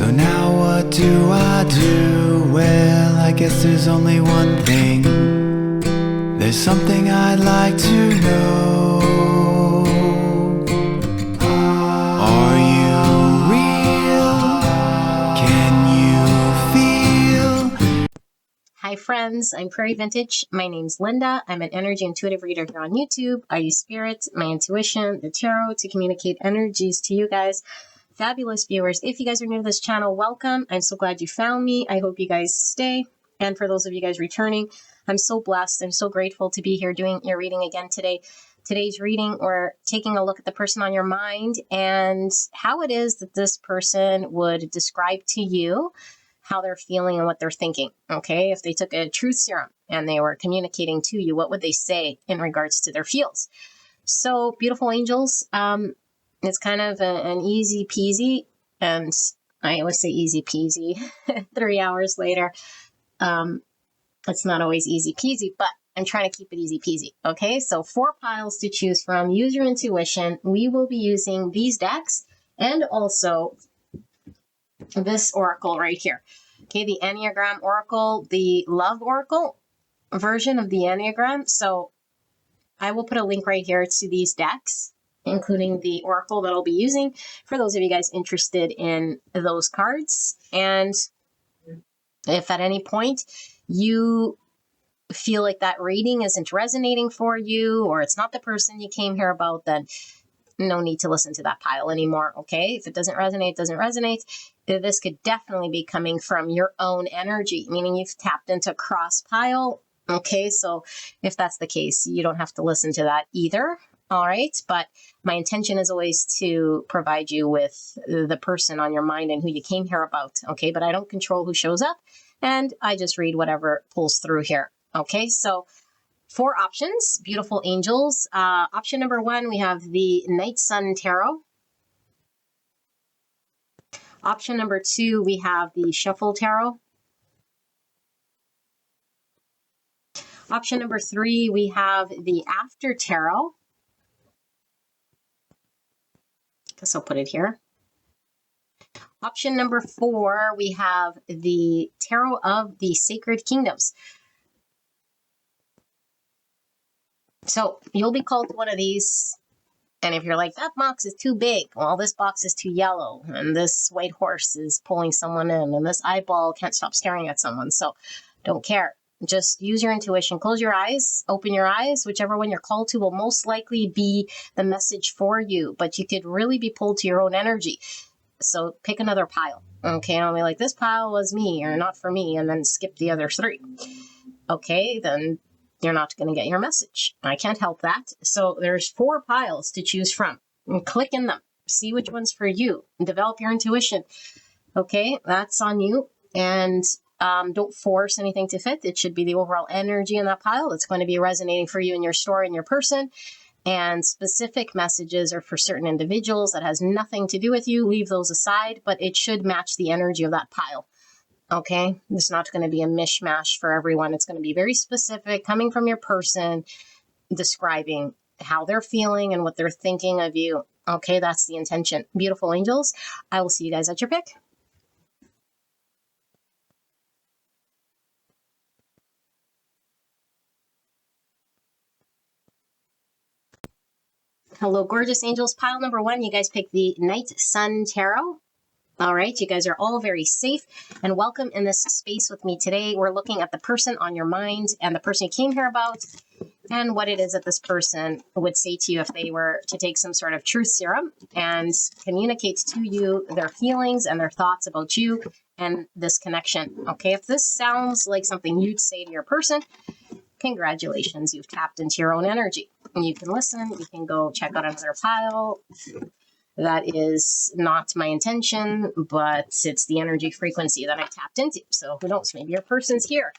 So now what do I do? Well, I guess there's only one thing. There's something I'd like to know. Are you real? Can you feel? Hi friends, I'm Prairie Vintage. My name's Linda. I'm an energy intuitive reader here on YouTube. I use spirit, my intuition, the tarot to communicate energies to you guys. Fabulous viewers. If you guys are new to this channel, welcome. I'm so glad you found me. I hope you guys stay. And for those of you guys returning, I'm so blessed. I'm so grateful to be here doing your reading again today. Today's reading, we're taking a look at the person on your mind and how it is that this person would describe to you how they're feeling and what they're thinking. Okay, if they took a truth serum and they were communicating to you, what would they say in regards to their feels? So, beautiful angels, it's kind of an easy peasy, and I always say easy peasy 3 hours later. It's not always easy peasy, but I'm trying to keep it easy peasy. Okay, so 4 piles to choose from. Use your intuition. We will be using these decks and also this oracle right here. Okay, the Enneagram Oracle, the Love Oracle version of the Enneagram. So I will put a link right here to these decks, including the oracle that I'll be using for those of you guys interested in those cards. And if at any point you feel like that reading isn't resonating for you, or it's not the person you came here about, then no need to listen to that pile anymore, okay? If it doesn't resonate, it doesn't resonate. This could definitely be coming from your own energy, meaning you've tapped into cross pile, okay? So if that's the case, you don't have to listen to that either, all right? But my intention is always to provide you with the person on your mind and who you came here about, okay? But I don't control who shows up, and I just read whatever pulls through here, okay? So 4 options, beautiful angels. Option number 1, we have the Night Sun Tarot. Option number 2, we have the Shuffle Tarot. Option number 3, we have the After Tarot. Guess I'll put it here. Option number 4, we have the Tarot of the Sacred Kingdoms. So you'll be called to one of these, and if you're like, that box is too big, well, this box is too yellow, and this white horse is pulling someone in, and this eyeball can't stop staring at someone, so don't care. Just use your intuition. Close your eyes, open your eyes. Whichever one you're called to will most likely be the message for you, but you could really be pulled to your own energy. So pick another pile, okay? I'll be like, this pile was me, or not for me, and then skip the other 3. Okay, then you're not going to get your message. I can't help that. So there's 4 piles to choose from. And click in them. See which one's for you. And develop your intuition. Okay, that's on you. And don't force anything to fit. It should be the overall energy in that pile that's going to be resonating for you and your story and your person. And specific messages are for certain individuals that has nothing to do with you. Leave those aside, but it should match the energy of that pile. Okay, it's not going to be a mishmash for everyone. It's going to be very specific, coming from your person, describing how they're feeling and what they're thinking of you. Okay, that's the intention. Beautiful angels, I will see you guys at your pick. Hello, gorgeous angels. Pile number 1, you guys pick the Night Sun Tarot. All right, you guys are all very safe and welcome in this space with me today. We're looking at the person on your mind and the person you came here about and what it is that this person would say to you if they were to take some sort of truth serum and communicate to you their feelings and their thoughts about you and this connection. Okay, if this sounds like something you'd say to your person, congratulations, you've tapped into your own energy. And you can listen, you can go check out another pile. That is not my intention, but it's the energy frequency that I tapped into. So who knows, maybe your person's here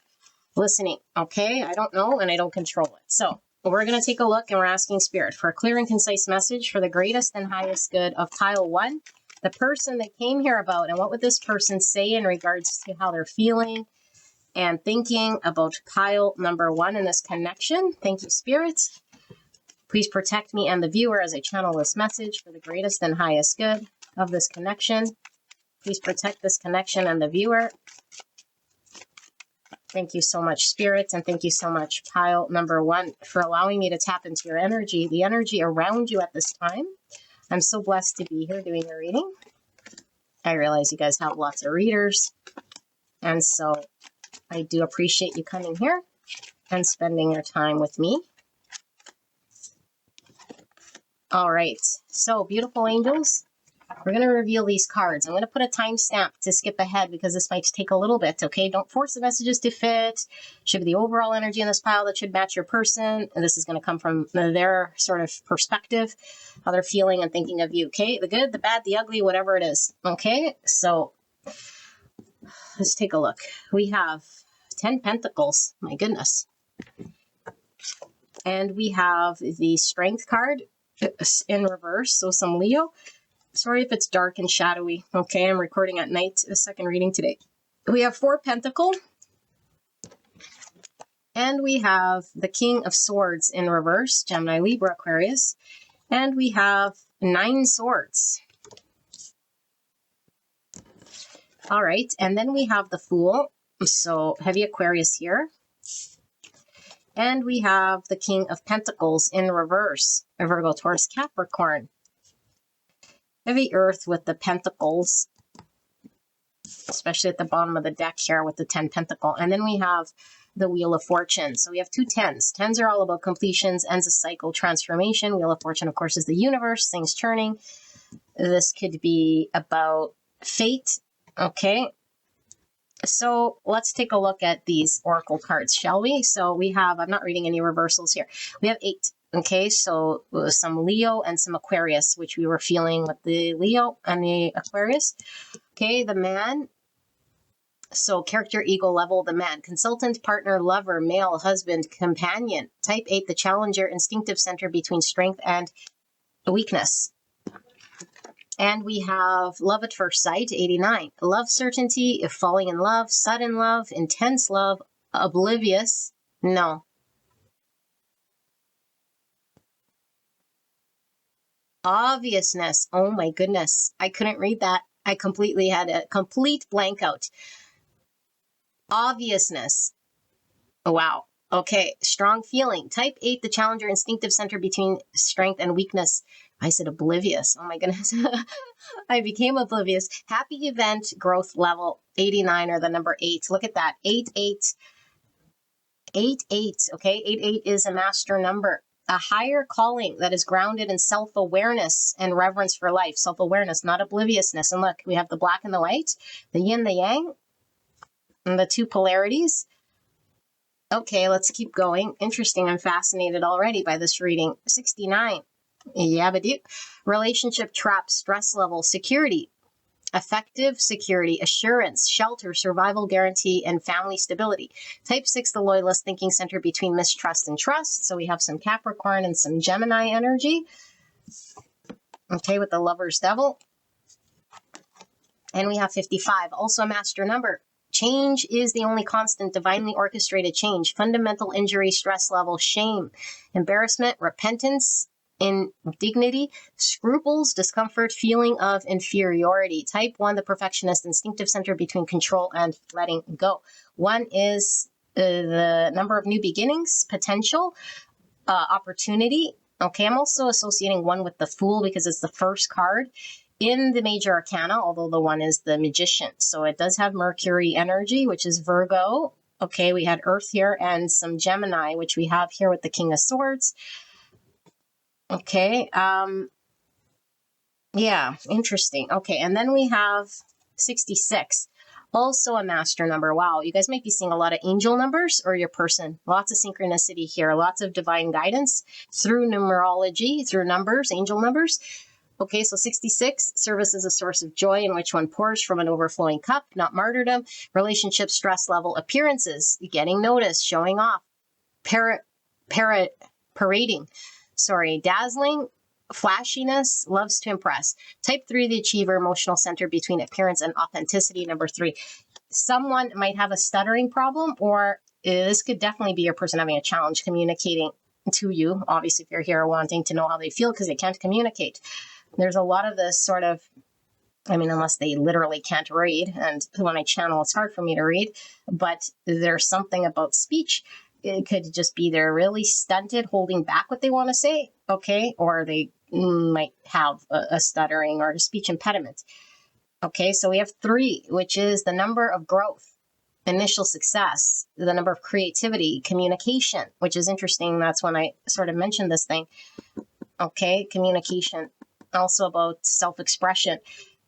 listening, okay? I don't know, and I don't control it. So we're going to take a look, and we're asking Spirit for a clear and concise message for the greatest and highest good of pile 1, the person that came here about, and what would this person say in regards to how they're feeling and thinking about pile number 1 in this connection. Thank you, Spirit. Please protect me and the viewer as I channel this message for the greatest and highest good of this connection Please protect this connection and the viewer. Thank you so much, Spirits, and thank you so much, pile number 1, for allowing me to tap into your energy, the energy around you at this time. I'm so blessed to be here doing your reading. I realize you guys have lots of readers, and so I do appreciate you coming here and spending your time with me. All right, so beautiful angels, we're going to reveal these cards. I'm going to put a timestamp to skip ahead because this might take a little bit, okay? Don't force the messages to fit. Should be the overall energy in this pile that should match your person. And this is going to come from their sort of perspective, how they're feeling and thinking of you, okay? The good, the bad, the ugly, whatever it is, okay? So let's take a look. We have 10 Pentacles, my goodness. And we have the Strength card in reverse, so some Leo. Sorry if it's dark and shadowy. Okay, I'm recording at night, a second reading today. We have 4 Pentacles. And we have the King of Swords in reverse, Gemini, Libra, Aquarius. And we have 9 Swords. All right, and then we have the Fool. So heavy Aquarius here. And we have the King of Pentacles in reverse, a Virgo, Taurus, Capricorn. Heavy Earth with the Pentacles, especially at the bottom of the deck here with the 10 Pentacle. And then we have the Wheel of Fortune. So we have 2 10s. 10s are all about completions, ends a cycle, transformation. Wheel of Fortune, of course, is the universe, things turning. This could be about fate, okay? So let's take a look at these oracle cards, shall we? So we have, I'm not reading any reversals here. We have 8. Okay, so some Leo and some Aquarius, which we were feeling with the Leo and the Aquarius. Okay, the Man. So character, ego level, the Man. Consultant, partner, lover, male, husband, companion. Type 8, the Challenger, instinctive center between strength and weakness. And we have Love at First Sight, 89. Love certainty, falling in love, sudden love, intense love, oblivious. No. Obviousness. Oh my goodness. I couldn't read that. I completely had a complete blank out. Obviousness. Oh, wow. Okay. Strong feeling. Type 8, the Challenger, instinctive center between strength and weakness. I said oblivious. Oh my goodness. I became oblivious. Happy event, growth level, 89, or the number 8. Look at that. 8, 8. 8, 8. Okay. 8, 8 is a master number. A higher calling that is grounded in self-awareness and reverence for life. Self-awareness, not obliviousness. And look, we have the black and the white, the yin, the yang, and the 2 polarities. Okay, let's keep going. Interesting. I'm fascinated already by this reading. 69. Yabba-doo. Relationship trap, stress level, security. Effective security, assurance, shelter, survival guarantee, and family stability. Type 6, the loyalist, thinking center between mistrust and trust. So we have some Capricorn and some Gemini energy. Okay, with the Lover's Devil. And we have 55, also a master number. Change is the only constant, divinely orchestrated change. Fundamental injury, stress level, shame, embarrassment, repentance, indignity, scruples, discomfort, feeling of inferiority. Type 1, the perfectionist, instinctive center between control and letting go. 1 is the number of new beginnings, potential, opportunity. Okay, I'm also associating 1 with the Fool because it's the first card in the major arcana, although the 1 is the Magician. So it does have Mercury energy, which is Virgo. Okay, we had Earth here and some Gemini, which we have here with the King of Swords. Okay, yeah, interesting. Okay, and then we have 66, also a master number. Wow, you guys might be seeing a lot of angel numbers or your person. Lots of synchronicity here, lots of divine guidance through numerology, through numbers, angel numbers. Okay, so 66, service is a source of joy in which one pours from an overflowing cup, not martyrdom. Relationship, stress level, appearances, getting noticed, showing off, parading. Dazzling, flashiness, loves to impress. Type 3, the achiever, emotional center between appearance and authenticity. Number 3, someone might have a stuttering problem, or this could definitely be your person having a challenge communicating to you. Obviously, if you're here wanting to know how they feel because they can't communicate. There's a lot of this sort of I mean, unless they literally can't read. And when I channel, it's hard for me to read. But there's something about speech. It could just be they're really stunted, holding back what they want to say, okay? Or they might have a stuttering or a speech impediment. Okay, so we have 3, which is the number of growth, initial success, the number of creativity, communication, which is interesting. That's when I sort of mentioned this thing. Okay, communication, also about self-expression.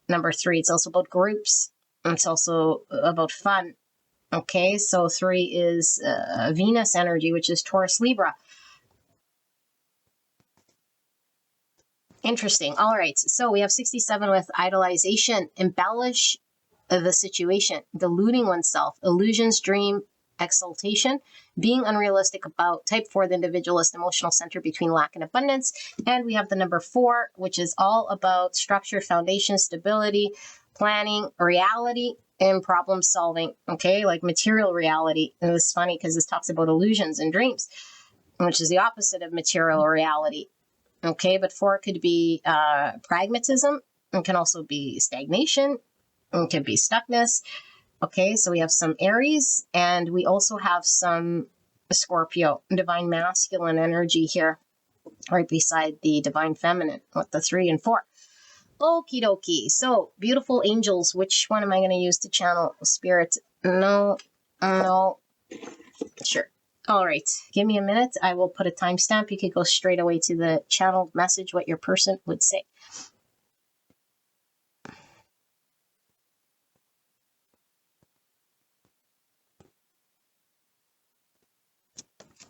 Number 3, it's also about groups. It's also about fun. Okay, so 3 is Venus energy, which is Taurus Libra. Interesting. All right, so we have 67 with idolization, embellish the situation, deluding oneself, illusions, dream, exaltation, being unrealistic about. Type 4, the individualist, emotional center between lack and abundance. And we have the number 4, which is all about structure, foundation, stability, planning, reality, and problem solving. Okay, like material reality. And it's funny because this talks about illusions and dreams, which is the opposite of material reality. Okay, but 4 could be pragmatism. It can also be stagnation. It could be stuckness. Okay, so we have some Aries, and we also have some Scorpio, divine masculine energy here, right beside the divine feminine with the 3 and 4. Okie dokie. So, beautiful angels. Which one am I going to use to channel spirit? No. Sure. All right. Give me a minute. I will put a timestamp. You could go straight away to the channeled message, what your person would say.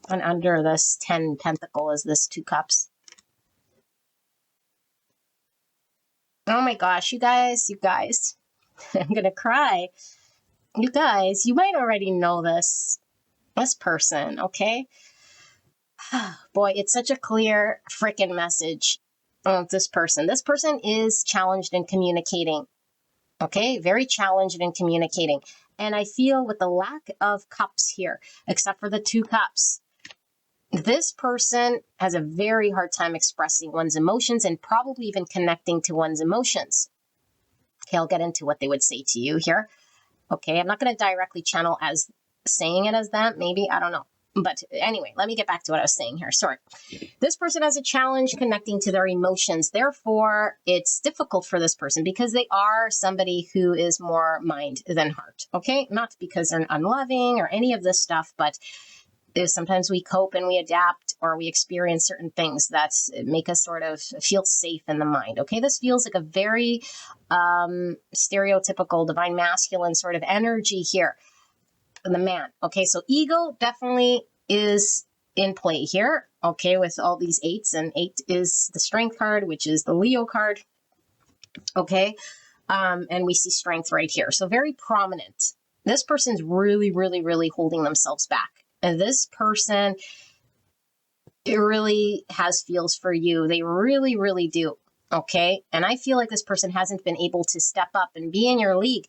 And under this 10 pentacle is this 2 cups. Oh my gosh, you guys, I'm going to cry. You guys, you might already know this person, okay? Boy, it's such a clear freaking message of this person. This person is challenged in communicating, okay? Very challenged in communicating. And I feel with the lack of cups here, except for the 2 cups, this person has a very hard time expressing one's emotions and probably even connecting to one's emotions. Okay, I'll get into what they would say to you here. Okay, I'm not going to directly channel as saying it as that. Maybe, I don't know. But anyway, let me get back to what I was saying here. Sorry. This person has a challenge connecting to their emotions. Therefore, it's difficult for this person because they are somebody who is more mind than heart. Okay, not because they're unloving or any of this stuff, but sometimes we cope and we adapt or we experience certain things that make us sort of feel safe in the mind. Okay, this feels like a very stereotypical divine masculine sort of energy here. The man. Okay, so ego definitely is in play here. Okay, with all these 8s, and 8 is the strength card, which is the Leo card. Okay, and we see strength right here. So very prominent. This person's really, really, really holding themselves back. And this person, it really has feels for you. They really, really do. Okay. And I feel like this person hasn't been able to step up and be in your league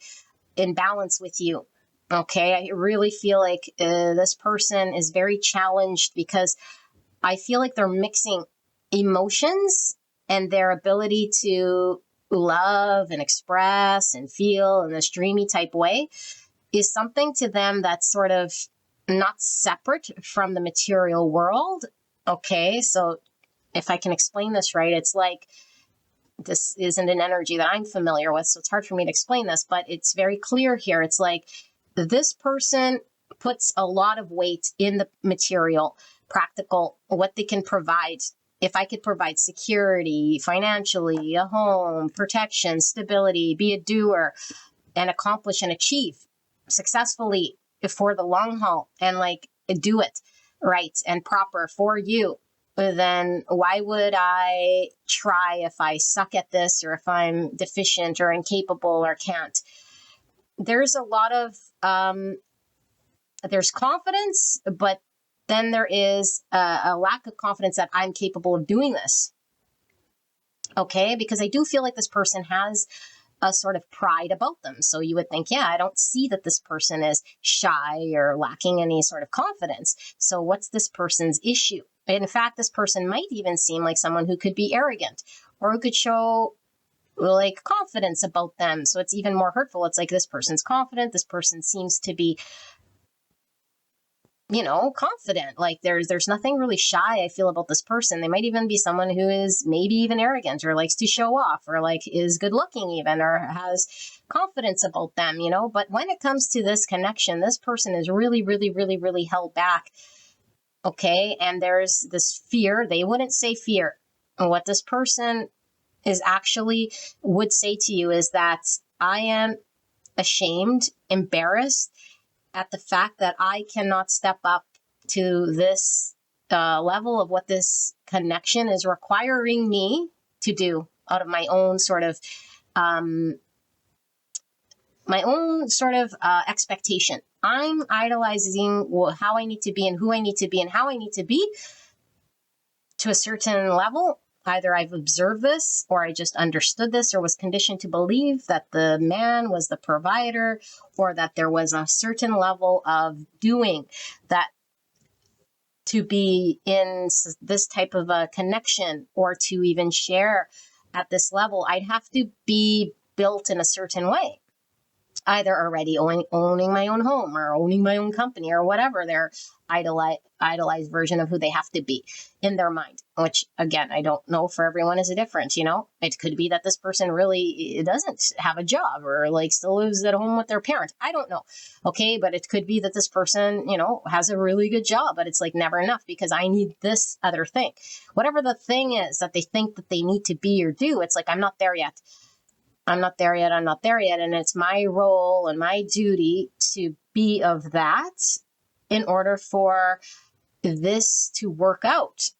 in balance with you. Okay. I really feel like this person is very challenged because I feel like they're mixing emotions and their ability to love and express and feel in this dreamy type way is something to them that's sort of not separate from the material world. Okay, so if I can explain this right, it's like this isn't an energy that I'm familiar with, so it's hard for me to explain this, but it's very clear here. It's like this person puts a lot of weight in the material, practical, what they can provide. If I could provide security, financially, a home, protection, stability, be a doer, and accomplish and achieve successfully for the long haul and like do it right and proper for you, then why would I try if I suck at this or if I'm deficient or incapable or can't? There's a lot of, there's confidence, but then there is a lack of confidence that I'm capable of doing this. Okay, because I do feel like this person has a sort of pride about them. So you would think, yeah, I don't see that this person is shy or lacking any sort of confidence. So what's this person's issue? In fact, this person might even seem like someone who could be arrogant or who could show like confidence about them. So it's even more hurtful. It's like, this person's confident. This person seems to be, confident. Like there's nothing really shy, I feel, about this person. They might even be someone who is maybe even arrogant or likes to show off or like is good looking even or has confidence about them, But when it comes to this connection, this person is really, really, really, really held back. Okay. And there's this fear. They wouldn't say fear. And what this person is actually would say to you is that I am ashamed, embarrassed at the fact that I cannot step up to this level of what this connection is requiring me to do out of my own sort of expectation. I'm idolizing how I need to be and who I need to be and how I need to be to a certain level. Either I've observed this or I just understood this or was conditioned to believe that the man was the provider or that there was a certain level of doing that to be in this type of a connection or to even share at this level, I'd have to be built in a certain way. Either already owning my own home or owning my own company or whatever their idolized version of who they have to be in their mind, which again, I don't know, for everyone is different. It could be that this person really doesn't have a job or like still lives at home with their parents. I don't know. Okay. But it could be that this person, has a really good job, but it's like never enough because I need this other thing, whatever the thing is that they think that they need to be or do. It's like, I'm not there yet. I'm not there yet. I'm not there yet. And it's my role and my duty to be of that in order for this to work out.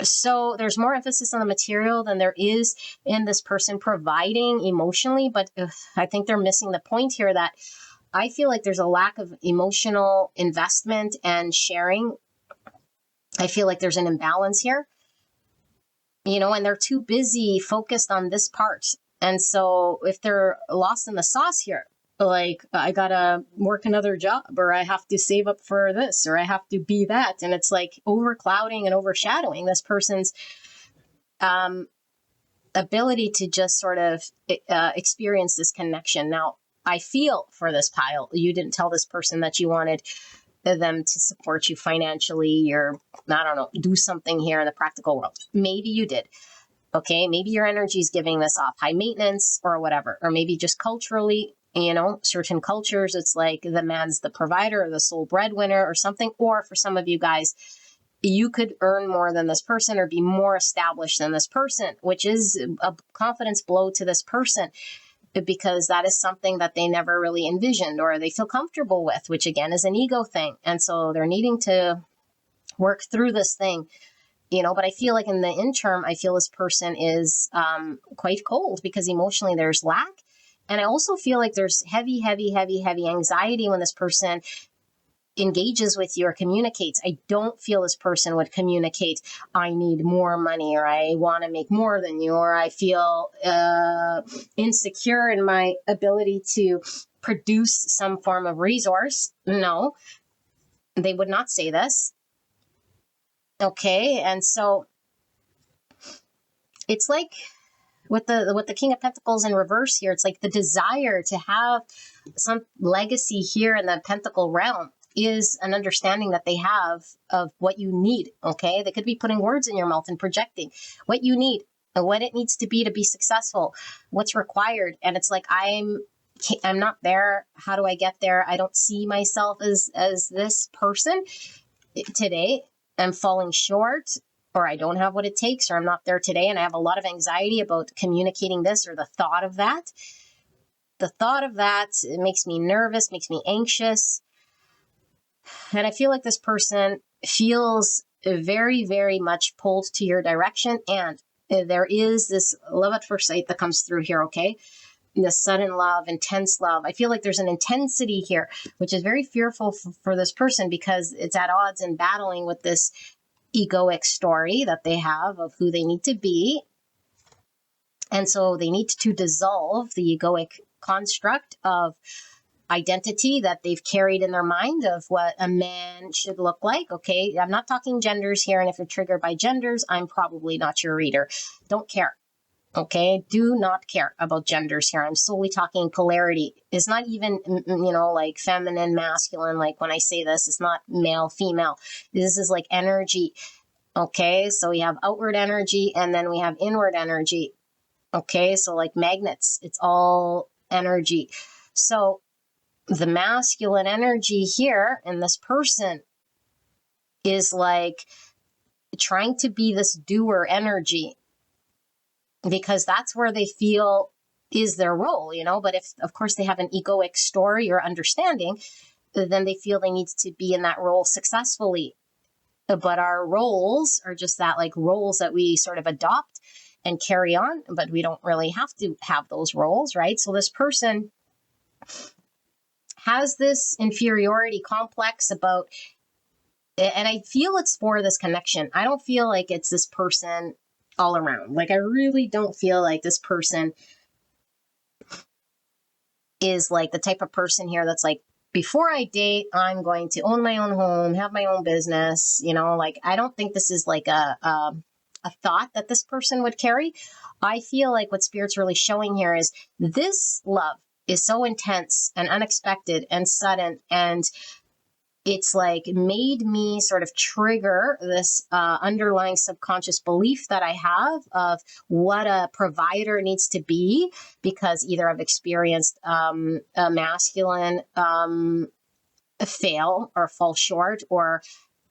So there's more emphasis on the material than there is in this person providing emotionally. But I think they're missing the point here that I feel like there's a lack of emotional investment and sharing. I feel like there's an imbalance here, and they're too busy focused on this part. And so if they're lost in the sauce here, like I gotta work another job or I have to save up for this or I have to be that. And it's like overclouding and overshadowing this person's ability to just sort of experience this connection. Now, I feel for this pile. You didn't tell this person that you wanted them to support you financially or, I don't know, do something here in the practical world. Maybe you did. Okay, maybe your energy is giving this off, high maintenance or whatever, or maybe just culturally, certain cultures, it's like the man's the provider or the sole breadwinner or something. Or for some of you guys, you could earn more than this person or be more established than this person, which is a confidence blow to this person because that is something that they never really envisioned or they feel comfortable with, which again is an ego thing. And so they're needing to work through this thing. But I feel like in the interim, I feel this person is quite cold because emotionally there's lack. And I also feel like there's heavy, heavy, heavy, heavy anxiety when this person engages with you or communicates. I don't feel this person would communicate, I need more money or I want to make more than you, or I feel insecure in my ability to produce some form of resource. No, they would not say this. Okay, and so it's like with the King of Pentacles in reverse here, it's like the desire to have some legacy here in the Pentacle realm is an understanding that they have of what you need. Okay, they could be putting words in your mouth and projecting what you need and what it needs to be successful, what's required. And it's like, I'm not there. How do I get there? I don't see myself as this person today. I'm falling short, or I don't have what it takes, or I'm not there today. And I have a lot of anxiety about communicating this or the thought of that. The thought of that, it makes me nervous, makes me anxious. And I feel like this person feels very, very much pulled to your direction. And there is this love at first sight that comes through here, okay? The sudden love, intense love. I feel like there's an intensity here, which is very fearful for this person because it's at odds and battling with this egoic story that they have of who they need to be. And so they need to dissolve the egoic construct of identity that they've carried in their mind of what a man should look like. Okay, I'm not talking genders here. And if you're triggered by genders, I'm probably not your reader. Don't care. Okay, do not care about genders here. I'm solely talking polarity. It's not even, like feminine, masculine. Like when I say this, it's not male, female. This is like energy. Okay, so we have outward energy and then we have inward energy. Okay, so like magnets, it's all energy. So the masculine energy here in this person is like trying to be this doer energy, because that's where they feel is their role, But if, of course, they have an egoic story or understanding, then they feel they need to be in that role successfully. But our roles are just that, like roles that we sort of adopt and carry on, but we don't really have to have those roles, right? So this person has this inferiority complex about, and I feel it's for this connection. I don't feel like it's this person all around. Like, I really don't feel like this person is like the type of person here that's like, before I date, I'm going to own my own home, have my own business. Like, I don't think this is like a thought that this person would carry. I feel like what Spirit's really showing here is this love is so intense and unexpected and sudden, and it's like made me sort of trigger this underlying subconscious belief that I have of what a provider needs to be, because either I've experienced a masculine fail or fall short, or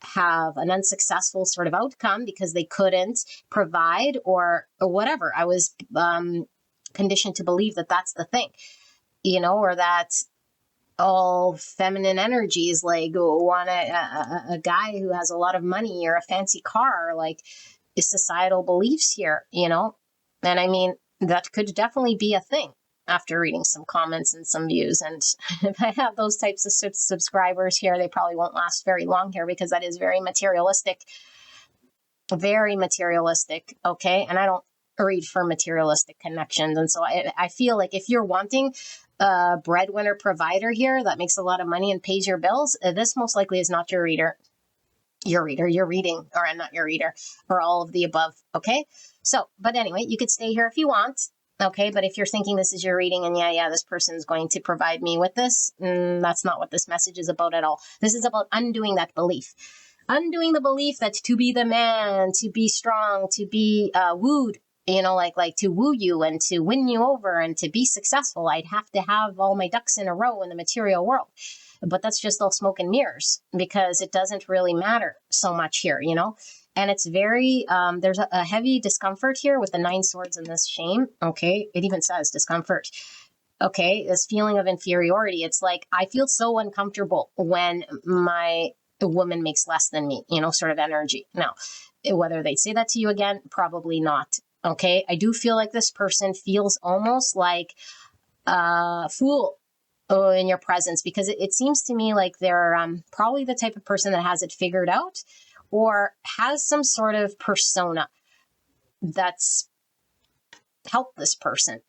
have an unsuccessful sort of outcome because they couldn't provide, or whatever. I was conditioned to believe that that's the thing, or that all feminine energies like want a guy who has a lot of money or a fancy car, like, is societal beliefs here, And I mean, that could definitely be a thing after reading some comments and some views. And if I have those types of subscribers here, they probably won't last very long here, because that is very materialistic. Okay. And I don't read for materialistic connections. And so I feel like if you're wanting a breadwinner provider here that makes a lot of money and pays your bills, this most likely is not your reader. Your reading, or not your reader, or all of the above. Okay. So, but anyway, you could stay here if you want. Okay. But if you're thinking this is your reading and this person's going to provide me with this, that's not what this message is about at all. This is about undoing that belief. Undoing the belief that to be the man, to be strong, to be wooed, like to woo you and to win you over and to be successful, I'd have to have all my ducks in a row in the material world. But that's just all smoke and mirrors, because it doesn't really matter so much here, And it's very, there's a heavy discomfort here with the 9 swords and this shame. Okay. It even says discomfort. Okay. This feeling of inferiority. It's like, I feel so uncomfortable when the woman makes less than me, sort of energy. Now, whether they'd say that to you again, probably not. Okay. I do feel like this person feels almost like a fool in your presence, because it seems to me like they're probably the type of person that has it figured out, or has some sort of persona that's helped this person,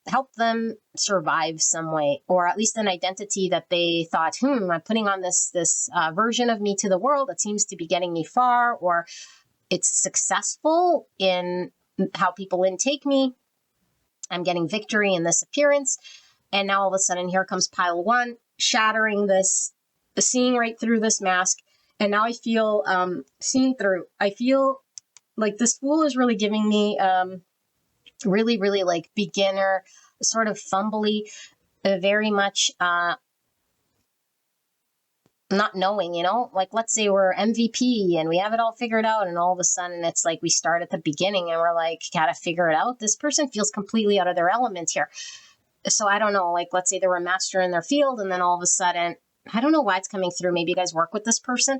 help them survive some way, or at least an identity that they thought, I'm putting on this version of me to the world that seems to be getting me far, or it's successful in how people intake me. I'm getting victory in this appearance. And now all of a sudden, here comes pile 1, shattering this, seeing right through this mask. And now I feel seen through. I feel like this fool is really giving me really, really like beginner, sort of fumbly, very much not knowing, like, let's say we're MVP and we have it all figured out, and all of a sudden it's like we start at the beginning and we're like, gotta figure it out. This person feels completely out of their element here. So I don't know, like, let's say they were a master in their field, and then all of a sudden, I don't know why it's coming through. Maybe you guys work with this person.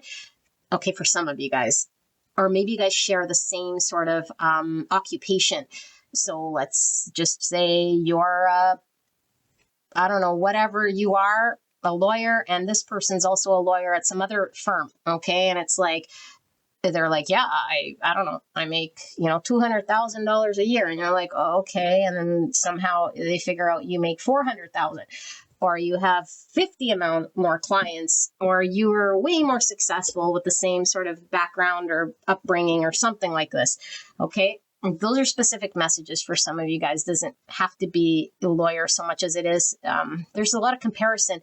Okay, for some of you guys, or maybe you guys share the same sort of occupation. So let's just say you're, I don't know, whatever you are, a lawyer, and this person's also a lawyer at some other firm. Okay. And it's like, they're like, yeah, I don't know, I make, $200,000 a year. And you're like, oh, okay. And then somehow they figure out you make 400,000, or you have 50 amount more clients, or you were way more successful with the same sort of background or upbringing or something like this. Okay. those are specific messages for some of you guys. Doesn't have to be the lawyer so much as it is. There's a lot of comparison,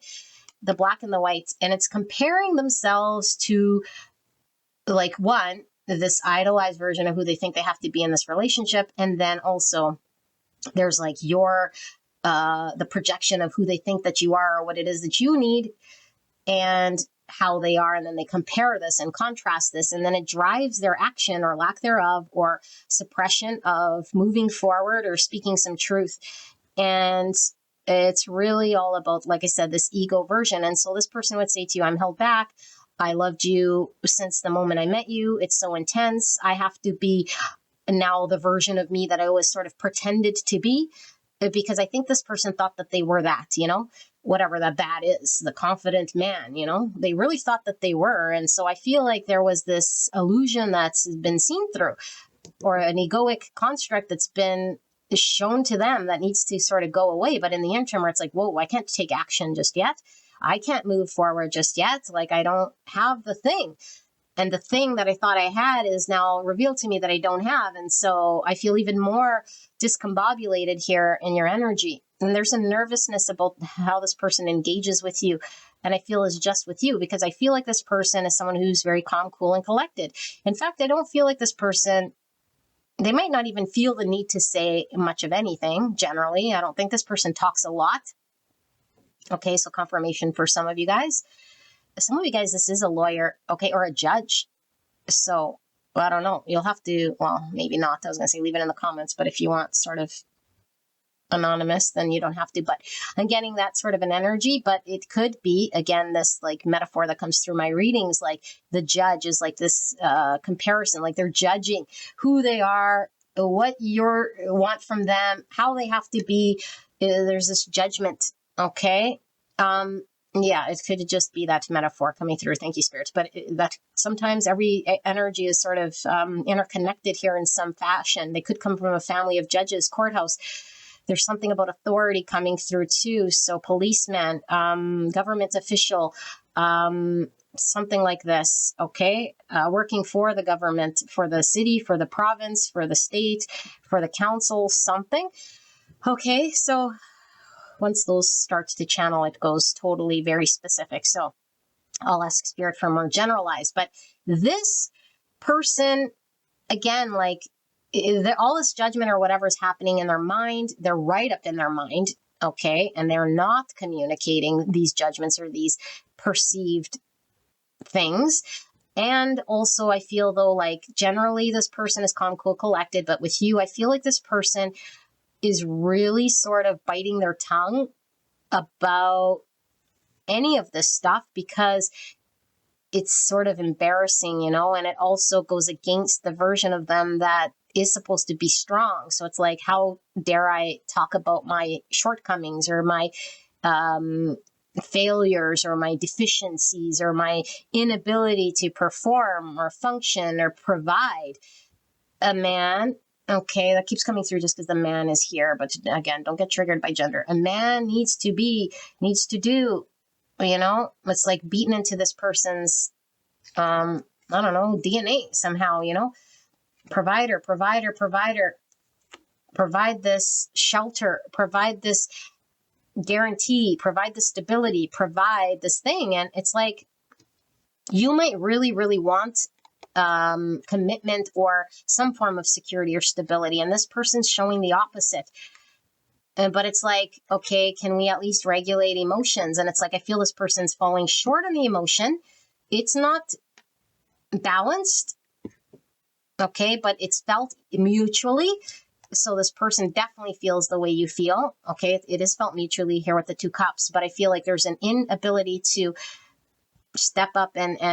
the black and the white, and it's comparing themselves to like one, this idolized version of who they think they have to be in this relationship. And then also there's like your, the projection of who they think that you are or what it is that you need and how they are. And then they compare this and contrast this. And then it drives their action or lack thereof or suppression of moving forward or speaking some truth. And it's really all about, like I said, this ego version. And so this person would say to you, I'm held back. I loved you since the moment I met you. It's so intense. I have to be now the version of me that I always sort of pretended to be, because I think this person thought that they were that, whatever that is, the confident man, they really thought that they were. And so I feel like there was this illusion that's been seen through, or an egoic construct that's been shown to them that needs to sort of go away. But in the interim, where it's like, whoa, I can't take action just yet. I can't move forward just yet. Like, I don't have the thing. And the thing that I thought I had is now revealed to me that I don't have. And so I feel even more discombobulated here in your energy. And there's a nervousness about how this person engages with you. And I feel is just with you, because I feel like this person is someone who's very calm, cool, and collected. In fact, I don't feel like this person, they might not even feel the need to say much of anything. Generally, I don't think this person talks a lot. Okay, so confirmation for some of you guys. Some of you guys, this is a lawyer, okay, or a judge. So, I don't know. You'll have to, well, maybe not. I was going to say leave it in the comments, but if you want sort of anonymous, then you don't have to. But I'm getting that sort of an energy, but it could be, again, this like metaphor that comes through my readings, like the judge is like this comparison, like they're judging who they are, what you want from them, how they have to be. There's this judgment, okay? Yeah, it could just be that metaphor coming through. Thank you, spirits. But that sometimes every energy is sort of interconnected here in some fashion. They could come from a family of judges, courthouse. There's something about authority coming through too. So policeman, government official, something like this, okay? Working for the government, for the city, for the province, for the state, for the council, something. Okay, so once those starts to channel, it goes totally very specific. So I'll ask spirit for more generalized. But this person, again, like all this judgment or whatever is happening in their mind, they're right up in their mind, okay? And they're not communicating these judgments or these perceived things. And also I feel though, like generally this person is calm, cool, collected. But with you, I feel like this person is really sort of biting their tongue about any of this stuff because it's sort of embarrassing, and it also goes against the version of them that is supposed to be strong. So it's like, how dare I talk about my shortcomings or my failures or my deficiencies or my inability to perform or function or provide. A man, okay, that keeps coming through just because the man is here. But again, don't get triggered by gender. A man needs to do, it's like beaten into this person's, I don't know, DNA somehow, provider, provide this shelter, provide this guarantee, provide the stability, provide this thing. And it's like, you might really, really want commitment or some form of security or stability. And this person's showing the opposite. But it's like, okay, can we at least regulate emotions? And it's like, I feel this person's falling short on the emotion. It's not balanced. Okay, but it's felt mutually. So this person definitely feels the way you feel. Okay, it is felt mutually here with the 2 cups. But I feel like there's an inability to step up and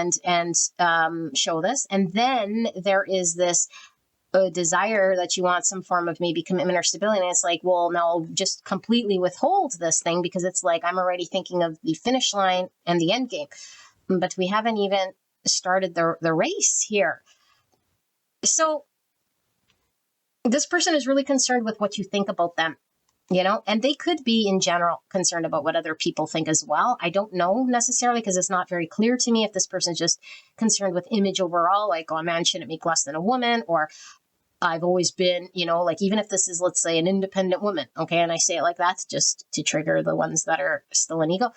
show this. And then there is this desire that you want some form of maybe commitment or stability. And it's like, well, now I'll just completely withhold this thing because it's like, I'm already thinking of the finish line and the end game. But we haven't even started the race here. So this person is really concerned with what you think about them. And they could be in general concerned about what other people think as well. I don't know necessarily because it's not very clear to me if this person is just concerned with image overall, like, oh, a man shouldn't make less than a woman, or I've always been, like even if this is, let's say, an independent woman, okay, and I say it like that just to trigger the ones that are still in ego,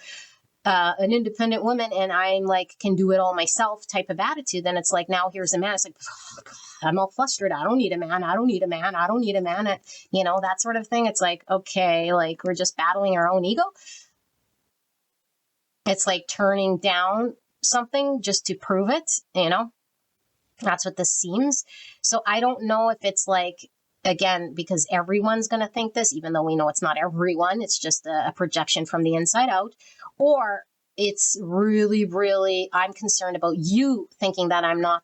an independent woman, and I'm like, can do it all myself type of attitude, then it's like, now here's a man. It's like, oh, God, I'm all flustered. I don't need a man. I don't need a man. I don't need a man. That sort of thing. It's like, okay, like we're just battling our own ego. It's like turning down something just to prove it. That's what this seems. So I don't know if it's like, again, because everyone's going to think this, even though we know it's not everyone, it's just a projection from the inside out, or it's really, really, I'm concerned about you thinking that I'm not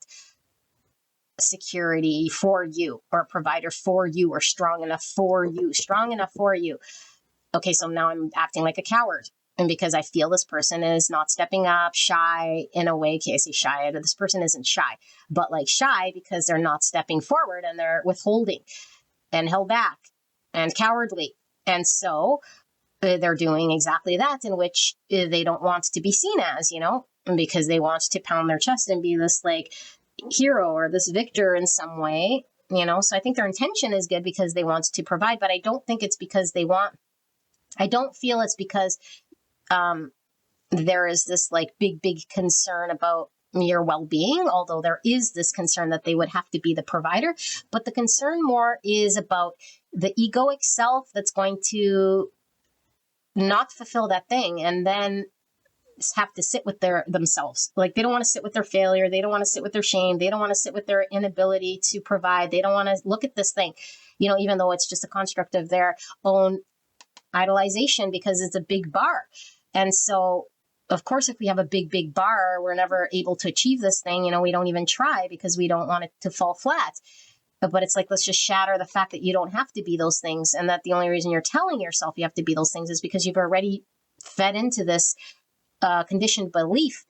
security for you or a provider for you or strong enough for you. Okay, so now I'm acting like a coward. And because I feel this person is not stepping up, shy in a way. Okay, I say shy. This person isn't shy, but like shy because they're not stepping forward and they're withholding and held back and cowardly. And so they're doing exactly that, in which they don't want to be seen as, because they want to pound their chest and be this like hero or this victor in some way, So I think their intention is good because they want to provide, but I don't think it's because I don't feel it's because there is this like big concern about your well-being, although there is this concern that they would have to be the provider. But the concern more is about the egoic self that's going to not fulfill that thing and then have to sit with themselves. Like they don't want to sit with their failure. They don't want to sit with their shame. They don't want to sit with their inability to provide. They don't want to look at this thing, even though it's just a construct of their own idolization because it's a big bar. And so, of course, if we have a big bar, we're never able to achieve this thing. We don't even try because we don't want it to fall flat. But it's like, let's just shatter the fact that you don't have to be those things. And that the only reason you're telling yourself you have to be those things is because you've already fed into this conditioned belief,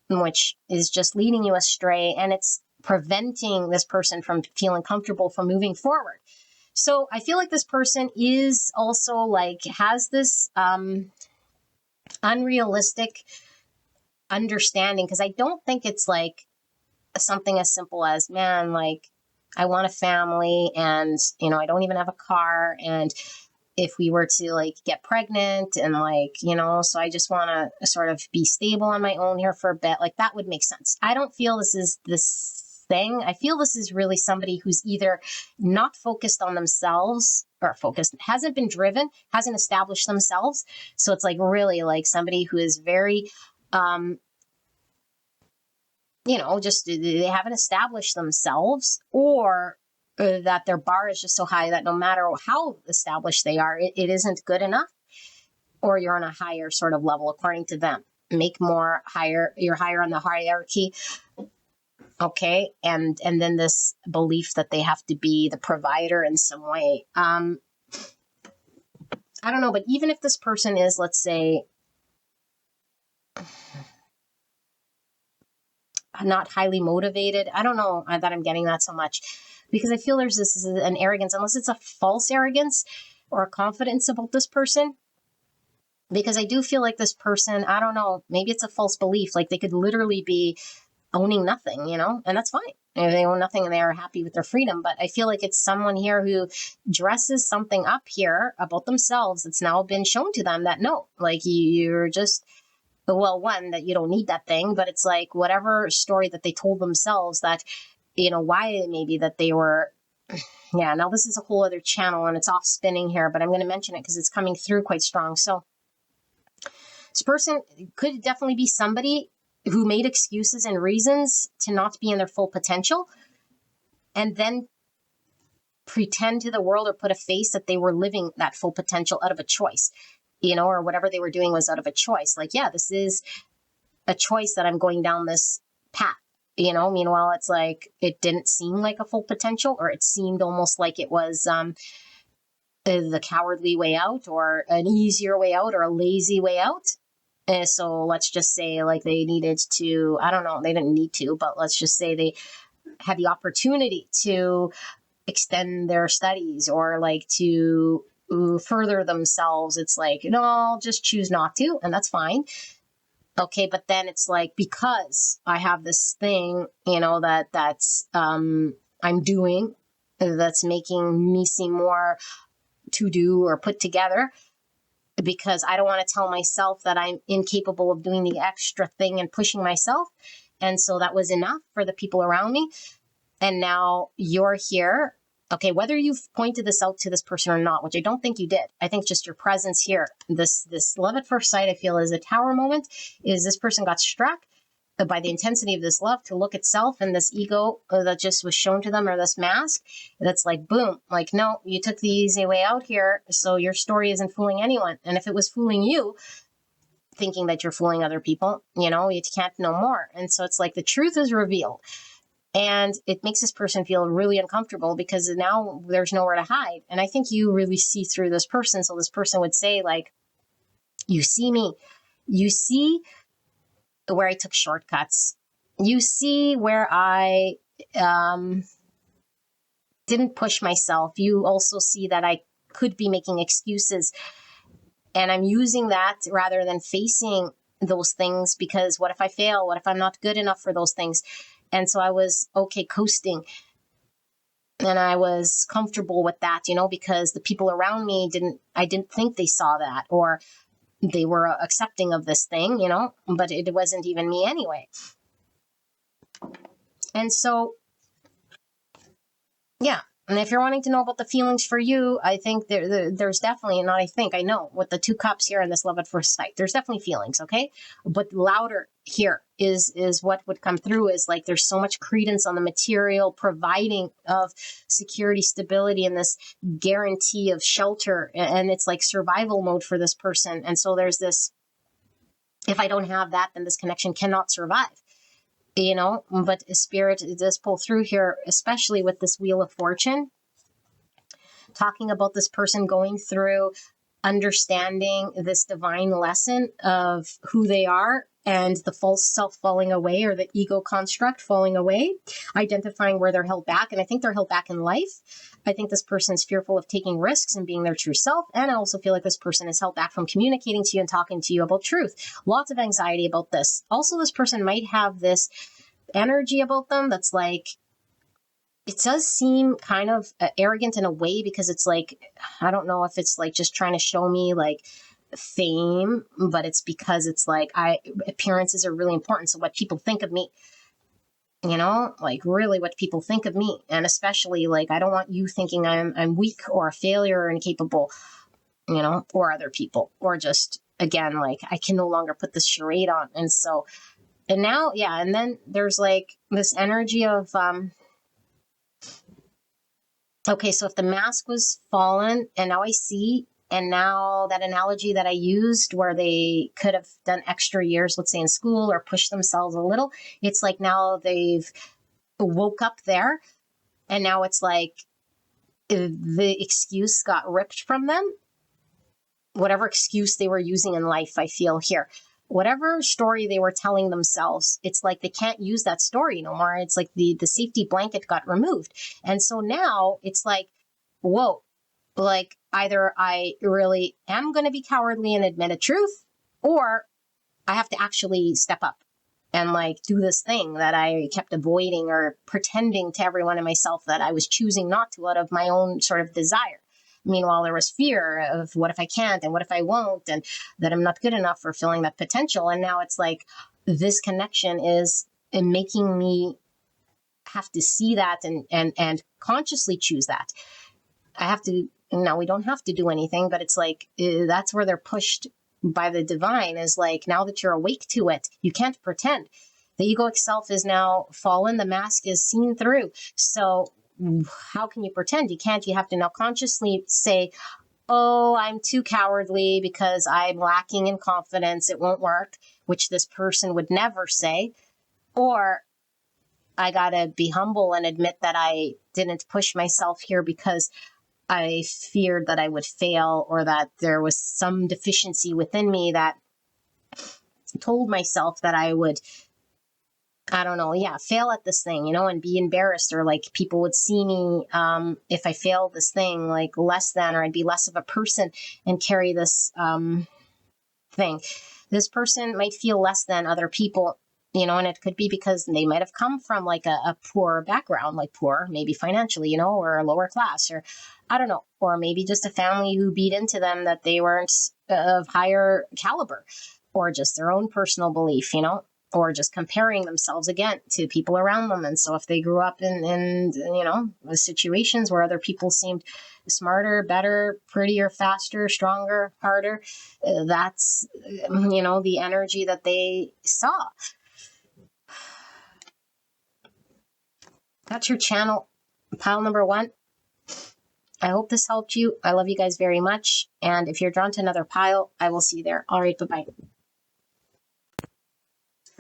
which is just leading you astray. And it's preventing this person from feeling comfortable from moving forward. So I feel like this person is also like, has this unrealistic understanding, because I don't think it's like something as simple as, man, like I want a family and, I don't even have a car. And if we were to like get pregnant and like, so I just want to sort of be stable on my own here for a bit, like that would make sense. I don't feel this is this thing. I feel this is really somebody who's either not focused on themselves or focused, hasn't been driven, hasn't established themselves. So it's like really like somebody who is very, just they haven't established themselves, or that their bar is just so high that no matter how established they are, it isn't good enough, or you're on a higher sort of level according to them. Make more higher, you're higher on the hierarchy. Okay. And then this belief that they have to be the provider in some way. I don't know, but even if this person is, let's say, not highly motivated, I don't know that I'm getting that so much, because I feel there's this an arrogance, unless it's a false arrogance or a confidence about this person. Because I do feel like this person, I don't know, maybe it's a false belief. Like they could literally be owning nothing, and that's fine. They own nothing and they are happy with their freedom. But I feel like it's someone here who dresses something up here about themselves that's now been shown to them that no, like you're just, well, one, that you don't need that thing, but it's like whatever story that they told themselves that, why maybe that they were, yeah, now this is a whole other channel and it's off spinning here, but I'm going to mention it because it's coming through quite strong. So this person could definitely be somebody who made excuses and reasons to not be in their full potential, and then pretend to the world or put a face that they were living that full potential out of a choice, or whatever they were doing was out of a choice. Like, yeah, this is a choice that I'm going down this path, meanwhile, it's like, it didn't seem like a full potential, or it seemed almost like it was, the cowardly way out, or an easier way out, or a lazy way out. So let's just say like they needed to, I don't know, they didn't need to, but let's just say they had the opportunity to extend their studies or like to further themselves. It's like, no, I'll just choose not to, and that's fine. Okay, but then it's like, because I have this thing, that's I'm doing, that's making me seem more to do or put together, because I don't want to tell myself that I'm incapable of doing the extra thing and pushing myself. And so that was enough for the people around me. And now you're here. Okay, whether you've pointed this out to this person or not, which I don't think you did, I think just your presence here, this love at first sight, I feel, is a tower moment, is this person got struck by the intensity of this love to look at self and this ego that just was shown to them, or this mask that's like, boom, like, no, you took the easy way out here, so your story isn't fooling anyone. And if it was fooling you, thinking that you're fooling other people, you can't know more. And so it's like the truth is revealed. And it makes this person feel really uncomfortable because now there's nowhere to hide. And I think you really see through this person. So this person would say, like, you see me, you see where I took shortcuts. You see where I didn't push myself. You also see that I could be making excuses. And I'm using that rather than facing those things, because what if I fail? What if I'm not good enough for those things? And so I was okay coasting. And I was comfortable with that, because the people around me I didn't think they saw that, or they were accepting of this thing, but it wasn't even me anyway. And so, yeah. And if you're wanting to know about the feelings for you, I think there's definitely, not I think, I know, with the 2 cups here and this love at first sight, there's definitely feelings, okay? But louder here is what would come through is like there's so much credence on the material providing of security, stability, and this guarantee of shelter. And it's like survival mode for this person. And so there's this, if I don't have that, then this connection cannot survive. But Spirit does pull through here, especially with this Wheel of Fortune, talking about this person going through understanding this divine lesson of who they are and the false self falling away, or the ego construct falling away, identifying where they're held back. And I think they're held back in life. I think this person's fearful of taking risks and being their true self. And I also feel like this person is held back from communicating to you and talking to you about truth. Lots of anxiety about this. Also, this person might have this energy about them that's like, it does seem kind of arrogant in a way, because it's like, I don't know if it's like just trying to show me like fame, but it's because it's like appearances are really important. So what people think of me, like really what people think of me. And especially like, I don't want you thinking I'm weak or a failure or incapable, or other people, or just, again, like I can no longer put this charade on. And so, and now, yeah. And then there's like this energy of, okay, so if the mask was fallen and now I see, and now that analogy that I used where they could have done extra years, let's say in school, or pushed themselves a little, it's like now they've woke up there, and now it's like the excuse got ripped from them. Whatever excuse they were using in life, I feel here. Whatever story they were telling themselves, it's like they can't use that story no more. It's like the safety blanket got removed. And so now it's like, whoa, like either I really am going to be cowardly and admit a truth, or I have to actually step up and like do this thing that I kept avoiding or pretending to everyone and myself that I was choosing not to out of my own sort of desire. Meanwhile, there was fear of what if I can't, and what if I won't, and that I'm not good enough for filling that potential. And now it's like this connection is making me have to see that and consciously choose that. I have to, now we don't have to do anything, but it's like, that's where they're pushed by the divine, is like, now that you're awake to it, you can't pretend. The egoic self is now fallen. The mask is seen through. So how can you pretend? You can't. You have to now consciously say, oh, I'm too cowardly because I'm lacking in confidence, it won't work, which this person would never say. Or I gotta be humble and admit that I didn't push myself here because I feared that I would fail, or that there was some deficiency within me that told myself that I would, I don't know, fail at this thing, and be embarrassed, or like people would see me if I failed this thing, like less than, or I'd be less of a person and carry this thing. This person might feel less than other people and it could be because they might have come from like a poor background, like poor, maybe financially, or a lower class, or I don't know, or maybe just a family who beat into them that they weren't of higher caliber, or just their own personal belief, or just comparing themselves again to people around them. And so if they grew up in situations where other people seemed smarter, better, prettier, faster, stronger, harder, that's, the energy that they saw. That's your channel, pile number 1. I hope this helped you. I love you guys very much. And if you're drawn to another pile, I will see you there. All right, bye-bye.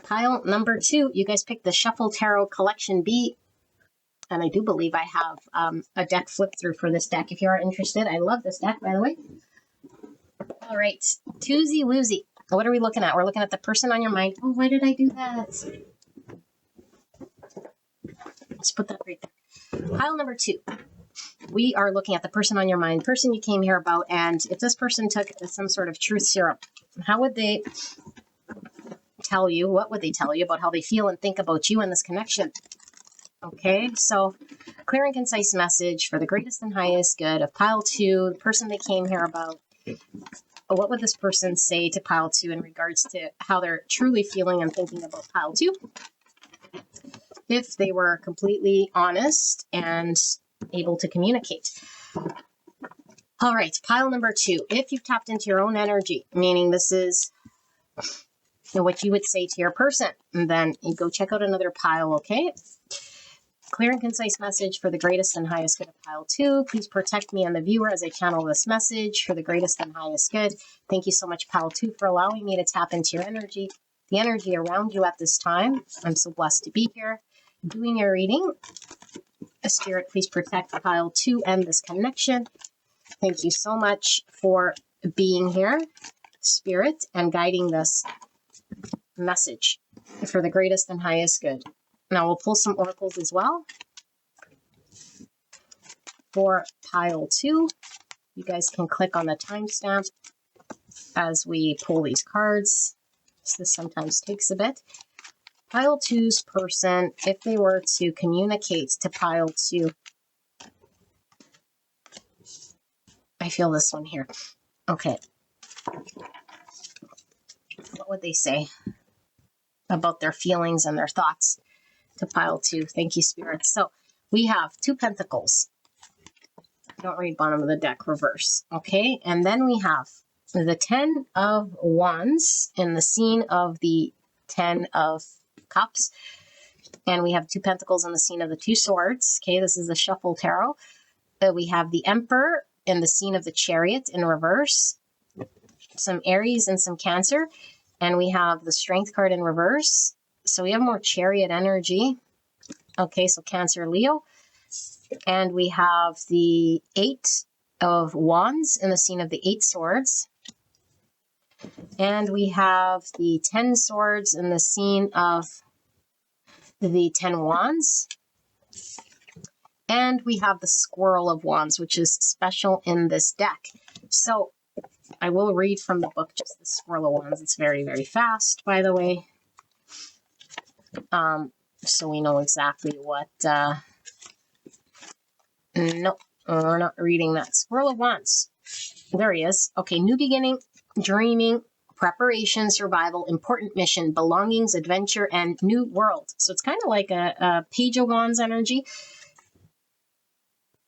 Pile number 2, you guys picked the Shuffle Tarot Collection B. And I do believe I have a deck flip through for this deck if you are interested. I love this deck, by the way. All right, Toozy Woozy. What are we looking at? We're looking at the person on your mind. Oh, why did I do that? Let's put that right there. Pile number 2. We are looking at the person on your mind, person you came here about, and if this person took some sort of truth serum, how would they tell you, what would they tell you about how they feel and think about you and this connection? Okay, so clear and concise message for the greatest and highest good of pile 2, the person they came here about. What would this person say to pile 2 in regards to how they're truly feeling and thinking about pile 2? If they were completely honest and able to communicate. All right, pile number 2. If you've tapped into your own energy, meaning this is what you would say to your person, and then you go check out another pile, okay? Clear and concise message for the greatest and highest good of pile 2. Please protect me and the viewer as I channel this message for the greatest and highest good. Thank you so much, pile 2, for allowing me to tap into your energy, the energy around you at this time. I'm so blessed to be here doing your reading. Spirit, please protect pile 2 and this connection. Thank you so much for being here, Spirit, and guiding this message for the greatest and highest good. Now we'll pull some oracles as well for pile 2. You guys can click on the timestamp as we pull these cards. This sometimes takes a bit. Pile 2's person, if they were to communicate to pile 2, I feel this one here. Okay. What would they say about their feelings and their thoughts to pile 2? Thank you, Spirit. So we have 2 pentacles. Don't read bottom of the deck, reverse. Okay. And then we have the 10 of Wands in the scene of the 10 of Cups. And we have 2 pentacles in the scene of the 2 swords. Okay. This is the Shuffle Tarot. We have the Emperor in the scene of the Chariot in reverse. Some Aries and some Cancer. And we have the Strength card in reverse. So we have more Chariot energy. Okay, so Cancer, Leo. And we have the 8 of Wands in the scene of the 8 swords. And we have the 10 swords in the scene of the 10 wands. And we have the Squirrel of Wands, which is special in this deck. So I will read from the book, just the Squirrel of Wands. It's very, very fast, by the way. So we know exactly what... No, we're not reading that. Squirrel of Wands. There he is. Okay, new beginning, dreaming, preparation, survival, important mission, belongings, adventure, and new world. So it's kind of like a Page of Wands energy.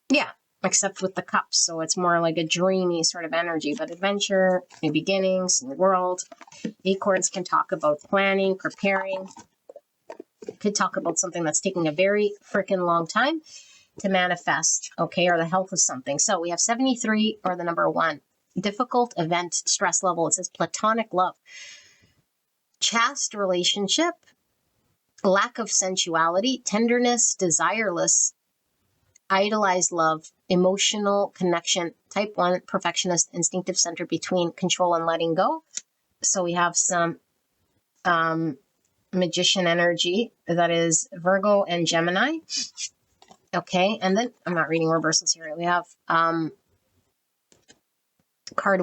Yeah, except with the cups. So it's more like a dreamy sort of energy, but adventure, new beginnings, new world. Acorns can talk about planning, preparing. Could talk about something that's taking a very freaking long time to manifest, okay, or the health of something. So we have 73 or the number 1. Difficult event, stress level. It says platonic love. Chaste relationship, lack of sensuality, tenderness, desireless, idolized love, emotional connection, type 1, perfectionist, instinctive center between control and letting go. So we have some magician energy that is Virgo and Gemini. Okay, and then I'm not reading reversals here. We have card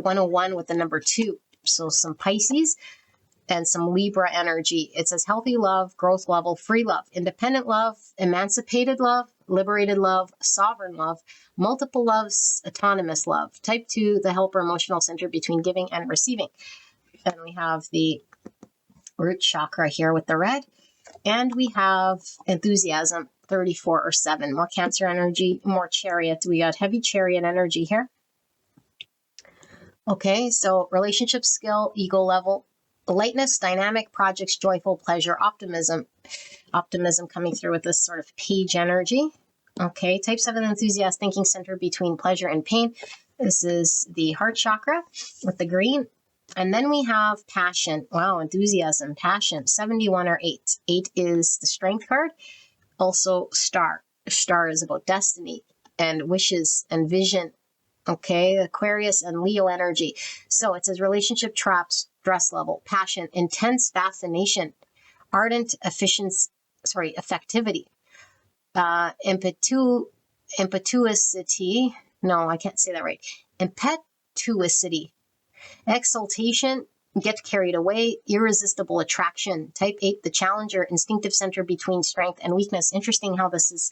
101 with the number 2. So some Pisces. and some Libra energy. It says healthy love, growth level, free love, independent love, emancipated love, liberated love, sovereign love, multiple loves, autonomous love. Type 2, the helper emotional center between giving and receiving. And we have the root chakra here with the red. And we have enthusiasm, 34 or 7. More Cancer energy, more Chariot. We got heavy Chariot energy here. Okay, so relationship skill, ego level, lightness, dynamic, projects, joyful, pleasure, optimism. Optimism coming through with this sort of page energy. Okay, type 7 enthusiast, thinking center between pleasure and pain. This is the heart chakra with the green. And then we have passion. Wow, enthusiasm, passion, 71 or 8. 8 is the strength card. Also star. Star is about destiny and wishes and vision. Okay, Aquarius and Leo energy. So it says relationship traps, stress level, passion, intense fascination, ardent effectivity, impetuosity. No, I can't say that right. Impetuosity, exaltation, get carried away, irresistible attraction. Type 8, the challenger, instinctive center between strength and weakness. Interesting how this is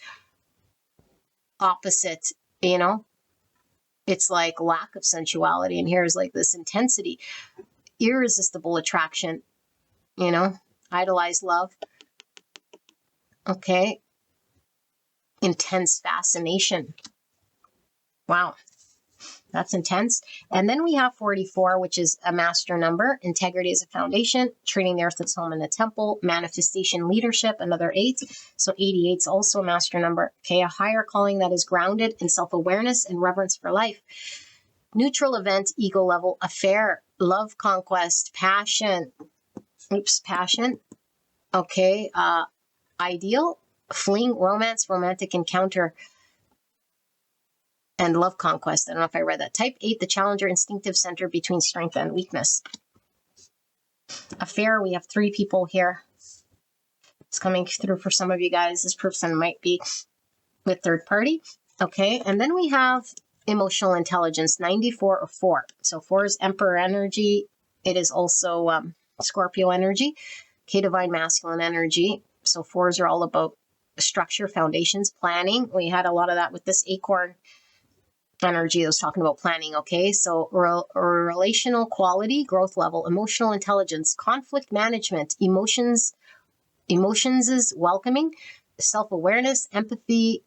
opposite, you know? It's like lack of sensuality, and here's like this intensity, irresistible attraction, you know, idolized love. Okay. Intense fascination. Wow. That's intense. And then we have 44, which is a master number. Integrity is a foundation. Treating the earth as home and a temple. Manifestation, leadership, another 8. So 88 is also a master number. Okay, a higher calling that is grounded in self-awareness and reverence for life. Neutral event, ego level, affair, love, conquest, passion. Passion. Okay, ideal, fling, romance, romantic encounter, and love conquest. I don't know if I read that. Type 8, the challenger, instinctive center between strength and weakness. Affair, we have 3 people here. It's coming through for some of you guys. This person might be with third party. Okay, and then we have emotional intelligence, 94 or 4. So 4 is Emperor energy. It is also Scorpio energy. Okay, divine masculine energy. So 4s are all about structure, foundations, planning. We had a lot of that with this acorn energy. I was talking about planning. Okay, so relational quality, growth level, emotional intelligence, conflict management, emotions is welcoming, self-awareness, empathy,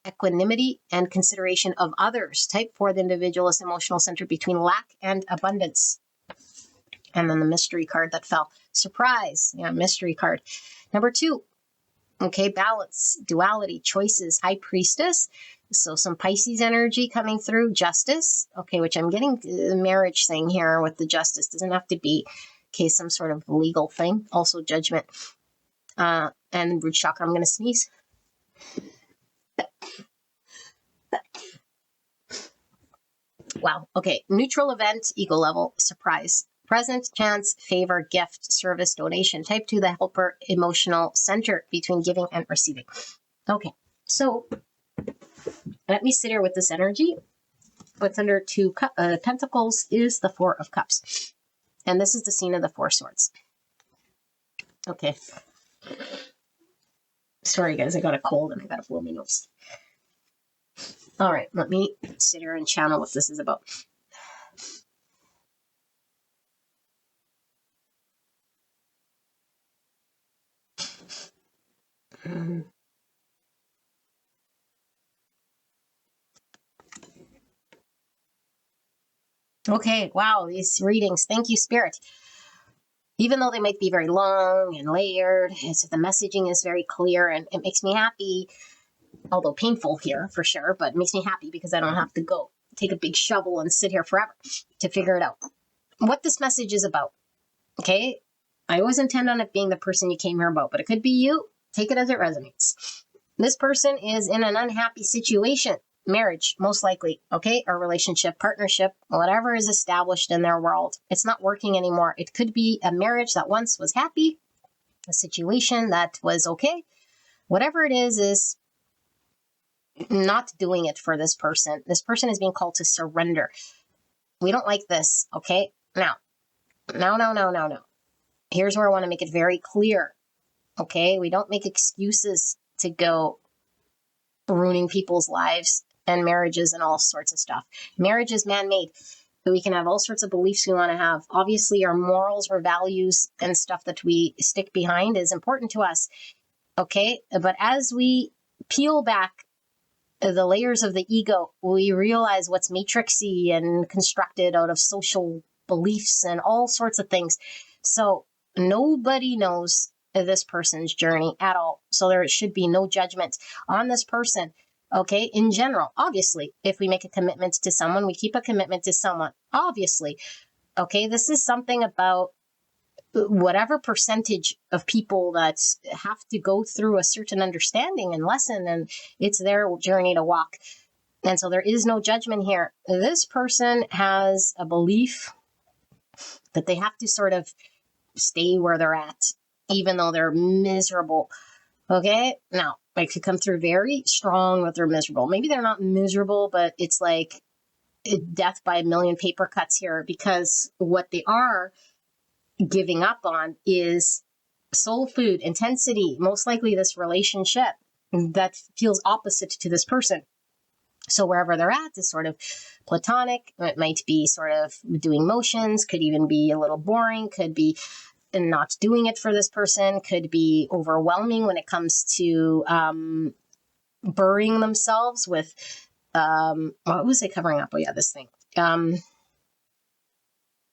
equanimity, and consideration of others. Type 4, the individualist emotional center between lack and abundance. And then the mystery card that fell. Surprise. Yeah, mystery card. Number 2. Okay, balance, duality, choices, high priestess. So some Pisces energy coming through, justice. Okay, which I'm getting the marriage thing here with the justice. Doesn't have to be, okay, some sort of legal thing. Also judgment. And root chakra, I'm going to sneeze. Wow. Okay, neutral event, ego level, surprise. Present, chance, favor, gift, service, donation. Type 2, the helper, emotional center between giving and receiving. Okay, so let me sit here with this energy. What's under 2 pentacles is the 4 of cups. And this is the scene of the 4 swords. Okay. Sorry, guys, I got a cold and I got to blow my nose. All right, let me sit here and channel what this is about. Okay, wow, these readings. Thank you, Spirit. Even though they might be very long and layered, the messaging is very clear and it makes me happy, although painful here for sure, but it makes me happy because I don't have to go take a big shovel and sit here forever to figure it out. What this message is about, okay? I always intend on it being the person you came here about, but it could be you. Take it as it resonates. This person is in an unhappy situation. Marriage, most likely, okay? Or relationship, partnership, whatever is established in their world. It's not working anymore. It could be a marriage that once was happy, a situation that was okay. Whatever it is not doing it for this person. This person is being called to surrender. We don't like this, okay? Now. here's where I want to make it very clear. Okay, we don't make excuses to go ruining people's lives and marriages and all sorts of stuff. Marriage is man-made. We can have all sorts of beliefs we want to have. Obviously, our morals or values and stuff that we stick behind is important to us. Okay, but as we peel back the layers of the ego, we realize what's matrixy and constructed out of social beliefs and all sorts of things. So nobody knows this person's journey at all. So there should be no judgment on this person. Okay, in general, obviously, if we make a commitment to someone, we keep a commitment to someone, obviously. Okay, this is something about whatever percentage of people that have to go through a certain understanding and lesson, and it's their journey to walk. And so there is no judgment here. This person has a belief that they have to sort of stay where they're at, even though they're miserable. Okay, now I could come through very strong that they're miserable. Maybe they're not miserable, but it's like death by a million paper cuts here, because what they are giving up on is soul food, intensity, most likely this relationship that feels opposite to this person. So wherever they're at is sort of platonic. It might be sort of doing motions, could even be a little boring, could be not doing it for this person, could be overwhelming when it comes to burying themselves with, what was I covering up? Oh yeah, this thing.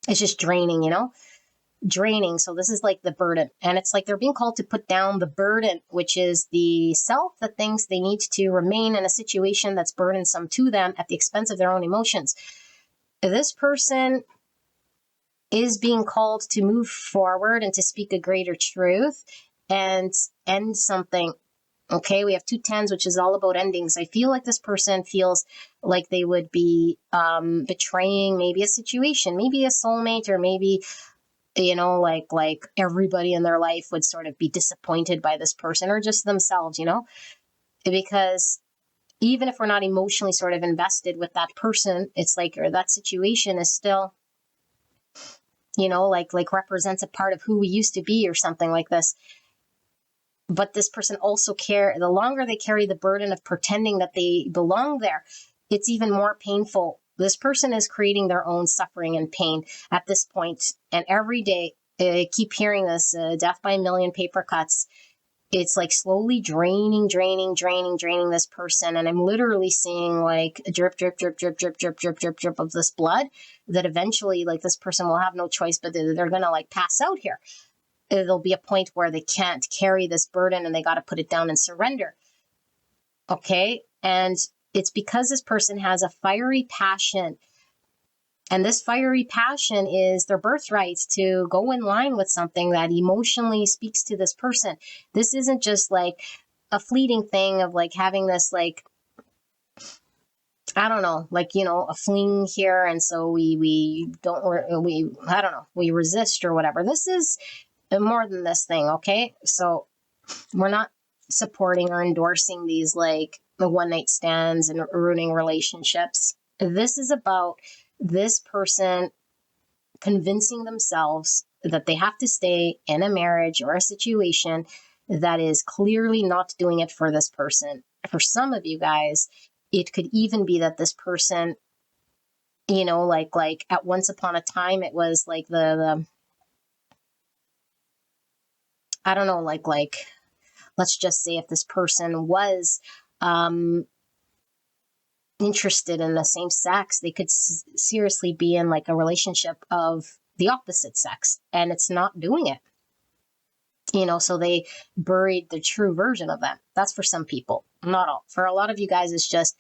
It's just draining, draining. So this is like the burden, and it's like they're being called to put down the burden, which is the self that thinks they need to remain in a situation that's burdensome to them at the expense of their own emotions. This person is being called to move forward and to speak a greater truth and end something. Okay, we have 2 10s, which is all about endings. I feel like this person feels like they would be betraying maybe a situation, maybe a soulmate, or maybe like everybody in their life would sort of be disappointed by this person, or just themselves, because even if we're not emotionally sort of invested with that person, it's like, or that situation is still, like represents a part of who we used to be or something like this. But this person also the longer they carry the burden of pretending that they belong there, it's even more painful. This person is creating their own suffering and pain at this point. And every day, I keep hearing this, death by a million paper cuts. It's like slowly draining this person. And I'm literally seeing like a drip of this blood that eventually, like, this person will have no choice, but they're going to like pass out here. There'll be a point where they can't carry this burden and they got to put it down and surrender. Okay. And it's because this person has a fiery passion. And this fiery passion is their birthright to go in line with something that emotionally speaks to this person. This isn't just like a fleeting thing of like having this, like, I don't know, like, a fling here. And so we resist or whatever. This is more than this thing. Okay. So we're not supporting or endorsing these like the one night stands and ruining relationships. This is about this person convincing themselves that they have to stay in a marriage or a situation that is clearly not doing it for this person. For some of you guys, it could even be that this person, like at once upon a time, it was like the I don't know, like let's just say if this person was interested in the same sex, they could seriously be in like a relationship of the opposite sex, and it's not doing it. So they buried the true version of them. That's for some people, not all. For a lot of you guys, it's just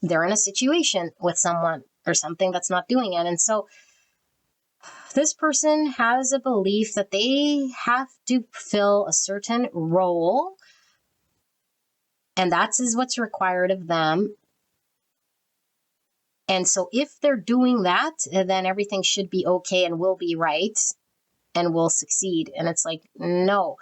they're in a situation with someone or something that's not doing it. And so this person has a belief that they have to fill a certain role, and that's what's required of them. And so if they're doing that, then everything should be okay and will be right and will succeed. And it's like, no,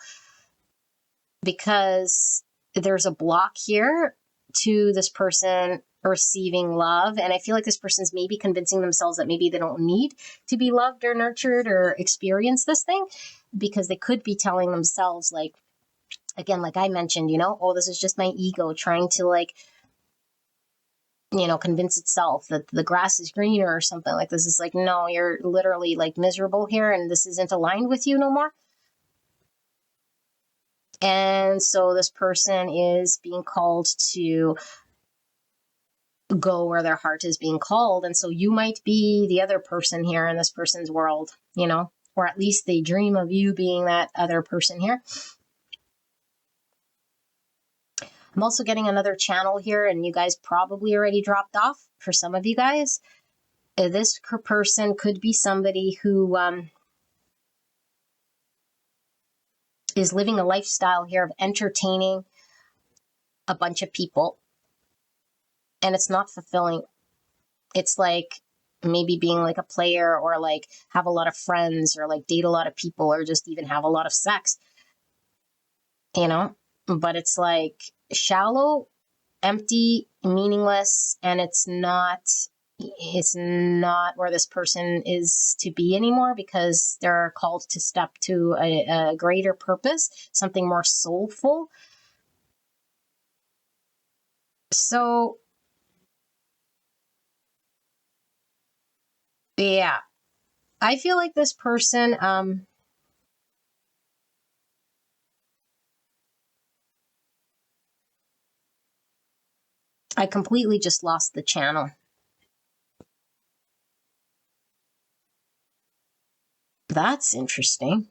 because there's a block here to this person receiving love. And I feel like this person's maybe convincing themselves that maybe they don't need to be loved or nurtured or experience this thing, because they could be telling themselves, like, again, like I mentioned, oh, this is just my ego trying to, like, convince itself that the grass is greener or something like this. Is like, no, you're literally like miserable here and this isn't aligned with you no more. And so this person is being called to go where their heart is being called. And so you might be the other person here in this person's world, or at least they dream of you being that other person here. I'm also getting another channel here, and you guys probably already dropped off for some of you guys. This person could be somebody who is living a lifestyle here of entertaining a bunch of people, and it's not fulfilling. It's like maybe being like a player, or like have a lot of friends, or like date a lot of people, or just even have a lot of sex, but it's like shallow, empty, meaningless, and it's not where this person is to be anymore, because they're called to step to a greater purpose, something more soulful. So yeah, I feel like this person I completely just lost the channel. That's interesting.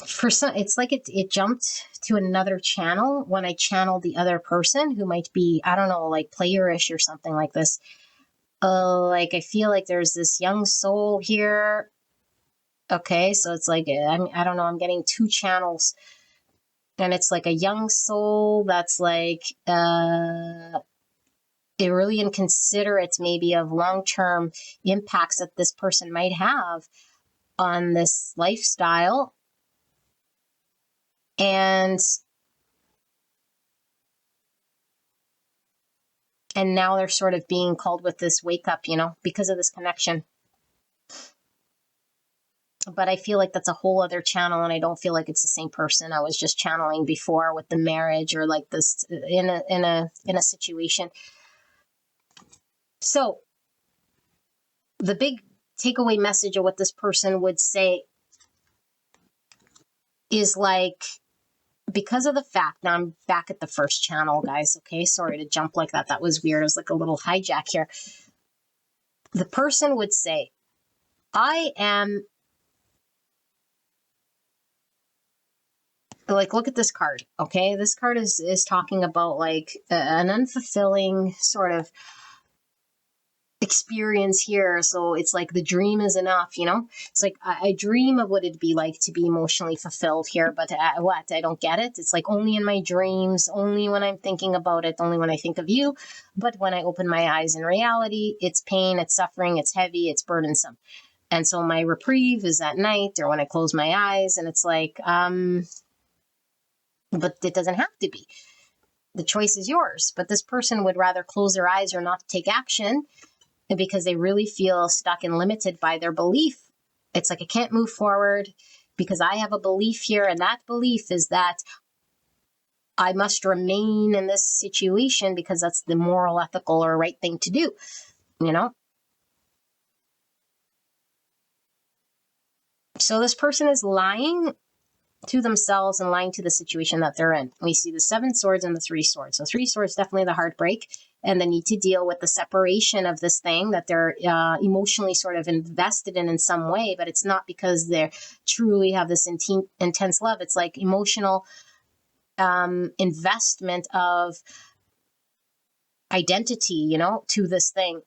For some, it's like it jumped to another channel when I channeled the other person, who might be, I don't know, like playerish or something like this. Like, I feel like there's this young soul here. Okay, so it's like, I don't know, I'm getting two channels, and it's like a young soul that's like really inconsiderate maybe of long-term impacts that this person might have on this lifestyle. And now they're sort of being called with this wake up, because of this connection. But I feel like that's a whole other channel, and I don't feel like it's the same person I was just channeling before with the marriage, or like this in a situation. So the big takeaway message of what this person would say is like, because of the fact, now I'm back at the first channel, guys. Okay, sorry to jump like that. That was weird. It was like a little hijack here. The person would say, I am, like, look at this card. Okay, this card is talking about like an unfulfilling sort of experience here. So it's like the dream is enough, it's like I dream of what it'd be like to be emotionally fulfilled here, but what, I don't get it. It's like only in my dreams, only when I'm thinking about it, only when I think of you. But when I open my eyes in reality, it's pain, it's suffering, it's heavy, it's burdensome. And so my reprieve is at night, or when I close my eyes. And it's like but it doesn't have to be. The choice is yours. But this person would rather close their eyes or not take action, because they really feel stuck and limited by their belief. It's like, I can't move forward because I have a belief here, and that belief is that I must remain in this situation because that's the moral, ethical, or right thing to do, So this person is lying to themselves and lying to the situation that they're in. We see the 7 swords and the 3 swords. So 3 swords, definitely the heartbreak, and the need to deal with the separation of this thing that they're emotionally sort of invested in some way, but it's not because they truly have this intense love. It's like emotional investment of identity, to this thing.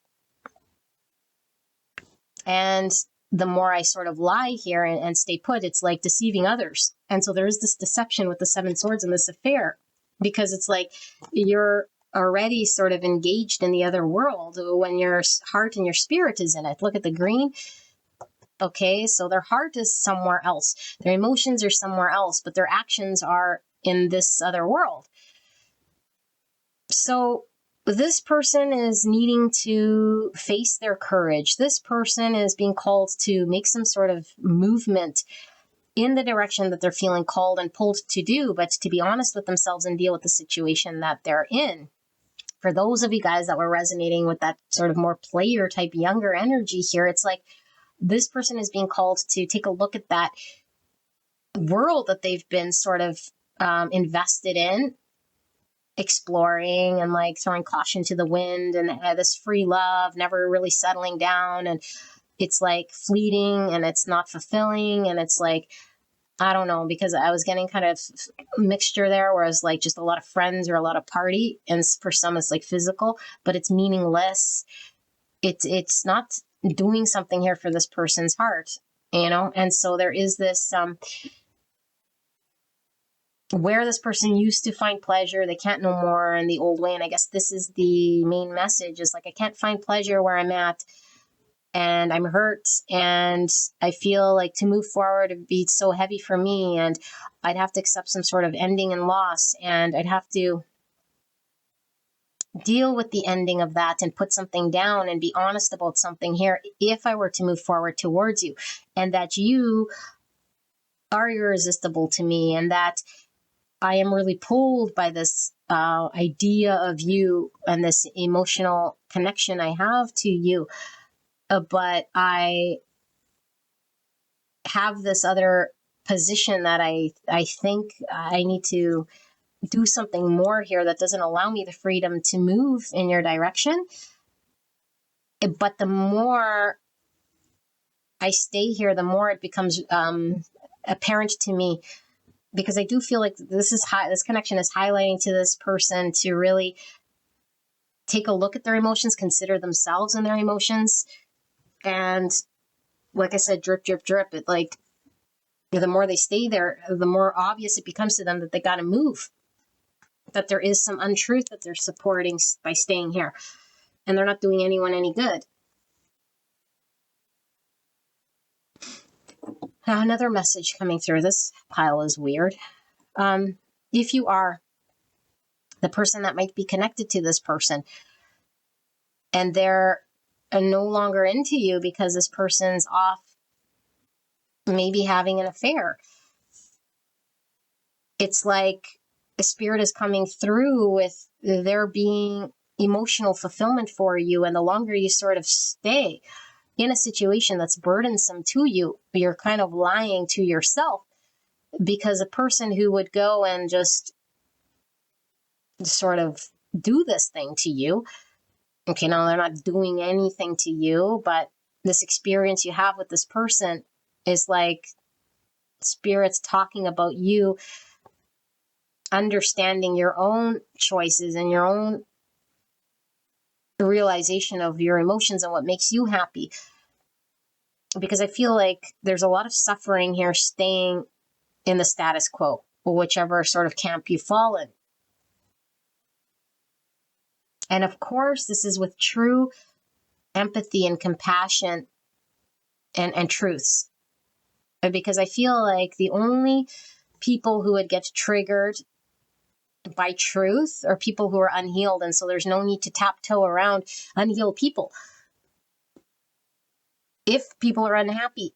And the more I sort of lie here and stay put, it's like deceiving others. And so there is this deception with the 7 swords in this affair, because it's like you're already sort of engaged in the other world when your heart and your spirit is in it. Look at the green. Okay, so their heart is somewhere else, their emotions are somewhere else, but their actions are in this other world. So this person is needing to face their courage. This person is being called to make some sort of movement in the direction that they're feeling called and pulled to do, but to be honest with themselves and deal with the situation that they're in. For those of you guys that were resonating with that sort of more player type younger energy here, it's like this person is being called to take a look at that world that they've been sort of invested in, exploring and like throwing caution to the wind, and this free love never really settling down, and it's like fleeting and it's not fulfilling, and it's like, I don't know, because I was getting kind of mixture there where it's like just a lot of friends or a lot of party, and for some it's like physical, but it's meaningless. It's not doing something here for this person's heart, and so there is this where this person used to find pleasure, they can't no more in the old way. And I guess this is the main message, is like, I can't find pleasure where I'm at, and I'm hurt, and I feel like to move forward would be so heavy for me, and I'd have to accept some sort of ending and loss, and I'd have to deal with the ending of that and put something down and be honest about something here if I were to move forward towards you, and that you are irresistible to me, and that I am really pulled by this idea of you and this emotional connection I have to you. But I have this other position that I think I need to do something more here that doesn't allow me the freedom to move in your direction. But the more I stay here, the more it becomes apparent to me, because I do feel like this connection is highlighting to this person to really take a look at their emotions, consider themselves and their emotions. And like I said, drip, drip, drip. It like, the more they stay there, the more obvious it becomes to them that they got to move, that there is some untruth that they're supporting by staying here, and they're not doing anyone any good. Now, another message coming through. This pile is weird. If you are the person that might be connected to this person, and they're no longer into you because this person's off maybe having an affair, it's like the spirit is coming through with there being emotional fulfillment for you. And the longer you sort of stay in a situation that's burdensome to you, you're kind of lying to yourself, because a person who would go and just sort of do this thing to you, okay, now they're not doing anything to you, but this experience you have with this person is like spirits talking about you understanding your own choices and your own realization of your emotions and what makes you happy. Because I feel like there's a lot of suffering here staying in the status quo, or whichever sort of camp you fall in. And of course, this is with true empathy and compassion and truths. Because I feel like the only people who would get triggered by truth are people who are unhealed. And so there's no need to tiptoe around unhealed people. If people are unhappy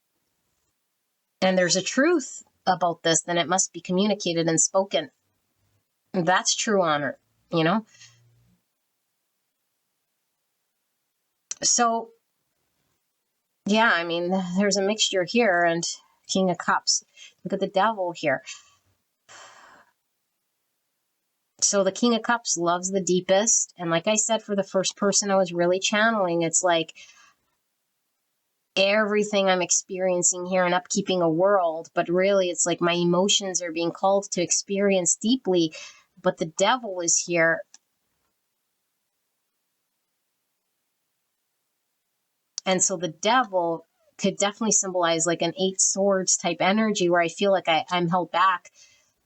and there's a truth about this, then it must be communicated and spoken. That's true honor, you know? So, yeah, I mean, there's a mixture here. And King of Cups. Look at the Devil here. So the King of Cups loves the deepest. And like I said, for the first person I was really channeling, it's like everything I'm experiencing here and upkeeping a world. But really, it's like my emotions are being called to experience deeply. But the Devil is here. And so the Devil could definitely symbolize like an 8 swords type energy, where I feel like I'm held back,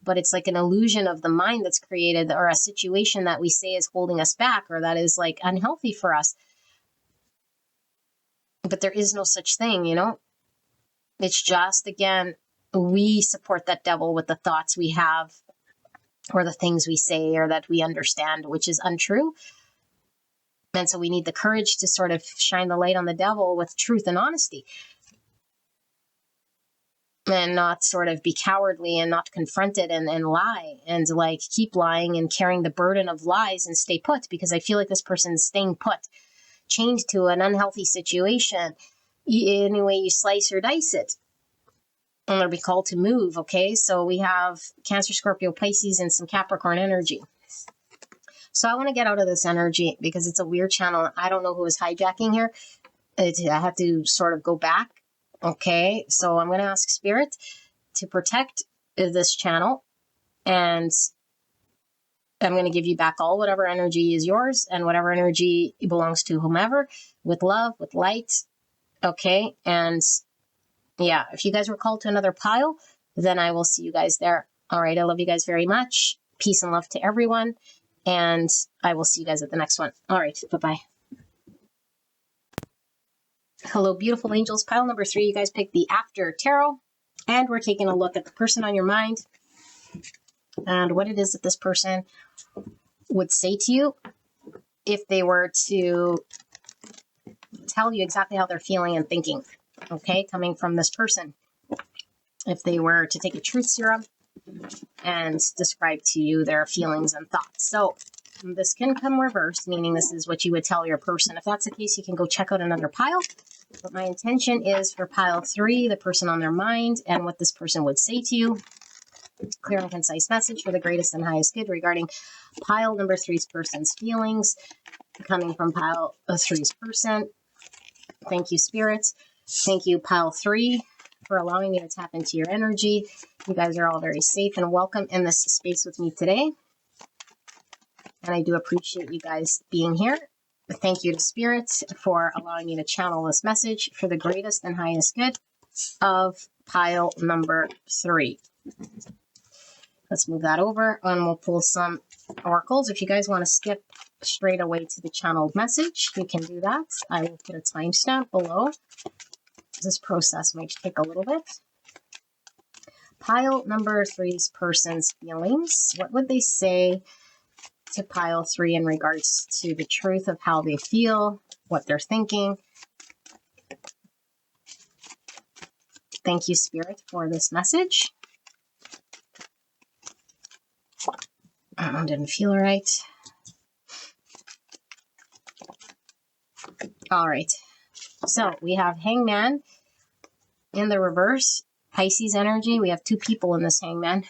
but it's like an illusion of the mind that's created, or a situation that we say is holding us back, or that is like unhealthy for us. But there is no such thing, you know? It's just, again, we support that devil with the thoughts we have or the things we say or that we understand, which is untrue. And so we need the courage to sort of shine the light on the devil with truth and honesty, and not sort of be cowardly and not confront it and lie and like keep lying and carrying the burden of lies and stay put, because I feel like this person's staying put, chained to an unhealthy situation. Any way you slice or dice it, and they'll be called to move. Okay, so we have Cancer, Scorpio, Pisces, and some Capricorn energy. So I want to get out of this energy because it's a weird channel. I don't know who is hijacking here. I have to sort of go back. Okay, so I'm going to ask Spirit to protect this channel, and I'm going to give you back all whatever energy is yours and whatever energy belongs to whomever, with love, with light. Okay, and yeah, if you guys were called to another pile, then I will see you guys there. All right, I love you guys very much. Peace and love to everyone, and I will see you guys at the next one. All right, bye-bye. Hello, beautiful angels. Pile number 3, you guys picked the After Tarot, and we're taking a look at the person on your mind and what it is that this person would say to you if they were to tell you exactly how they're feeling and thinking, okay, coming from this person. If they were to take a truth serum and describe to you their feelings and thoughts. So this can come reversed, meaning this is what you would tell your person. If that's the case, you can go check out another pile. But my intention is for pile 3, the person on their mind, and what this person would say to you. Clear and concise message for the greatest and highest good regarding pile number 3's person's feelings, coming from pile 3's person. Thank you, Spirit. Thank you, pile 3, for allowing me to tap into your energy. You guys are all very safe and welcome in this space with me today. And I do appreciate you guys being here. Thank you to Spirit for allowing me to channel this message for the greatest and highest good of pile number 3. Let's move that over and we'll pull some oracles. If you guys want to skip straight away to the channeled message, you can do that. I will put a timestamp below. This process might take a little bit. Pile number 3's person's feelings. What would they say to pile 3 in regards to the truth of how they feel, what they're thinking? Thank you, Spirit, for this message. Didn't feel right. All right. So we have Hangman in the reverse, Pisces energy. We have 2 people in this Hangman.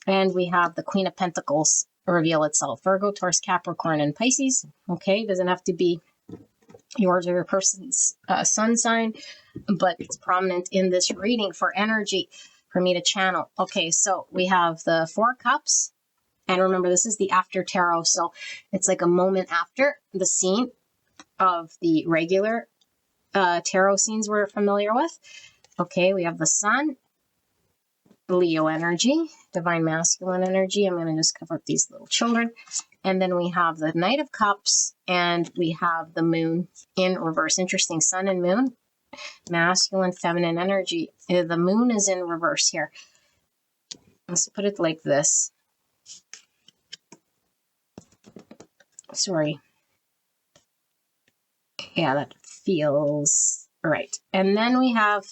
And we have the Queen of Pentacles reveal itself. Virgo, Taurus, Capricorn, and Pisces. Okay, doesn't have to be yours or your person's sun sign, but it's prominent in this reading for energy for me to channel. Okay, so we have the 4 cups. And remember, this is the After Tarot, so it's like a moment after the scene of the regular tarot scenes we're familiar with. Okay, we have the Sun, Leo energy, Divine Masculine energy. I'm going to just cover up these little children. And then we have the Knight of Cups, and we have the Moon in reverse. Interesting, Sun and Moon, masculine, feminine energy. The Moon is in reverse here. Let's put it like this. Sorry. Yeah, that feels right. And then we have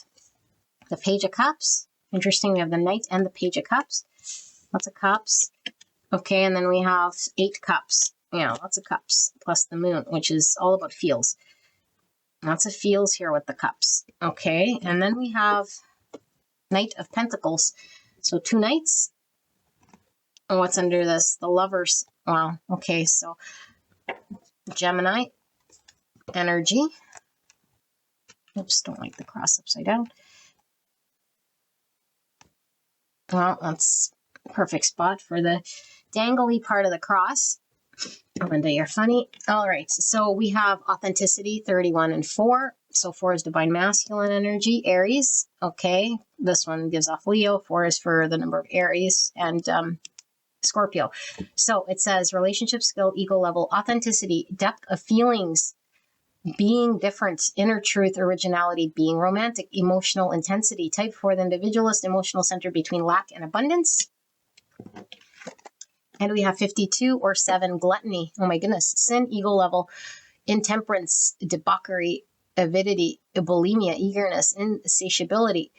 the Page of Cups. Interesting, we have the Knight and the Page of Cups. Lots of cups. Okay, and then we have 8 cups. Yeah, lots of cups, plus the Moon, which is all about feels. Lots of feels here with the cups. Okay, and then we have Knight of Pentacles. So 2 knights. And what's under this? The Lovers. Wow, okay, so Gemini energy. Oops, don't like the cross upside down. Well, that's a perfect spot for the dangly part of the cross. Linda, you're funny. All right, so we have authenticity, 31 and 4. So 4 is divine masculine energy, Aries. Okay, this one gives off Leo. 4 is for the number of Aries and Scorpio. So it says relationship skill, ego level, authenticity, depth of feelings. being different, inner truth, originality, being romantic, emotional intensity. Type 4, the individualist, emotional center between lack and abundance. And we have 52 or 7, gluttony. Oh my goodness. Sin, ego level, intemperance, debauchery, avidity, bulimia, eagerness, insatiability.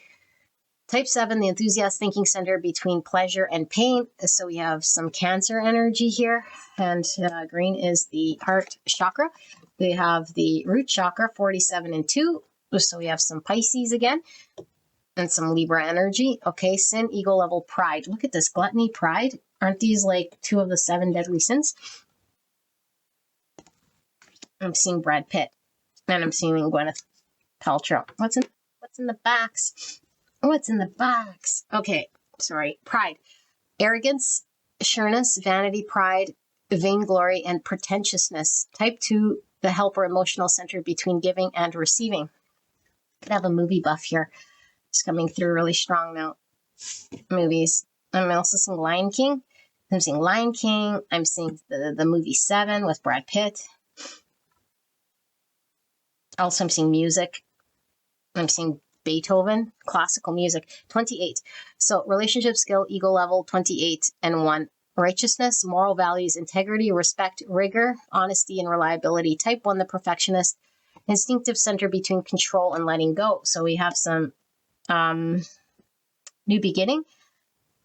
Type 7, the enthusiast thinking center between pleasure and pain. So we have some Cancer energy here. And green is the heart chakra. We have the root chakra, 47 and 2. So we have some Pisces again. And some Libra energy. Okay, sin, ego level, pride. Look at this, gluttony, pride. Aren't these like 2 of the 7 deadly sins? I'm seeing Brad Pitt. And I'm seeing Gwyneth Paltrow. What's in the box? What's in the box? Okay, sorry. Pride. Arrogance, sureness, vanity, pride, vainglory, and pretentiousness. Type 2, the helper, emotional center between giving and receiving. I have a movie buff here. It's coming through really strong now. Movies. I'm also seeing Lion King. I'm seeing Lion King. I'm seeing the movie 7 with Brad Pitt. Also, I'm seeing music. I'm seeing Beethoven, classical music. 28. So relationship skill, ego level, 28 and 1. Righteousness, moral values, integrity, respect, rigor, honesty, and reliability. Type 1, the perfectionist. Instinctive center between control and letting go. So we have some new beginning.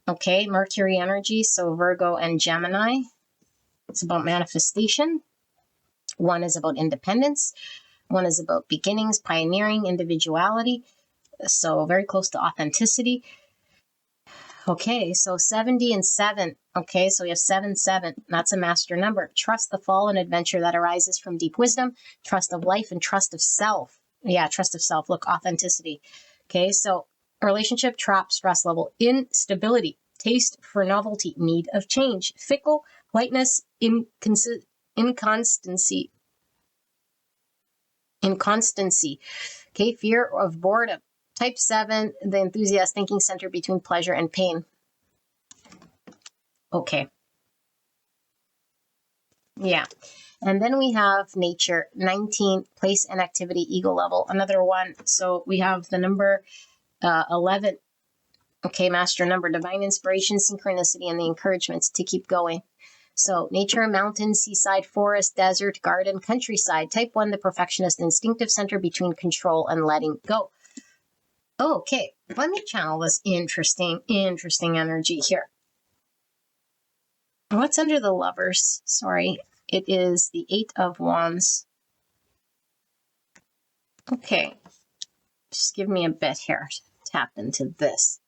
Okay, Mercury energy, so Virgo and Gemini. It's about manifestation. 1 is about independence. 1 is about beginnings, pioneering, individuality. So very close to authenticity. Okay, so 70 and 7. Okay, so we have 7, 7. That's a master number. Trust the fall and adventure that arises from deep wisdom, trust of life, and trust of self. Yeah, trust of self. Look, authenticity. Okay, so relationship, trap, stress level, instability, taste for novelty, need of change, fickle, whiteness, inconstancy. Okay, fear of boredom. Type 7, the enthusiast thinking center between pleasure and pain. Okay. Yeah. And then we have nature, 19, place and activity, ego level, another 1. So we have the number 11. Okay, master number, divine inspiration, synchronicity, and the encouragement to keep going. So nature, mountain, seaside, forest, desert, garden, countryside. Type 1, the perfectionist, instinctive center between control and letting go. Okay, let me channel this interesting energy here. What's under the lovers? Sorry, it is the 8 of Wands. Okay, just give me a bit here to tap into this.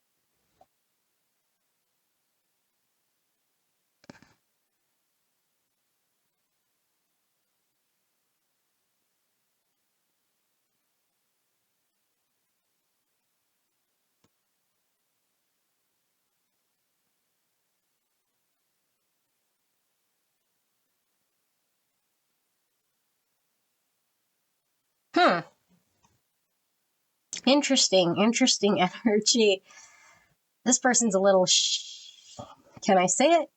Interesting energy. This person's a little can I say it?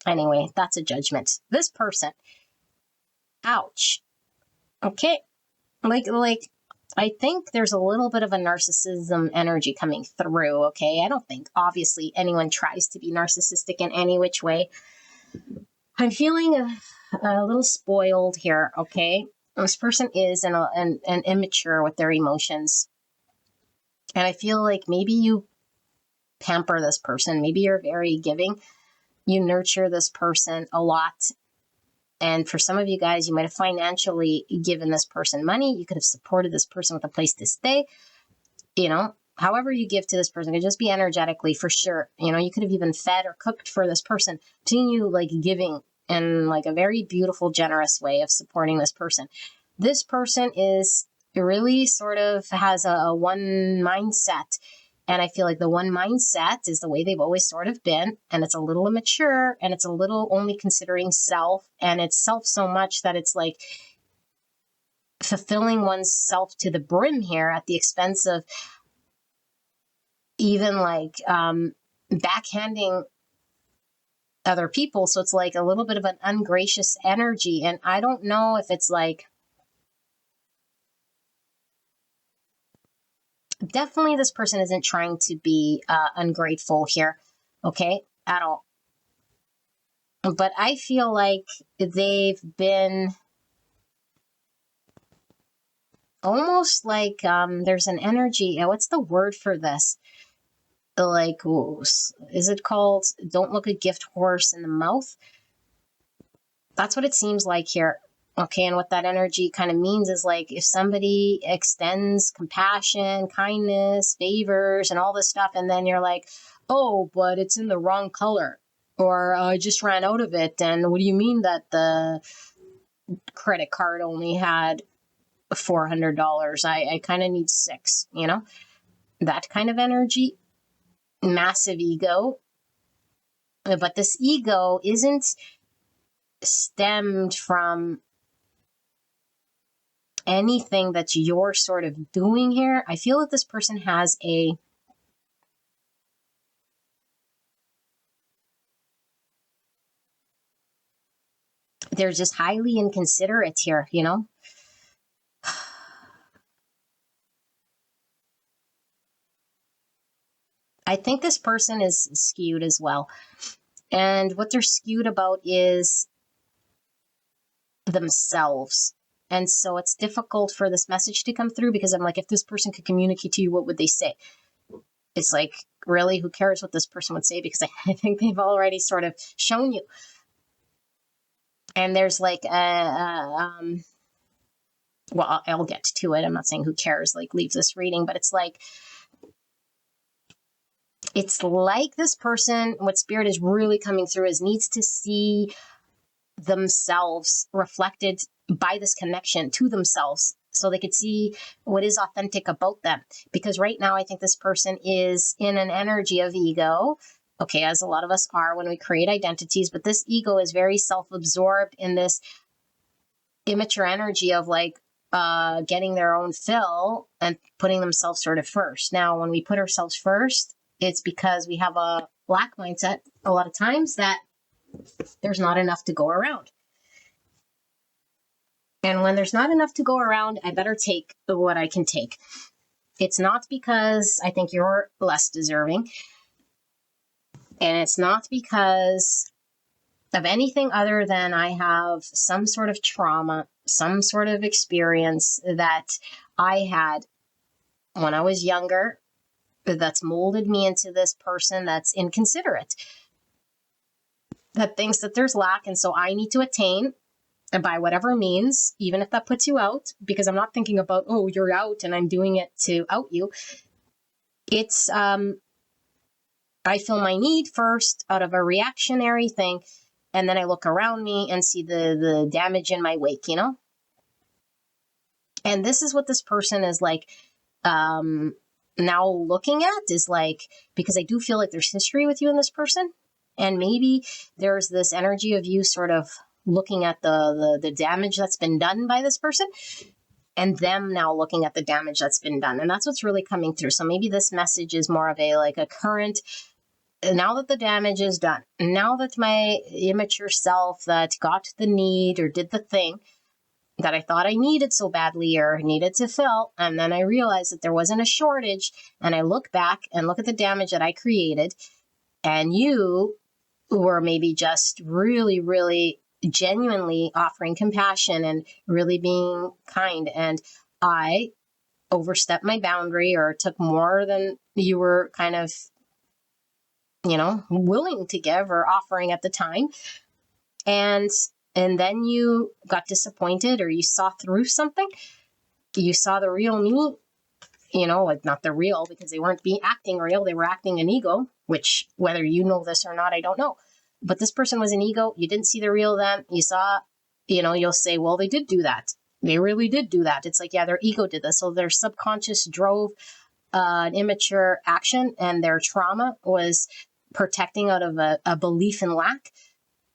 Anyway, that's a judgment. This person, ouch. Okay, like I think there's a little bit of a narcissism energy coming through, okay? I don't think, obviously, anyone tries to be narcissistic in any which way. I'm feeling a little spoiled here, okay? This person is an immature with their emotions. And I feel like maybe you pamper this person. Maybe you're very giving. You nurture this person a lot. And for some of you guys, you might have financially given this person money. You could have supported this person with a place to stay. You know, however you give to this person, it could just be energetically for sure. You know, you could have even fed or cooked for this person. Continue like giving in like a very beautiful, generous way of supporting this person. This person is really sort of has a one mindset. And I feel like the one mindset is the way they've always sort of been. And it's a little immature and it's a little only considering self. And it's self so much that it's like fulfilling oneself to the brim here at the expense of even like backhanding other people. So it's like a little bit of an ungracious energy. And I don't know if it's like Definitely this person isn't trying to be ungrateful here, okay, at all. But I feel like they've been almost like there's an energy. What's the word for this? Like, is it called don't look a gift horse in the mouth? That's what it seems like here. Okay, and what that energy kind of means is like if somebody extends compassion, kindness, favors, and all this stuff, and then you're like, oh, but it's in the wrong color, or I just ran out of it. And what do you mean that the credit card only had $400? I kind of need six, that kind of energy, massive ego. But this ego isn't stemmed from anything that you're sort of doing here. I feel that this person has they're just highly inconsiderate here, I think this person is skewed as well. And what they're skewed about is themselves. And so it's difficult for this message to come through because I'm like, if this person could communicate to you, what would they say? It's like, really, who cares what this person would say? Because I think they've already sort of shown you. And there's like well, I'll get to it. I'm not saying who cares, like leave this reading, but it's like this person, what spirit is really coming through is needs to see themselves reflected by this connection to themselves so they could see what is authentic about them. Because right now, I think this person is in an energy of ego. Okay, as a lot of us are when we create identities, but this ego is very self-absorbed in this immature energy of like getting their own fill and putting themselves sort of first. Now, when we put ourselves first, it's because we have a lack mindset a lot of times that there's not enough to go around. And when there's not enough to go around, I better take what I can take. It's not because I think you're less deserving. And it's not because of anything other than I have some sort of trauma, some sort of experience that I had when I was younger that's molded me into this person that's inconsiderate, that thinks that there's lack. And so I need to attain by whatever means, even if that puts you out, because I'm not thinking about, oh, you're out and I'm doing it to out you. It's, I feel my need first out of a reactionary thing. And then I look around me and see the damage in my wake, And this is what this person is like, now looking at is like, because I do feel like there's history with you and this person. And maybe there's this energy of you sort of looking at the damage that's been done by this person and them now looking at the damage that's been done. And that's what's really coming through. So maybe this message is more of a current, now that the damage is done, now that my immature self that got the need or did the thing that I thought I needed so badly or needed to fill, and then I realized that there wasn't a shortage, and I look back and look at the damage that I created, and you were maybe just really, really genuinely offering compassion and really being kind, and I overstepped my boundary or took more than you were kind of, willing to give or offering at the time. And then you got disappointed or you saw through something. You saw the real me, like not the real because they weren't acting real. They were acting an ego, which whether you know this or not, I don't know. But this person was an ego. You didn't see the real them. You saw, you'll say, well, they did do that. They really did do that. It's like, yeah, their ego did this. So their subconscious drove an immature action and their trauma was protecting out of a belief in lack.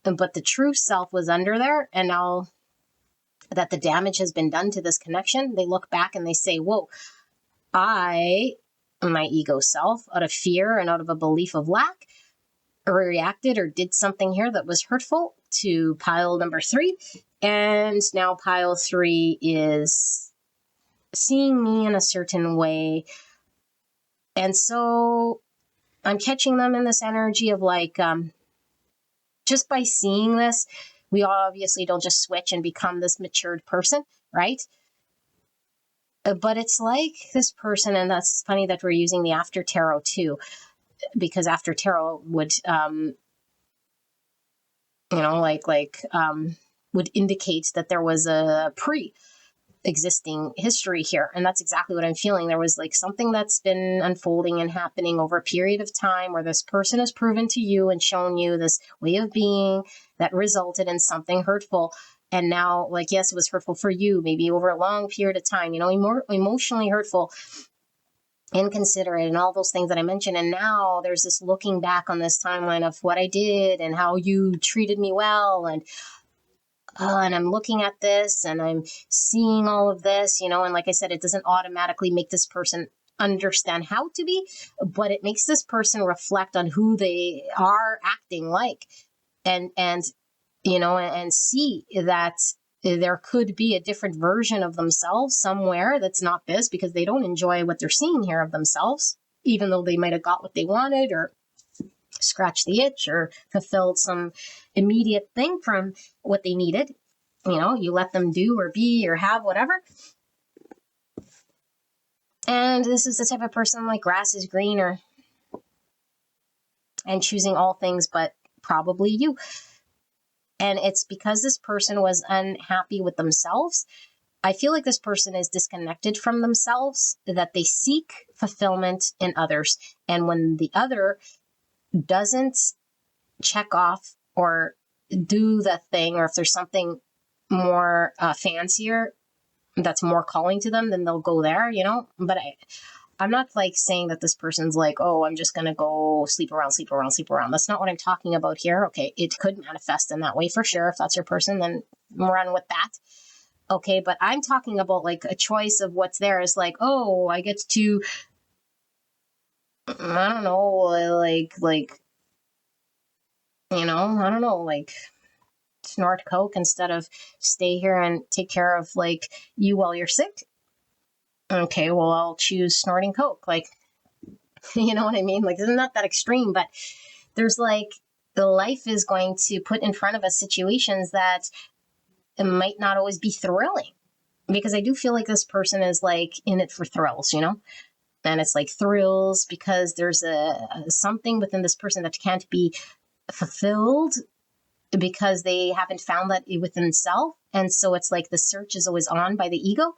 But the true self was under there. And now that the damage has been done to this connection, they look back and they say, whoa, my ego self, out of fear and out of a belief of lack, reacted or did something here that was hurtful to pile number 3. And now pile 3 is seeing me in a certain way And so I'm catching them in this energy of like, just by seeing this, we obviously don't just switch and become this matured person, right? But it's like this person, and that's funny that we're using the after tarot too, because after tarot would, would indicate that there was a pre-existing history here. And that's exactly what I'm feeling. There was like something that's been unfolding and happening over a period of time where this person has proven to you and shown you this way of being that resulted in something hurtful. And now, like, yes, it was hurtful for you, maybe over a long period of time, emotionally hurtful, inconsiderate, and all those things that I mentioned. And now there's this looking back on this timeline of what I did and how you treated me well. And I'm looking at this and I'm seeing all of this, and like I said, it doesn't automatically make this person understand how to be, but it makes this person reflect on who they are acting like, and see that there could be a different version of themselves somewhere that's not this, because they don't enjoy what they're seeing here of themselves, even though they might have got what they wanted or scratched the itch or fulfilled some immediate thing from what they needed. You let them do or be or have whatever. And this is the type of person like grass is greener and choosing all things but probably you. And it's because this person was unhappy with themselves. I feel like this person is disconnected from themselves, that they seek fulfillment in others. And when the other doesn't check off or do the thing, or if there's something more fancier that's more calling to them, then they'll go there, But I'm not like saying that this person's like, oh, I'm just going to go sleep around. That's not what I'm talking about here. Okay, it could manifest in that way for sure. If that's your person, then run with that. Okay, but I'm talking about like a choice of what's there is like, oh, I get to, I don't know, I don't know, like snort coke instead of stay here and take care of like you while you're sick. Okay, well, I'll choose snorting coke. Like, you know what I mean? Like, it's not that extreme, but there's like, the life is going to put in front of us situations that it might not always be thrilling, because I do feel like this person is like in it for thrills, and it's like thrills because there's something within this person that can't be fulfilled because they haven't found that within self. And so it's like the search is always on by the ego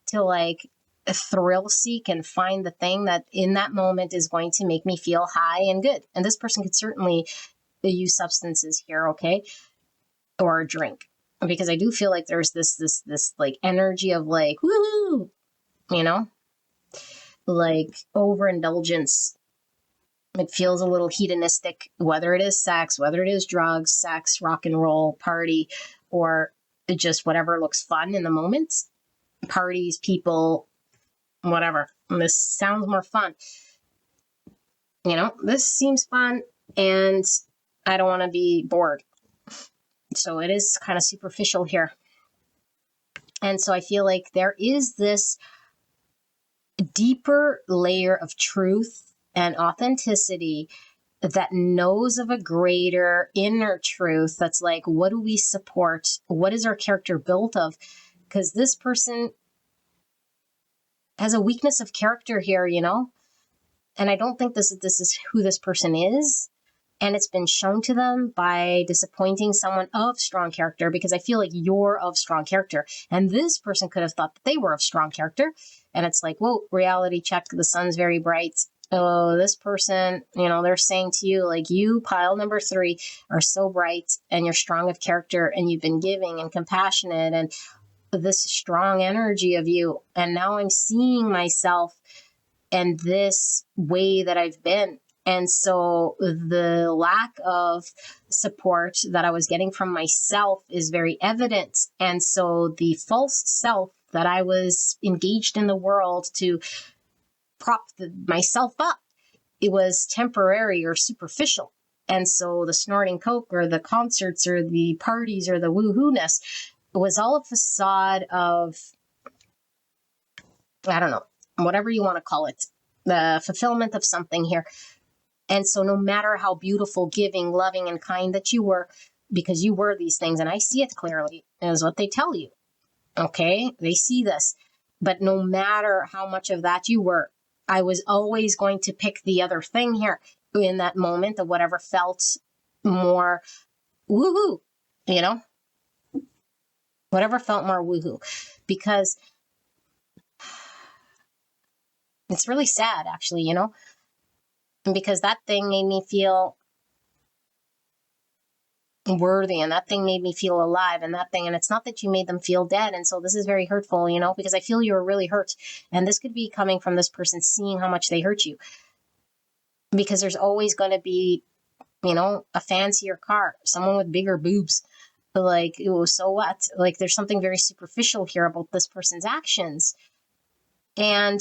to like thrill seek and find the thing that in that moment is going to make me feel high and good. And this person could certainly use substances here, okay, or a drink, because I do feel like there's this like energy of like woohoo, like overindulgence. It feels a little hedonistic, whether it is sex, whether it is drugs, sex, rock and roll, party, or just whatever looks fun in the moment. Parties, people, whatever. And this sounds more fun. This seems fun, and I don't want to be bored. So it is kind of superficial here. And so I feel like there is this deeper layer of truth and authenticity that knows of a greater inner truth that's like, what do we support? What is our character built of? Because this person has a weakness of character here, and I don't think this is who this person is. And it's been shown to them by disappointing someone of strong character, because I feel like you're of strong character. And this person could have thought that they were of strong character. And it's like, whoa, reality check. The sun's very bright. Oh, this person, they're saying to you, like, you, pile number 3, are so bright and you're strong of character and you've been giving and compassionate and this strong energy of you. And now I'm seeing myself and this way that I've been. And so the lack of support that I was getting from myself is very evident. And so the false self that I was engaged in the world to prop myself up, it was temporary or superficial. And so the snorting coke or the concerts or the parties or the woohoo-ness was all a facade of, I don't know, whatever you want to call it. the fulfillment of something here. And so no matter how beautiful, giving, loving, and kind that you were, because you were these things, and I see it clearly, is what they tell you. Okay? They see this. But no matter how much of that you were, I was always going to pick the other thing here in that moment of whatever felt more woohoo, you know? Whatever felt more woohoo. Because it's really sad, actually, you know? Because that thing made me feel worthy, and that thing made me feel alive, and that thing, and it's not that you made them feel dead. And so this is very hurtful, you know, because I feel you're really hurt, and this could be coming from this person seeing how much they hurt you, because there's always going to be, you know, a fancier car, someone with bigger boobs, like, oh, so what? Like, there's something very superficial here about this person's actions. And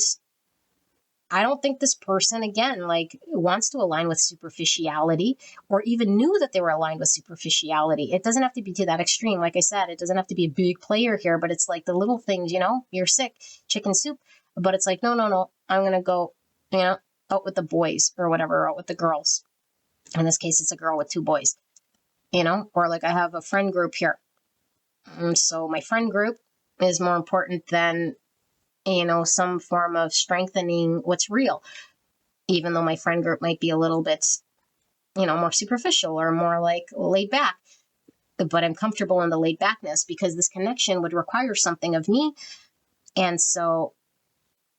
I don't think this person, again, like, wants to align with superficiality, or even knew that they were aligned with superficiality. It doesn't have to be to that extreme. Like I said, it doesn't have to be a big player here, but it's like the little things, you know, you're sick, chicken soup. But it's like, no, I'm going to go, you know, out with the boys or whatever, or out with the girls. In this case, it's a girl with two boys, you know, or like I have a friend group here. So my friend group is more important than, you know, some form of strengthening what's real, even though my friend group might be a little bit, you know, more superficial or more like laid back. But I'm comfortable in the laid backness because this connection would require something of me. And so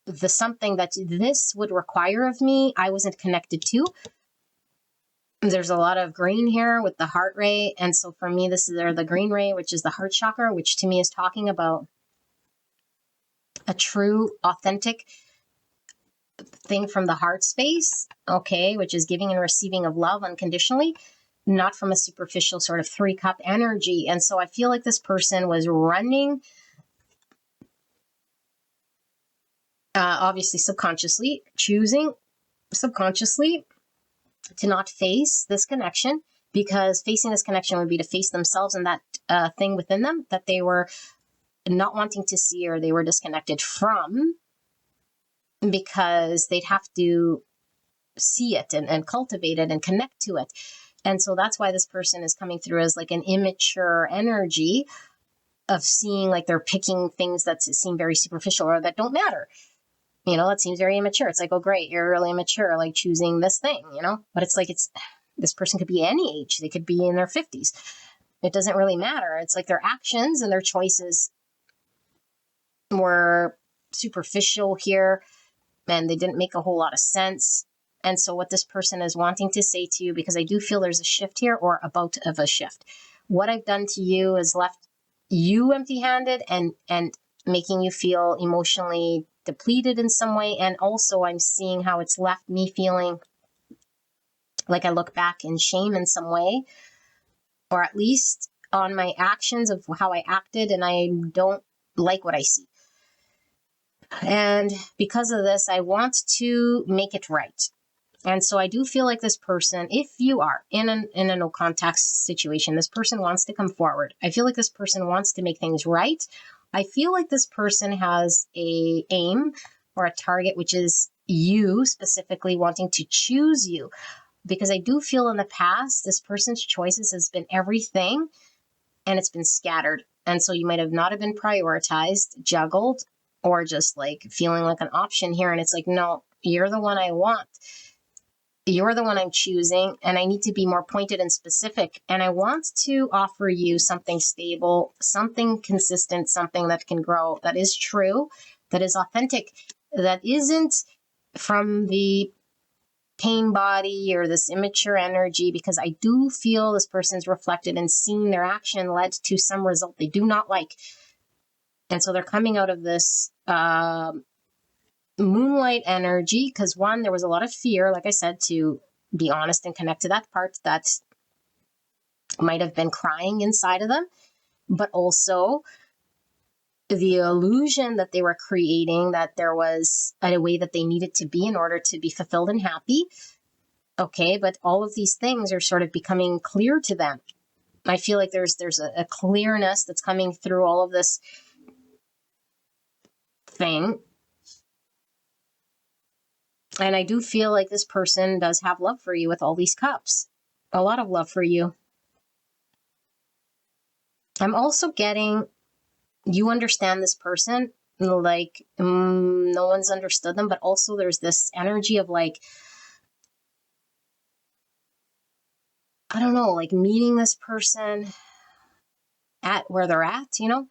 the something that this would require of me, I wasn't connected to. There's a lot of green here with the heart ray. And so for me, this is the green ray, which is the heart chakra, which to me is talking about a true, authentic thing from the heart space, okay, which is giving and receiving of love unconditionally, not from a superficial sort of 3-cup energy. And so I feel like this person was running, obviously subconsciously, choosing subconsciously to not face this connection, because facing this connection would be to face themselves and that thing within them that they were not wanting to see or they were disconnected from, because they'd have to see it and cultivate it and connect to it. And so that's why this person is coming through as like an immature energy of seeing like they're picking things that seem very superficial or that don't matter. You know, that seems very immature. It's like, oh, great, you're really immature, like choosing this thing, you know? But it's like, this person could be any age. They could be in their 50s. It doesn't really matter. It's like their actions and their choices were superficial here, and they didn't make a whole lot of sense. And so what this person is wanting to say to you, because I do feel there's a shift here or about of a shift. What I've done to you is left you empty-handed and making you feel emotionally depleted in some way. And also I'm seeing how it's left me feeling like I look back in shame in some way, or at least on my actions of how I acted, and I don't like what I see. And because of this, I want to make it right. And so I do feel like this person, if you are in a no contact situation, this person wants to come forward. I feel like this person wants to make things right. I feel like this person has a aim or a target, which is you specifically wanting to choose you. Because I do feel in the past, this person's choices has been everything and it's been scattered. And so you might have not have been prioritized, juggled, or just like feeling like an option here. And it's like, no, you're the one I want. You're the one I'm choosing, and I need to be more pointed and specific. And I want to offer you something stable, something consistent, something that can grow, that is true, that is authentic, that isn't from the pain body or this immature energy, because I do feel this person's reflected and seeing their action led to some result they do not like. And so they're coming out of this moonlight energy because, one, there was a lot of fear, like I said, to be honest and connect to that part that might have been crying inside of them, but also the illusion that they were creating that there was a way that they needed to be in order to be fulfilled and happy. Okay, but all of these things are sort of becoming clear to them. I feel like there's a clearness that's coming through all of this thing. And I do feel like this person does have love for you with all these cups. A lot of love for you. I'm also getting, you understand this person, like no one's understood them, but also there's this energy of like, I don't know, like meeting this person at where they're at, you know,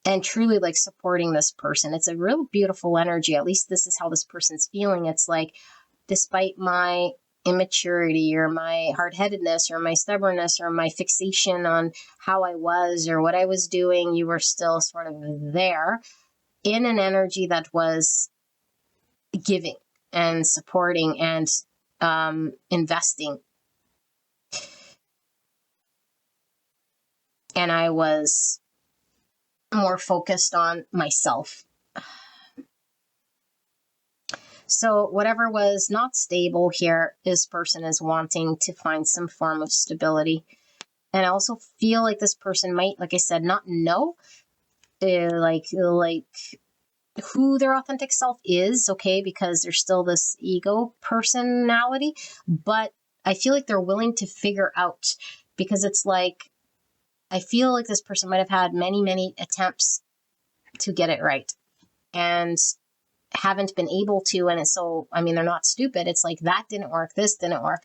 and truly like supporting this person. It's a real beautiful energy. At least this is how this person's feeling. It's like, despite my immaturity or my hard-headedness or my stubbornness or my fixation on how I was or what I was doing, you were still sort of there in an energy that was giving and supporting and investing. And I was more focused on myself. So whatever was not stable here, this person is wanting to find some form of stability. And I also feel like this person might, like I said, not know like who their authentic self is, okay, because there's still this ego personality, but I feel like they're willing to figure out, because it's like, I feel like this person might have had many, many attempts to get it right and haven't been able to. And so, I mean, they're not stupid. It's like, that didn't work. This didn't work.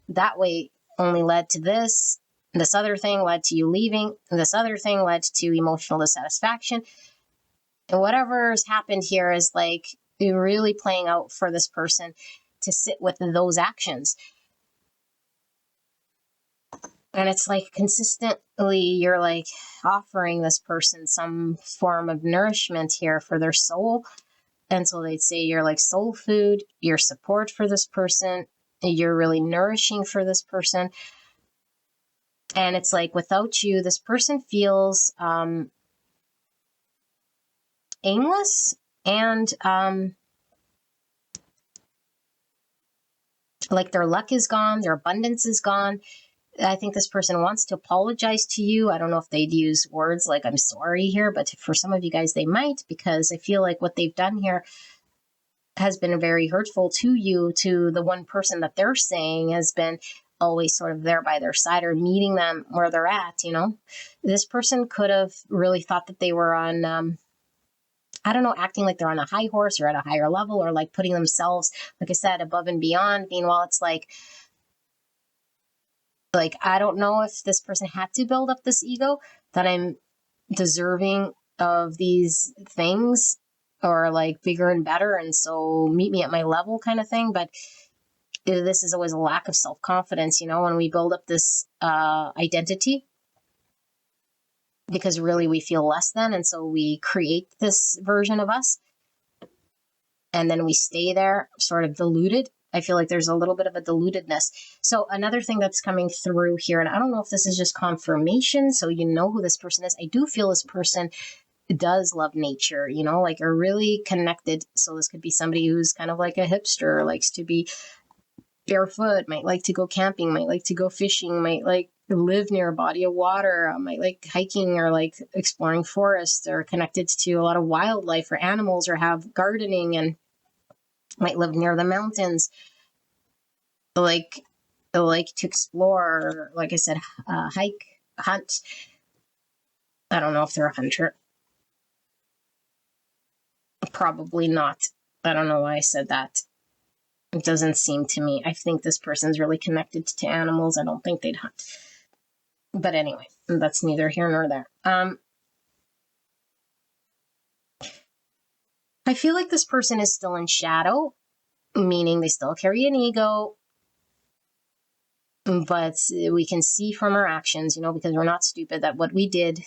That way only led to this. This other thing led to you leaving. This other thing led to emotional dissatisfaction. And whatever's happened here is like really playing out for this person to sit with those actions. And it's like consistently you're like offering this person some form of nourishment here for their soul. And so they'd say you're like soul food, your support for this person, you're really nourishing for this person. And it's like without you, this person feels aimless and like their luck is gone, their abundance is gone. I think this person wants to apologize to you. I don't know if they'd use words like I'm sorry here, but for some of you guys, they might, because I feel like what they've done here has been very hurtful to you, to the one person that they're saying has been always sort of there by their side or meeting them where they're at, you know. This person could have really thought that they were on, I don't know, acting like they're on a high horse or at a higher level, or like putting themselves, like I said, above and beyond. Meanwhile, it's like, I don't know if this person had to build up this ego that I'm deserving of these things, or like bigger and better, and so meet me at my level kind of thing. But this is always a lack of self-confidence, you know, when we build up this identity, because really we feel less than, and so we create this version of us, and then we stay there sort of diluted. I feel like there's a little bit of a dilutedness. So another thing that's coming through here, and I don't know if this is just confirmation, so you know who this person is. I do feel this person does love nature, you know, like are really connected. So this could be somebody who's kind of like a hipster, likes to be barefoot, might like to go camping, might like to go fishing, might like live near a body of water, might like hiking or like exploring forests, or connected to a lot of wildlife or animals, or have gardening, and might live near the mountains, like to explore, like I said, hike, hunt. I don't know if they're a hunter. Probably not. I don't know why I said that. It doesn't seem to me. I think this person's really connected to animals. I don't think they'd hunt. But anyway, that's neither here nor there. I feel like this person is still in shadow, meaning they still carry an ego, but we can see from our actions, you know, because we're not stupid, that what we did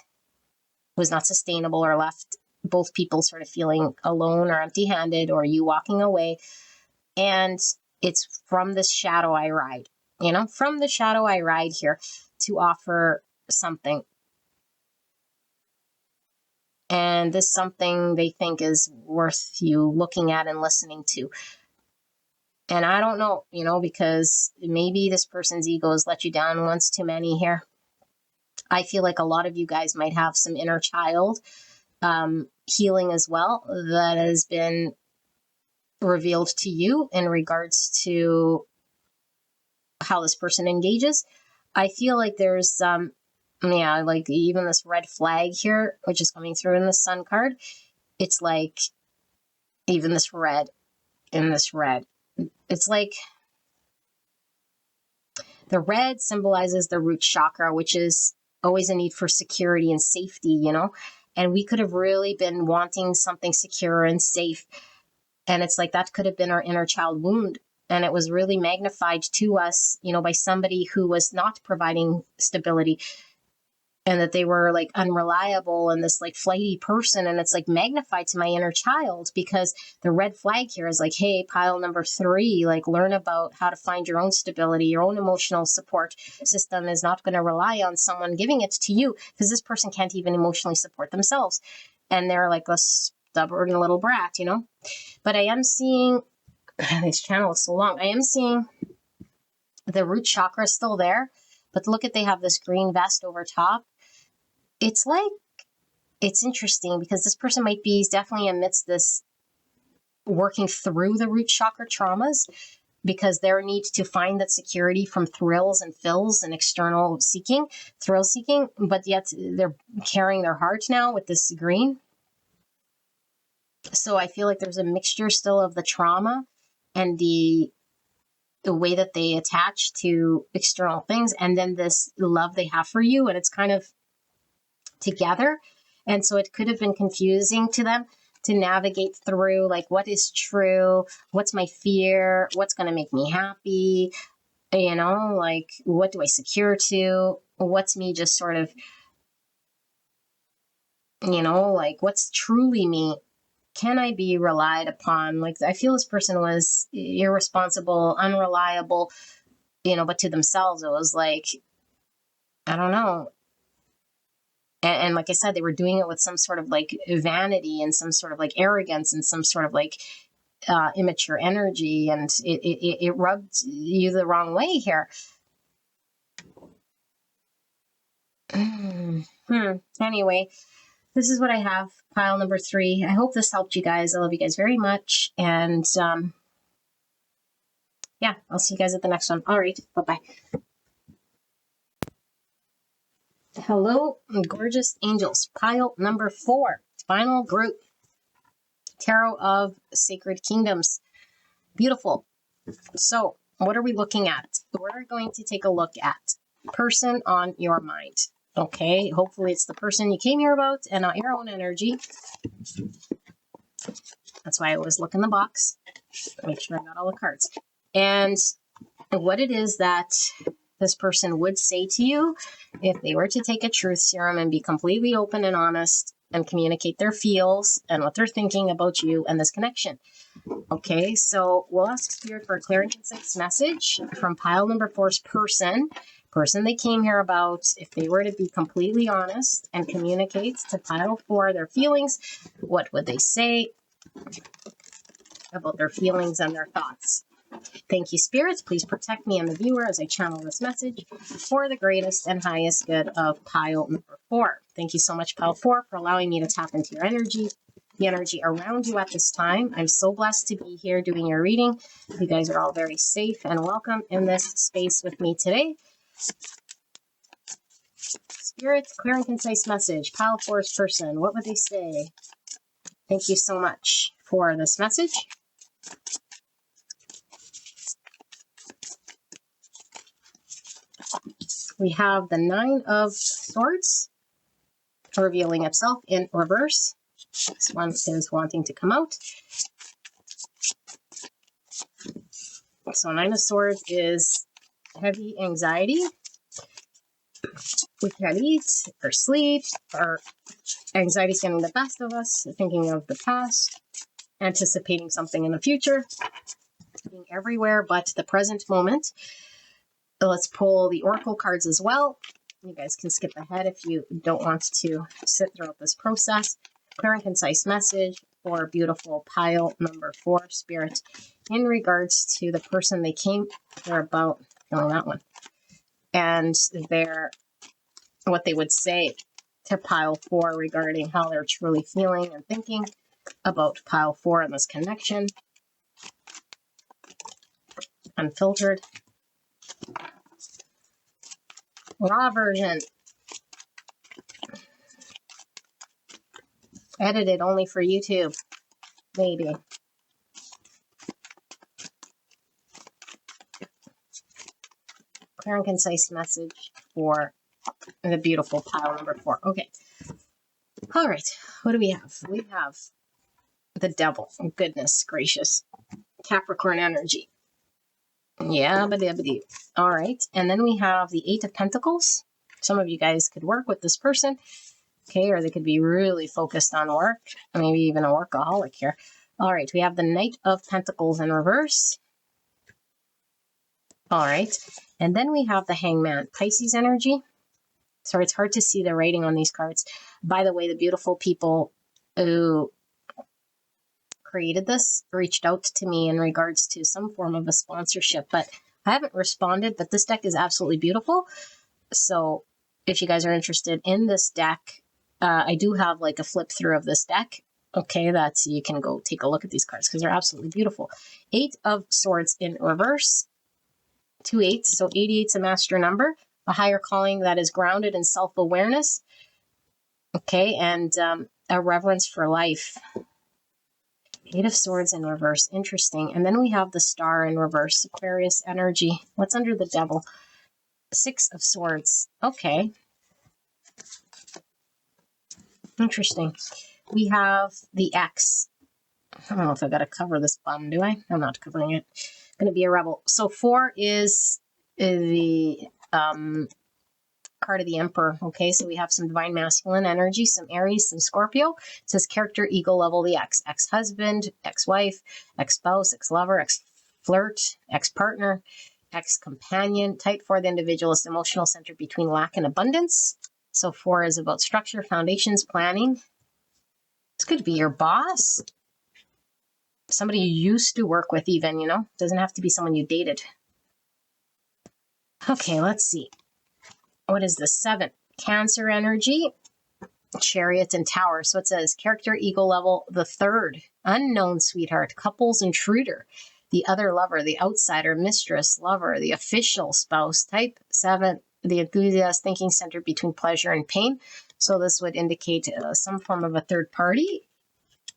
was not sustainable, or left both people sort of feeling alone or empty-handed, or you walking away. And it's from this shadow I ride, you know, from the shadow I ride here to offer something. And this something they think is worth you looking at and listening to. And I don't know, you know, because maybe this person's ego has let you down once too many here. I feel like a lot of you guys might have some inner child healing as well that has been revealed to you in regards to how this person engages. I feel like there's like even this red flag here, which is coming through in the Sun card. It's like even this red in this red. It's like the red symbolizes the root chakra, which is always a need for security and safety, you know? And we could have really been wanting something secure and safe. And it's like that could have been our inner child wound. And it was really magnified to us, you know, by somebody who was not providing stability, and that they were like unreliable and this like flighty person. And it's like magnified to my inner child, because the red flag here is like, hey, pile number 3, like learn about how to find your own stability. Your own emotional support system is not going to rely on someone giving it to you, because this person can't even emotionally support themselves. And they're like a stubborn little brat, you know? But I am seeing, this channel is so long, I am seeing the root chakra is still there, but look at, they have this green vest over top. It's like, it's interesting because this person might be definitely amidst this working through the root chakra traumas, because their need to find that security from thrills and fills and external seeking, thrill seeking, but yet they're carrying their heart now with this green. So I feel like there's a mixture still of the trauma and the way that they attach to external things, and then this love they have for you, and it's kind of together. And so it could have been confusing to them to navigate through, like, what is true, what's my fear, what's going to make me happy, you know, like, what do I secure to, what's me just sort of, you know, like, what's truly me, can I be relied upon? Like, I feel this person was irresponsible, unreliable, you know, but to themselves it was like, I don't know. And like I said, they were doing it with some sort of like vanity and some sort of like arrogance and some sort of like immature energy. And it rubbed you the wrong way here. Anyway, this is what I have, pile number 3. I hope this helped you guys. I love you guys very much. And yeah, I'll see you guys at the next one. All right. Bye-bye. Hello, gorgeous angels. Pile number 4, final group. Tarot of Sacred Kingdoms. Beautiful. So what are we looking at? We're going to take a look at person on your mind. Okay, hopefully it's the person you came here about and not your own energy. That's why I always look in the box. Make sure I got all the cards. And what it is that this person would say to you if they were to take a truth serum and be completely open and honest and communicate their feels and what they're thinking about you and this connection. Okay, so we'll ask Spirit for a clear and concise message from pile number 4's person they came here about. If they were to be completely honest and communicate to pile 4 their feelings, what would they say about their feelings and their thoughts? Thank you, spirits. Please protect me and the viewer as I channel this message for the greatest and highest good of pile number 4. Thank you so much, pile 4, for allowing me to tap into your energy, the energy around you at this time. I'm so blessed to be here doing your reading. You guys are all very safe and welcome in this space with me today. Spirits, clear and concise message. Pile 4's person, what would they say? Thank you so much for this message. We have the 9 of Swords revealing itself in reverse. This one is wanting to come out. So 9 of Swords is heavy anxiety. We can't eat or sleep, or anxiety's getting the best of us, thinking of the past, anticipating something in the future, being everywhere but the present moment. So let's pull the oracle cards as well. You guys can skip ahead if you don't want to sit throughout this process. Clear and concise message for beautiful pile number 4, Spirit, in regards to the person they came here about, feeling that one, and what they would say to pile 4 regarding how they're truly feeling and thinking about pile 4 and this connection. unfiltered, raw version, edited only for YouTube, maybe. Clear and concise message for the beautiful pile number 4. Okay. All right. What do we have? We have the devil. Oh, goodness gracious. Capricorn energy. Yeah, but all right. And then we have the 8 of Pentacles. Some of you guys could work with this person. Okay, or they could be really focused on work. Maybe even a workaholic here. All right. We have the Knight of Pentacles in reverse. All right. And then we have the Hangman. Pisces energy. Sorry, it's hard to see the writing on these cards. By the way, the beautiful people who created this reached out to me in regards to some form of a sponsorship, but I haven't responded. But this deck is absolutely beautiful. So if you guys are interested in this deck, I do have like a flip through of this deck. Okay, that's, you can go take a look at these cards because they're absolutely beautiful. 8 of Swords in reverse. 2 8s, so 88's a master number. A higher calling that is grounded in self-awareness. Okay, and a reverence for life. 8 of Swords in reverse. Interesting. And then we have the Star in reverse. Aquarius energy. What's under the Devil? 6 of Swords. Okay. Interesting. We have the X. I don't know if I got to cover this bum, do I? I'm not covering it. Going to be a rebel. So 4 is the card of the Emperor. Okay, so we have some divine masculine energy, some Aries, some Scorpio. It says character, ego level, the X. Ex-husband, ex-wife, ex-spouse, ex-lover, ex-flirt, ex-partner, ex-companion. Type 4, the individualist emotional center between lack and abundance. So 4 is about structure, foundations, planning. This could be your boss. Somebody you used to work with even, you know. Doesn't have to be someone you dated. Okay, let's see. What is the 7? Cancer energy, Chariot and Tower. So it says character, ego level, the 3rd, unknown sweetheart, couples intruder, the other lover, the outsider, mistress, lover, the official spouse. Type 7, the enthusiast thinking center between pleasure and pain. So this would indicate some form of a third party.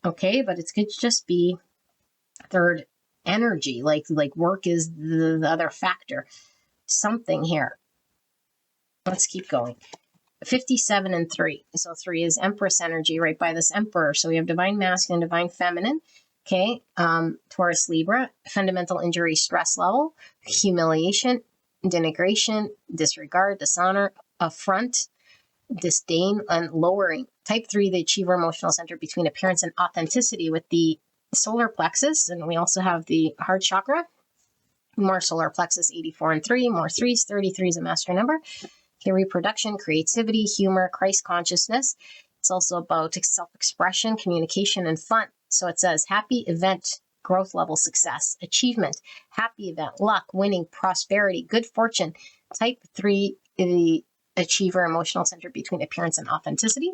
Okay, but it could just be third energy, like work is the other factor. Something here. Let's keep going. 57 and 3. So 3 is Empress energy right by this Emperor. So we have divine masculine, divine feminine. Okay. Taurus, Libra, fundamental injury, stress level, humiliation, denigration, disregard, dishonor, affront, disdain, and lowering. Type 3, the achiever emotional center between appearance and authenticity with the solar plexus. And we also have the heart chakra. More solar plexus, 84 and 3. More 3s, 33 is a master number. Okay, reproduction, creativity, humor, Christ consciousness. It's also about self-expression, communication, and fun. So it says happy event, growth level, success, achievement, happy event, luck, winning, prosperity, good fortune. Type 3, the achiever emotional center between appearance and authenticity.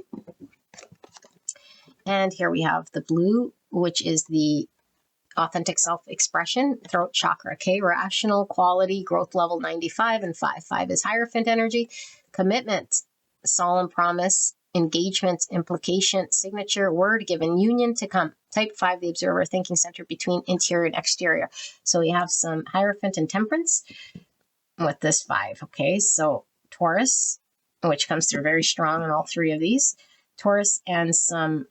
And here we have the blue, which is the authentic self-expression, throat chakra. Okay, rational quality, growth level 95 and 5. 5 is Hierophant energy, commitment, solemn promise, engagement, implication, signature, word given, union to come. Type 5, the observer thinking center between interior and exterior. So we have some Hierophant and temperance with this 5. Okay, so Taurus, which comes through very strong on all 3 of these. Taurus and some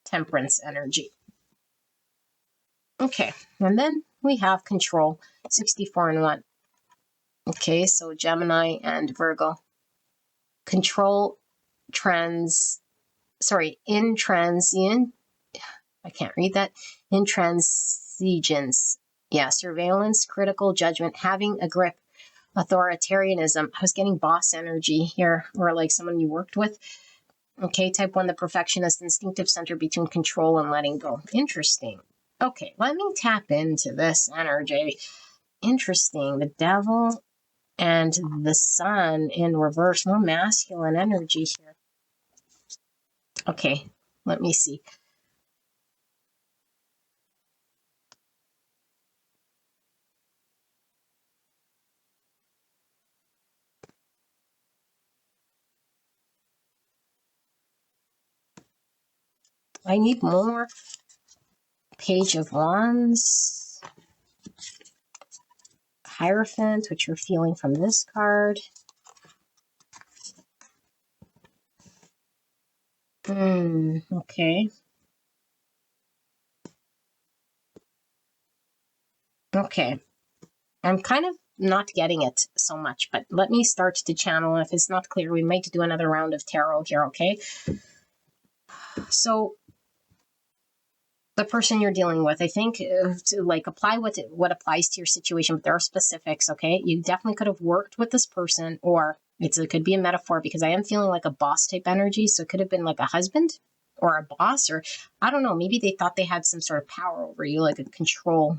temperance energy. Okay, and then we have control, 64 and 1. Okay, so Gemini and Virgo. Control intransient, I can't read that, intransigence. Yeah, surveillance, critical judgment, having a grip, authoritarianism. I was getting boss energy here, or like someone you worked with. Okay, type 1, the perfectionist, instinctive center between control and letting go. Interesting. Okay, let me tap into this energy. Interesting. The Devil and the Sun in reverse. More masculine energy here. Okay, let me see. I need more. Page of Wands. Hierophant, which you're feeling from this card. Okay. Okay. I'm kind of not getting it so much, but let me start to channel. If it's not clear, we might do another round of tarot here, okay? So the person you're dealing with, I think, to like apply what applies to your situation, but there are specifics, okay? You definitely could have worked with this person, or it could be a metaphor, because I am feeling like a boss type energy. So it could have been like a husband or a boss, or I don't know, maybe they thought they had some sort of power over you, like a control,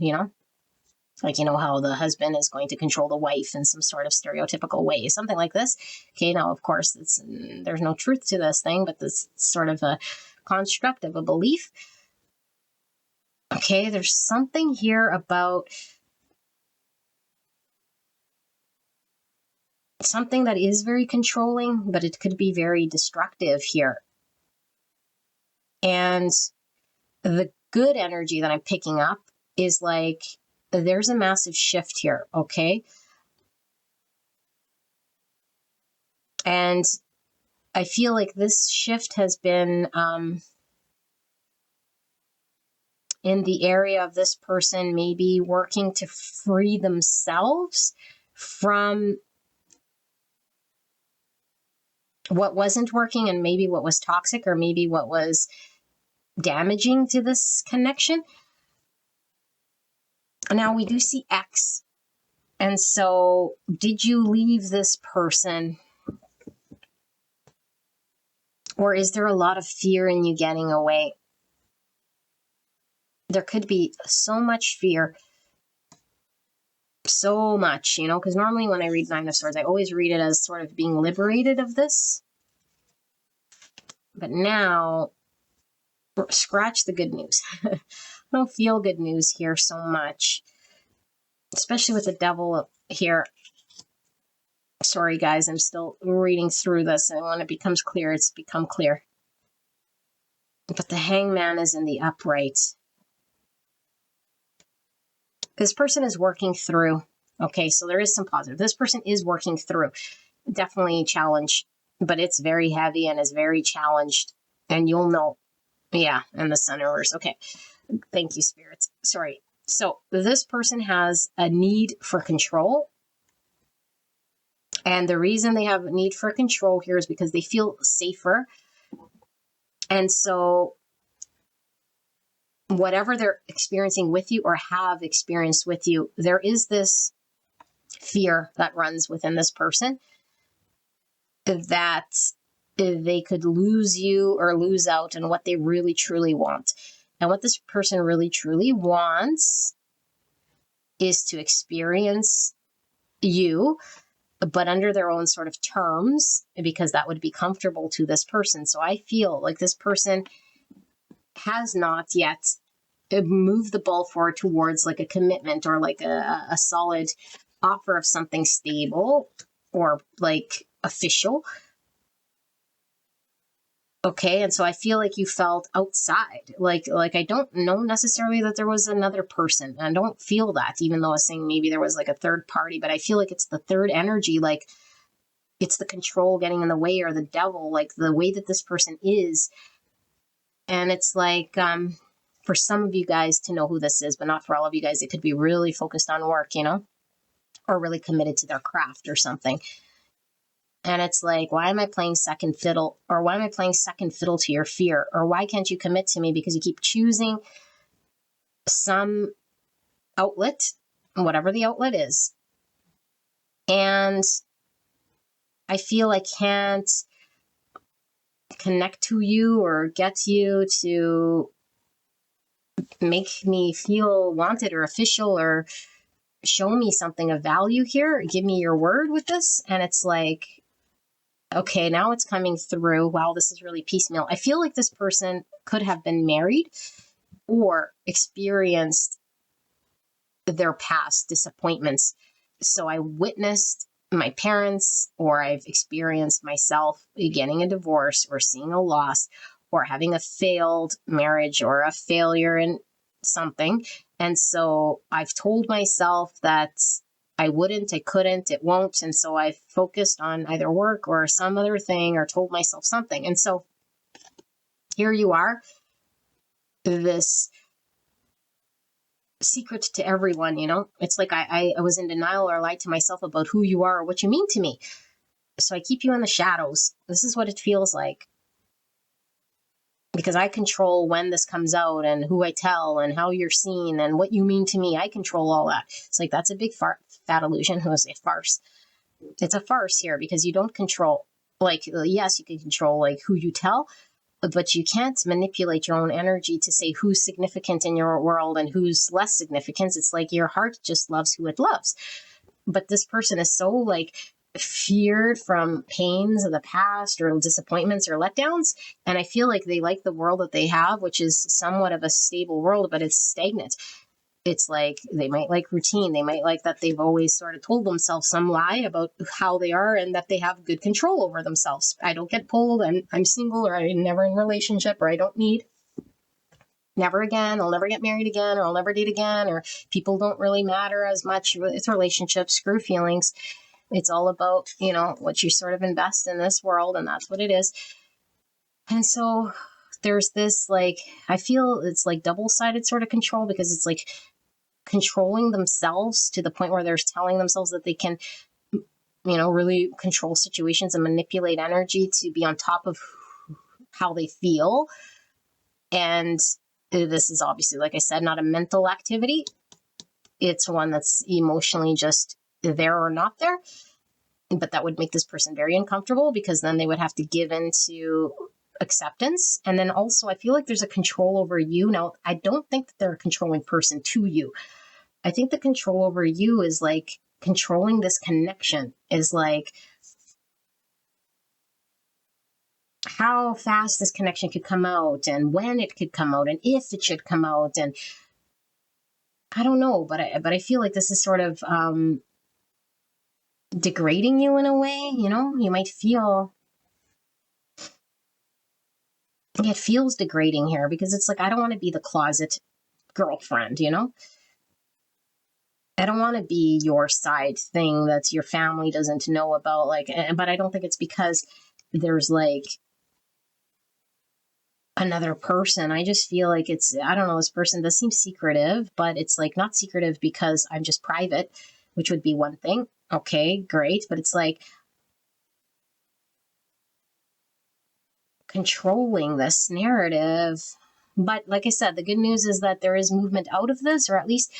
like, how the husband is going to control the wife in some sort of stereotypical way, something like this. Okay, now, of course, there's no truth to this thing, but this sort of a construct of a belief. Okay, there's something here about something that is very controlling, but it could be very destructive here. And the good energy that I'm picking up is like, there's a massive shift here, okay? And I feel like this shift has been in the area of this person maybe working to free themselves from what wasn't working, and maybe what was toxic, or maybe what was damaging to this connection. Now we do see X. And so did you leave this person? Or is there a lot of fear in you getting away? There could be so much fear. So much, because normally when I read Nine of Swords, I always read it as sort of being liberated of this. But now, scratch the good news. I don't feel good news here so much, especially with the devil here. Sorry, guys, I'm still reading through this, and when it becomes clear, it's become clear. But the Hangman is in the upright. This person is working through. Okay, so there is some positive. This person is working through. Definitely challenge, but it's very heavy and is very challenged. And you'll know. Yeah, and the Sun reverse. Okay, thank you, spirits. Sorry. So this person has a need for control. And the reason they have a need for control here is because they feel safer. And so whatever they're experiencing with you or have experienced with you, there is this fear that runs within this person that they could lose you or lose out on what they really truly want. And what this person really truly wants is to experience you, but under their own sort of terms, because that would be comfortable to this person. So I feel like this person has not yet moved the ball forward towards like a commitment or like a solid offer of something stable or like official. Okay, and so I feel like you felt outside. Like I don't know necessarily that there was another person. I don't feel that, even though I was saying maybe there was like a third party, but I feel like it's the third energy, like it's the control getting in the way, or the devil, like the way that this person is. And it's like, for some of you guys to know who this is, but not for all of you guys, it could be really focused on work, or really committed to their craft or something. And it's like, why am I playing second fiddle? Or why am I playing second fiddle to your fear? Or why can't you commit to me? Because you keep choosing some outlet, whatever the outlet is. And I feel I can't connect to you or get you to make me feel wanted or official or show me something of value here. Give me your word with this. And it's like, okay, now it's coming through. Wow, this is really piecemeal. I feel like this person could have been married or experienced their past disappointments. So I witnessed my parents, or I've experienced myself getting a divorce or seeing a loss, or having a failed marriage or a failure in something. And so I've told myself that I wouldn't, I couldn't, it won't. And so I focused on either work or some other thing, or told myself something. And so here you are, this secret to everyone, it's like I was in denial or lied to myself about who you are or what you mean to me. So I keep you in the shadows. This is what it feels like, because I control when this comes out and who I tell and how you're seen and what you mean to me. I control all that. It's like, that's a big fat illusion. Who is a farce? It's a farce here, because you don't control, like, yes, you can control like who you tell, but you can't manipulate your own energy to say who's significant in your world and who's less significant. It's like your heart just loves who it loves. But this person is so like feared from pains of the past or disappointments or letdowns. And I feel like they like the world that they have, which is somewhat of a stable world, but it's stagnant. It's like they might like routine. They might like that they've always sort of told themselves some lie about how they are and that they have good control over themselves. I don't get pulled. I'm single, or I'm never in a relationship, or I don't need. Never again. I'll never get married again, or I'll never date again, or people don't really matter as much with relationships. Screw feelings. It's all about, what you sort of invest in this world, and that's what it is. And so there's this, like, I feel it's like double-sided sort of control, because it's like controlling themselves to the point where they're telling themselves that they can, really control situations and manipulate energy to be on top of how they feel. And this is obviously, like I said, not a mental activity. It's one that's emotionally just there or not there. But that would make this person very uncomfortable, because then they would have to give into acceptance. And then also, I feel like there's a control over you. Now, I don't think that they're a controlling person to you. I think the control over you is like controlling this connection, is like how fast this connection could come out, and when it could come out, and if it should come out. And I don't know, but I feel like this is sort of degrading you in a way. You might feel it feels degrading here, because it's like, I don't want to be the closet girlfriend. I don't want to be your side thing that your family doesn't know about. Like, but I don't think it's because there's like another person. I just feel like I don't know, this person does seem secretive, but it's like not secretive because I'm just private, which would be one thing. Okay, great. But it's like controlling this narrative. But like I said, the good news is that there is movement out of this, or at least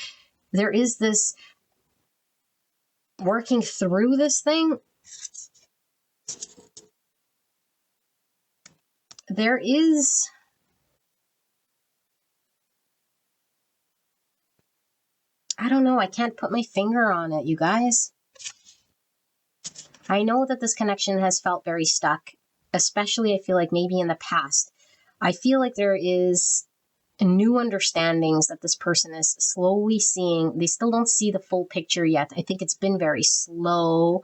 there is this working through this thing. There is, I don't know, I can't put my finger on it, you guys. I know that this connection has felt very stuck, especially I feel like maybe in the past. I feel like there is new understandings that this person is slowly seeing. They still don't see the full picture yet. I think it's been very slow,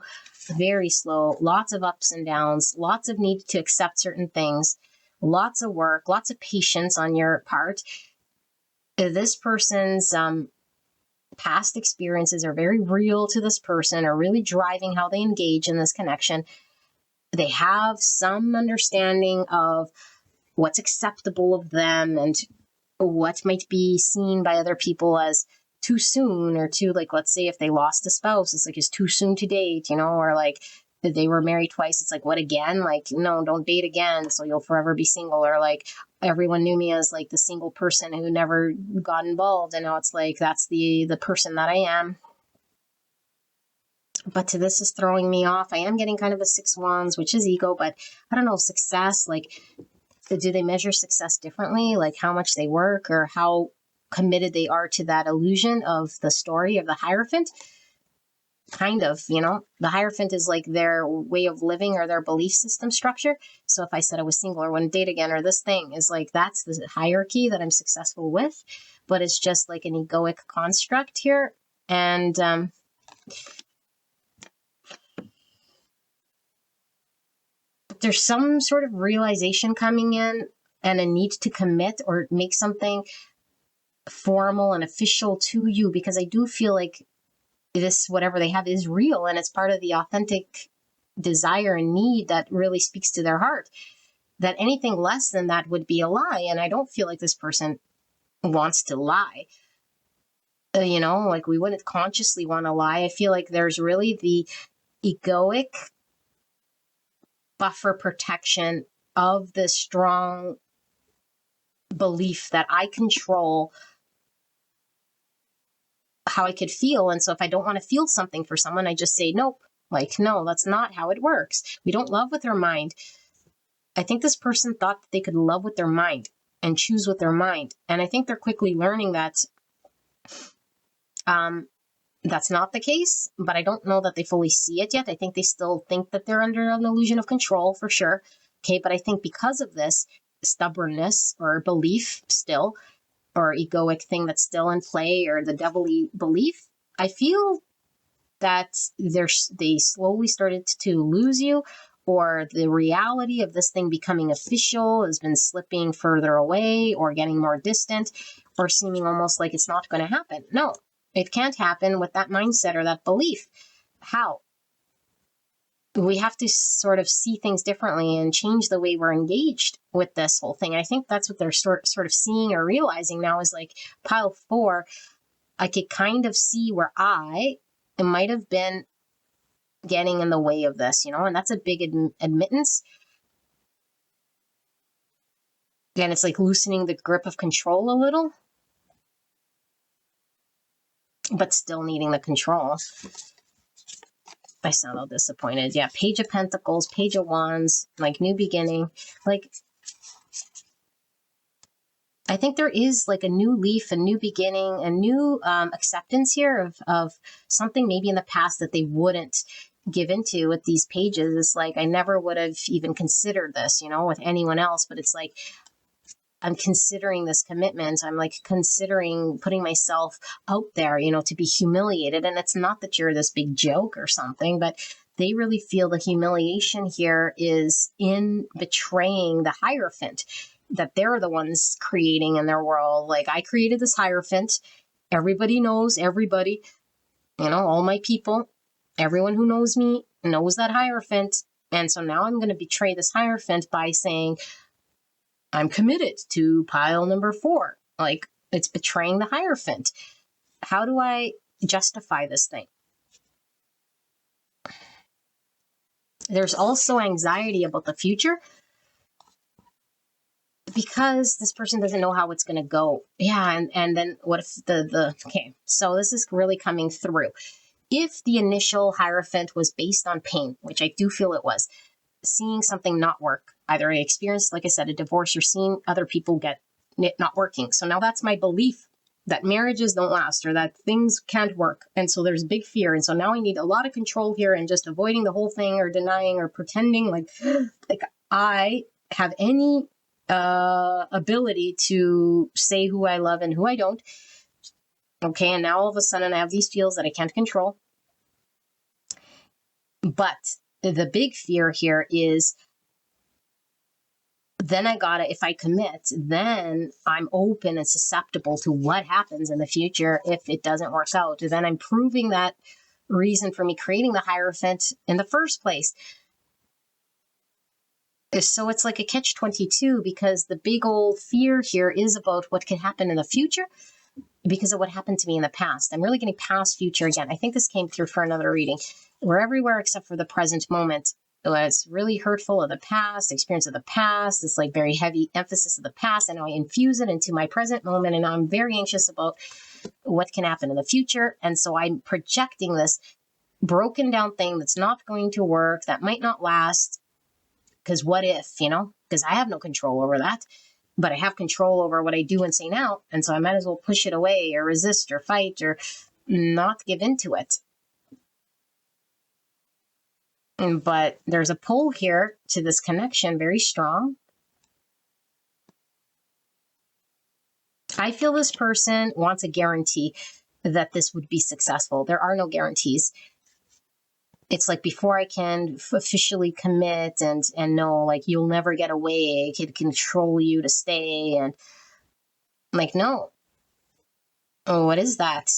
lots of ups and downs, lots of need to accept certain things, lots of work, lots of patience on your part. This person's past experiences are very real to this person, are really driving how they engage in this connection. They have some understanding of what's acceptable of them and what might be seen by other people as too soon, or too, like, let's say if they lost a spouse, it's like, it's too soon to date, or like they were married twice. It's like, what, again? Like, no, don't date again, so you'll forever be single. Or like, everyone knew me as like the single person who never got involved, and now it's like, that's the person that I am. But to this is throwing me off. I am getting kind of a 6 wands, which is ego, but I don't know, success, like, do they measure success differently? Like how much they work, or how committed they are to that illusion of the story of the Hierophant? Kind of, the Hierophant is like their way of living or their belief system structure. So if I said I was single or wouldn't date again, or this thing is like, that's the hierarchy that I'm successful with, but it's just like an egoic construct here. And there's some sort of realization coming in. and a need to commit or make something formal and official to you, because I do feel like this, whatever they have, is real, and it's part of the authentic desire and need that really speaks to their heart. That anything less than that would be a lie, and I don't feel like this person wants to lie. Like we wouldn't consciously want to lie. I feel like there's really the egoic buffer protection of the strong belief that I control how I could feel. And so if I don't want to feel something for someone, I just say, nope, like, no, that's not how it works. We don't love with our mind. I think this person thought that they could love with their mind and choose with their mind. And I think they're quickly learning that that's not the case, but I don't know that they fully see it yet. I think they still think that they're under an illusion of control, for sure. Okay, but I think because of this stubbornness or belief still, or egoic thing that's still in play, or the devilly belief, I feel that they slowly started to lose you, or the reality of this thing becoming official has been slipping further away or getting more distant, or seeming almost like it's not going to happen. No, it can't happen with that mindset or that belief. How? We have to sort of see things differently and change the way we're engaged with this whole thing. I think that's what they're sort of seeing or realizing now, is like pile 4, I could kind of see where I might have been getting in the way of this, and that's a big admittance. And it's like loosening the grip of control a little, but still needing the control. I sound all disappointed. Yeah, Page of Pentacles, Page of Wands, like new beginning. Like, I think there is like a new leaf, a new beginning, a new acceptance here of something maybe in the past that they wouldn't give into with these pages. It's like, I never would have even considered this, with anyone else, but it's like, I'm considering this commitment. I'm like considering putting myself out there, to be humiliated. And it's not that you're this big joke or something, but they really feel the humiliation here is in betraying the Hierophant that they're the ones creating in their world. Like, I created this Hierophant. Everybody knows everybody, all my people, everyone who knows me knows that Hierophant. And so now I'm going to betray this Hierophant by saying, I'm committed to pile number 4. Like, it's betraying the Hierophant. How do I justify this thing? There's also anxiety about the future because this person doesn't know how it's going to go. Yeah, and then what if okay, so this is really coming through. If the initial Hierophant was based on pain, which I do feel it was, seeing something not work, either I experienced, like I said, a divorce, or seeing other people get it not working. So now that's my belief that marriages don't last, or that things can't work. And so there's big fear. And so now I need a lot of control here, and just avoiding the whole thing, or denying, or pretending like I have any ability to say who I love and who I don't. Okay, and now all of a sudden I have these feels that I can't control. But the big fear here is, then if I commit, then I'm open and susceptible to what happens in the future if it doesn't work out. Then I'm proving that reason for me creating the Hierophant in the first place. So it's like a catch-22, because the big old fear here is about what can happen in the future because of what happened to me in the past. I'm really getting past future again. I think this came through for another reading. We're everywhere except for the present moment. It's really hurtful of the past, experience of the past. It's like very heavy emphasis of the past. And now I infuse it into my present moment. And I'm very anxious about what can happen in the future. And so I'm projecting this broken down thing that's not going to work, that might not last. Because what if, because I have no control over that. But I have control over what I do and say now. And so I might as well push it away, or resist, or fight, or not give into it. But there's a pull here to this connection, very strong. I feel this person wants a guarantee that this would be successful. There are no guarantees. it's like before I can officially commit and know, like, you'll never get away, I can control you to stay. And I'm like, no. Oh, what is that?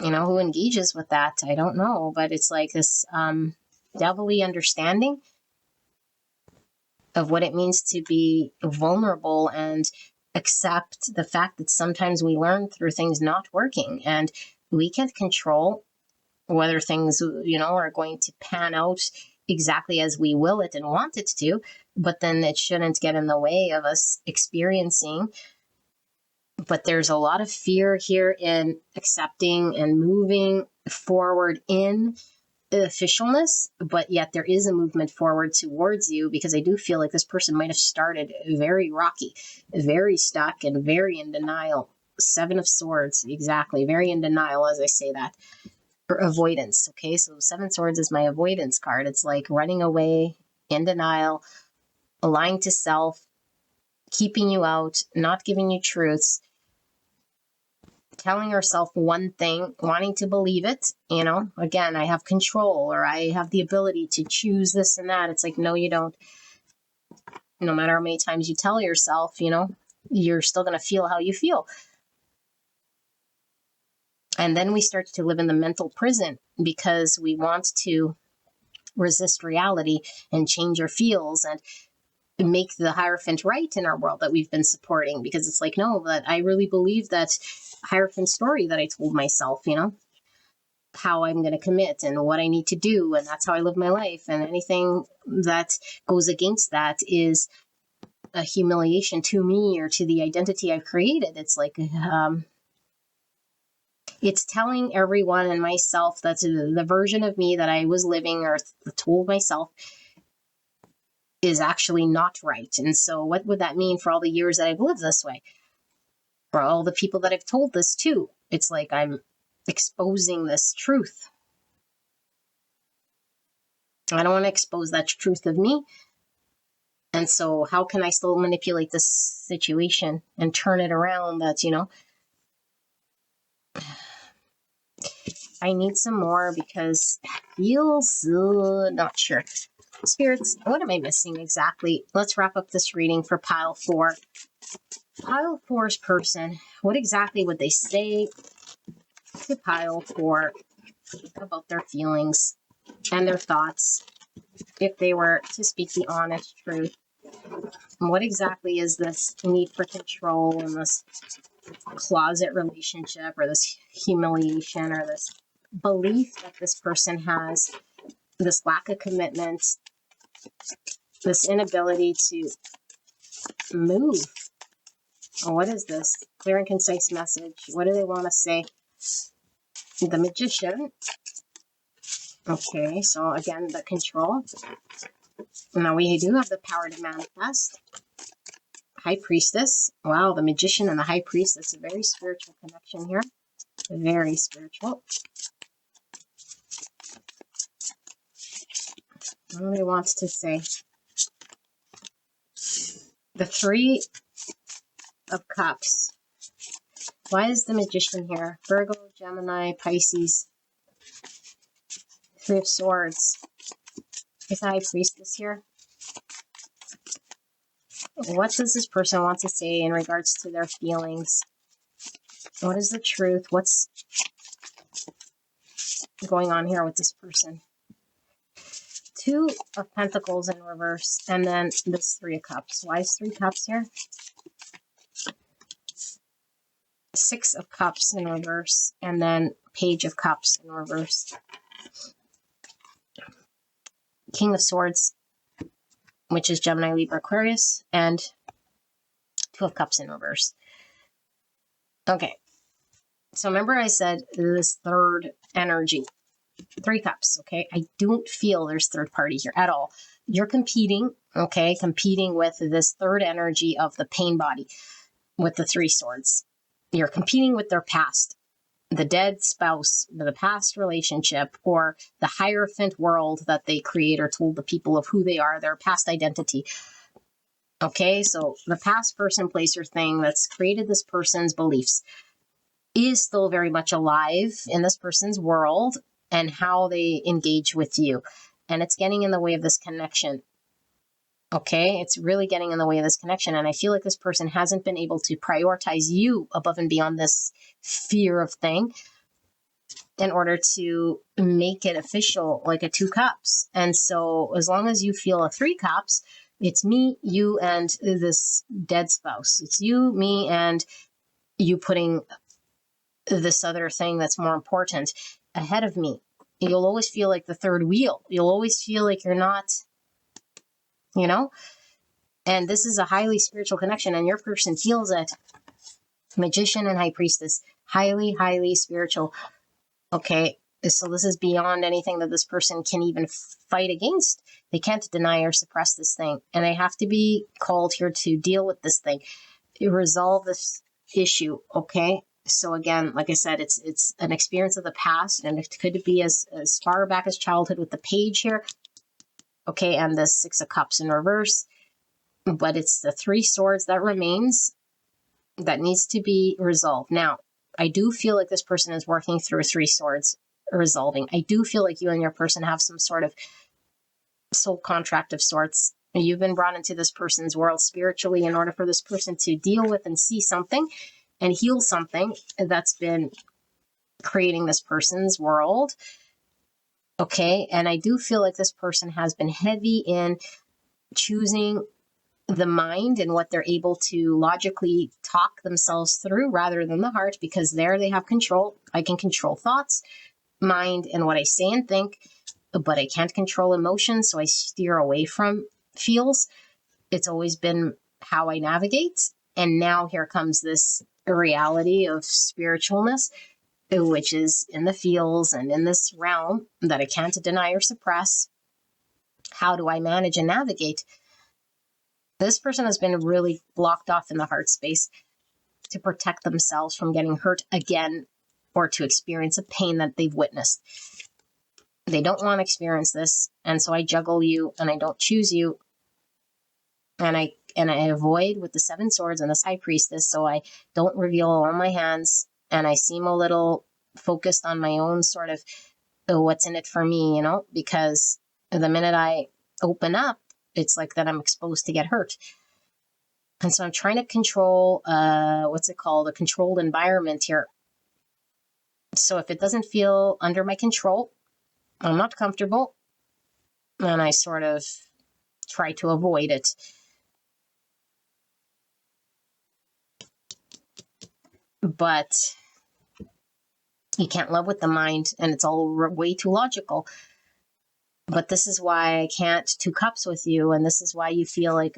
You know, who engages with that? I don't know. But it's like this devilly understanding of what it means to be vulnerable and accept the fact that sometimes we learn through things not working, and we can't control whether things, you know, are going to pan out exactly as we will it and want it to. But then it shouldn't get in the way of us experiencing. But there's a lot of fear here in accepting and moving forward in officialness, but yet there is a movement forward towards you, because I do feel like this person might have started very rocky, very stuck, and very in denial. 7 of Swords, exactly, very in denial as I say that. For avoidance, okay? So 7 Swords is my avoidance card. It's like running away, in denial, lying to self, keeping you out, not giving you truths, telling herself one thing, wanting to believe it, you know, again, I have control, or I have the ability to choose this and that. It's like, no, you don't. No matter how many times you tell yourself, you know, you're still going to feel how you feel. And then we start to live in the mental prison because we want to resist reality and change our feels and make the Hierophant right in our world that we've been supporting, because it's like, no, but I really believe that Hierophant story that I told myself, you know, how I'm going to commit and what I need to do, and that's how I live my life, and anything that goes against that is a humiliation to me or to the identity I've created. It's like it's telling everyone and myself that the version of me that I was living or told myself is actually not right. And so what would that mean for all the years that I've lived this way? For all the people that I've told this to? It's like I'm exposing this truth. I don't want to expose that truth of me. And so how can I still manipulate this situation and turn it around? That, you know, I need some more because it feels not sure. Spirits, what am I missing exactly? Let's wrap up this reading for pile 4. Pile 4's person, what exactly would they say to pile 4 about their feelings and their thoughts if they were to speak the honest truth? And what exactly is this need for control and this closet relationship or this humiliation or this belief that this person has, this lack of commitment, this inability to move? What is this? Clear and concise message. What do they want to say? The Magician. Okay, so again, the control. Now we do have the power to manifest. High Priestess. Wow, the Magician and the High Priestess. A very spiritual connection here. Very spiritual. What do they want to say? The 3 of Cups. Why is the Magician here? Virgo, Gemini, Pisces. 3 of Swords. Is the High Priestess here? What does this person want to say in regards to their feelings? What is the truth? What's going on here with this person? 2 of Pentacles in reverse, and then this 3 of Cups. Why is 3 Cups here? 6 of Cups in reverse, and then Page of Cups in reverse. King of Swords, which is Gemini, Libra, Aquarius, and 2 of Cups in reverse. Okay, so remember I said this third energy, 3 Cups, okay? I don't feel there's third party here at all. You're competing, okay? Competing with this third energy of the pain body with the 3 Swords. You're competing with their past, the dead spouse, the past relationship, or the Hierophant world that they create or told the people of who they are, their past identity. Okay, so the past person, place, or thing that's created this person's beliefs is still very much alive in this person's world. and how they engage with you. And it's getting in the way of this connection. Okay, it's really getting in the way of this connection. And I feel like this person hasn't been able to prioritize you above and beyond this fear of thing in order to make it official, like a 2 cups. And so as long as you feel a 3 cups, it's me, you, and this dead spouse. It's you, me, and you putting this other thing that's more important ahead of me. You'll always feel like the third wheel. You'll always feel like you're not, you know? And this is a highly spiritual connection, and your person feels it. Magician and High Priestess, highly, highly spiritual. Okay, so this is beyond anything that this person can even fight against. They can't deny or suppress this thing, and they have to be called here to deal with this thing, resolve this issue. Okay, so again, like I said, it's an experience of the past, and it could be as far back as childhood with the page here. Okay, and the 6 of Cups in reverse. But it's the 3 swords that remains that needs to be resolved. Now, I do feel like this person is working through 3 swords resolving. I do feel like you and your person have some sort of soul contract of sorts. You've been brought into this person's world spiritually in order for this person to deal with and see something and heal something that's been creating this person's world. Okay, and I do feel like this person has been heavy in choosing the mind and what they're able to logically talk themselves through rather than the heart, because there they have control. I can control thoughts, mind, and what I say and think, but I can't control emotions, so I steer away from feels. It's always been how I navigate, and now here comes this reality of spiritualness, which is in the feels and in this realm that I can't deny or suppress. How do I manage and navigate? This person has been really blocked off in the heart space to protect themselves from getting hurt again or to experience a pain that they've witnessed. They don't want to experience this, and so I juggle you and I don't choose you. And I avoid with the 7 swords and this High Priestess, so I don't reveal all my hands, and I seem a little focused on my own sort of what's in it for me, because the minute I open up, it's like that I'm exposed to get hurt. And so I'm trying to control, a controlled environment here. So if it doesn't feel under my control, I'm not comfortable, and I sort of try to avoid it. But you can't love with the mind, and it's all way too logical. But this is why I can't 2 cups with you, and this is why you feel like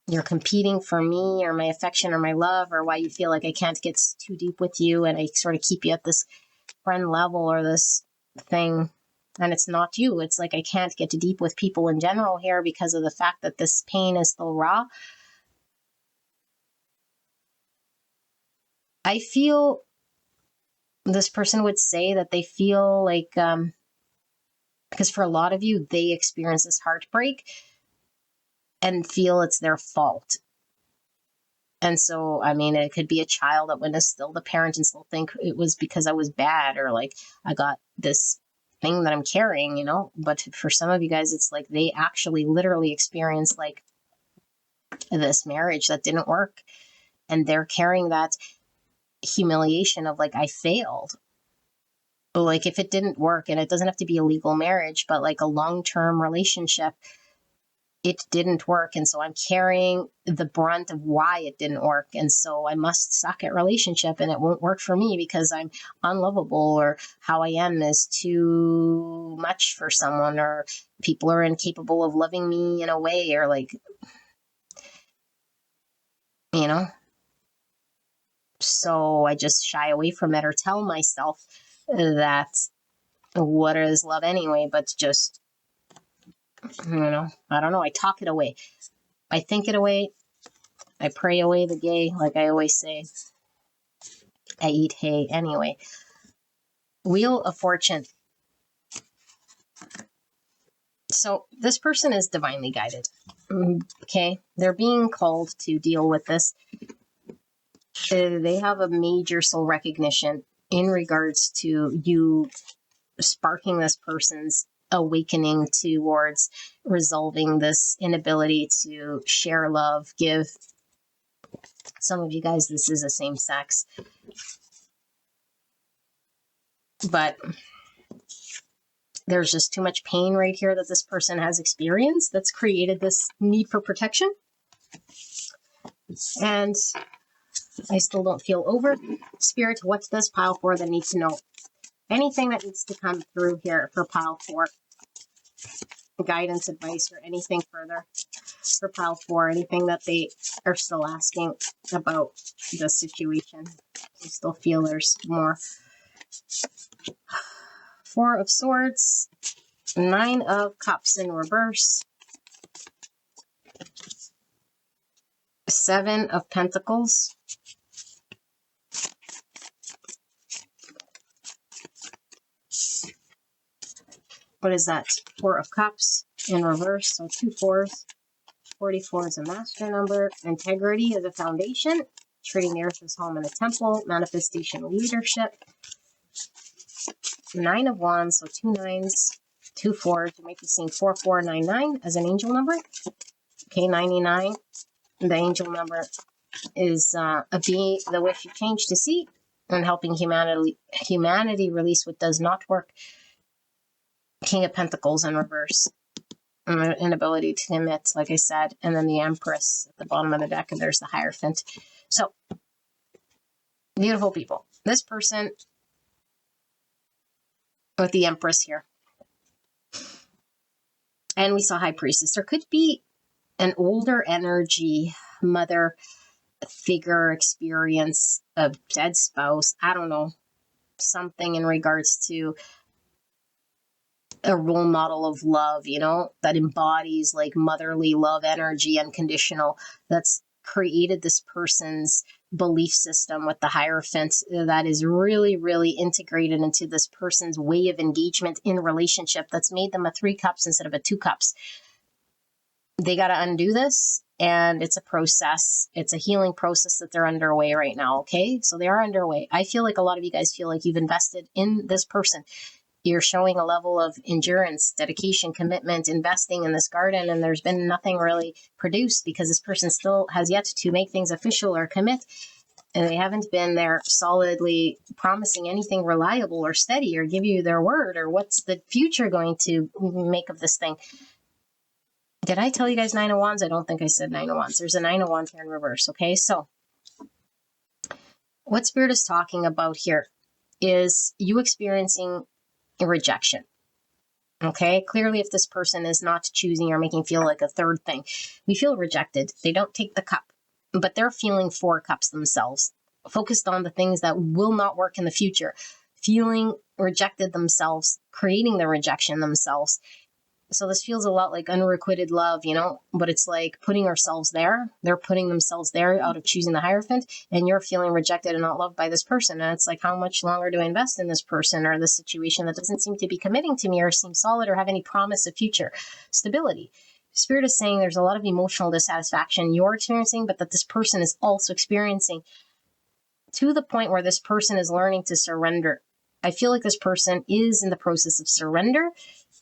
you're competing for me or my affection or my love, or why you feel like I can't get too deep with you and I sort of keep you at this friend level or this thing. And it's not you. It's like I can't get too deep with people in general here because of the fact that this pain is still raw. I feel this person would say that they feel like, because for a lot of you, they experience this heartbreak and feel it's their fault. And so, I mean, it could be a child that witnessed still the parent and still think it was because I was bad, or like I got this thing that I'm carrying, But for some of you guys, it's like they actually literally experienced like this marriage that didn't work. And they're carrying that humiliation of like, I failed. But like if it didn't work, and it doesn't have to be a legal marriage, but like a long-term relationship, it didn't work. And so I'm carrying the brunt of why it didn't work. And so I must suck at relationship, and it won't work for me because I'm unlovable, or how I am is too much for someone, or people are incapable of loving me in a way, or like, so I just shy away from it or tell myself that what is love anyway, but just, I don't know. I talk it away. I think it away. I pray away the gay, like I always say. I eat hay anyway. Wheel of Fortune. So this person is divinely guided. Okay? They're being called to deal with this. They have a major soul recognition in regards to you sparking this person's awakening towards resolving this inability to share love, give. Some of you guys, this is a same sex, but there's just too much pain right here that this person has experienced that's created this need for protection. And I still don't feel over. Spirit, what's this pile 4 that needs to know? Anything that needs to come through here for pile 4. Guidance, advice, or anything further for pile 4. Anything that they are still asking about the situation. I still feel there's more. 4 of Swords. 9 of Cups in reverse. 7 of Pentacles. What is that? 4 of Cups in reverse. So 2 4s. 44 is a master number. Integrity is a foundation. Treating the earth as home and a temple. Manifestation, leadership. 9 of Wands. So 2 9s. 2 4s. You might be seeing 4499 as an angel number. Okay, 99. The angel number is a B, the wish you change to C, and helping humanity release what does not work. King of Pentacles in reverse. Inability to commit, like I said. And then the Empress at the bottom of the deck, and there's the Hierophant. So, beautiful people. This person with the Empress here. And we saw High Priestess. There could be an older energy, mother figure experience, a dead spouse. I don't know. Something in regards to a role model of love, you know, that embodies like motherly love energy, unconditional, that's created this person's belief system with the Hierophant that is really, really integrated into this person's way of engagement in relationship that's made them a 3 cups instead of a 2 cups. They got to undo this, and it's a process. It's a healing process that they're underway right now, okay? So they are underway. I feel like a lot of you guys feel like you've invested in this person. You're showing a level of endurance, dedication, commitment, investing in this garden, and there's been nothing really produced because this person still has yet to make things official or commit, and they haven't been there solidly promising anything reliable or steady or give you their word or what's the future going to make of this thing. Did I tell you guys 9 of Wands? I don't think I said 9 of Wands. There's a 9 of Wands here in reverse, okay? So what Spirit is talking about here is you experiencing rejection. Okay, clearly if this person is not choosing or making feel like a third thing, we feel rejected. They don't take the cup, but they're feeling 4 cups themselves, focused on the things that will not work in the future, feeling rejected themselves, creating the rejection themselves. So this feels a lot like unrequited love, you know, but it's like putting ourselves there. They're putting themselves there out of choosing the Hierophant, and you're feeling rejected and not loved by this person. And it's like, how much longer do I invest in this person or this situation that doesn't seem to be committing to me or seem solid or have any promise of future stability? Spirit is saying there's a lot of emotional dissatisfaction you're experiencing, but that this person is also experiencing, to the point where this person is learning to surrender. I feel like this person is in the process of surrender,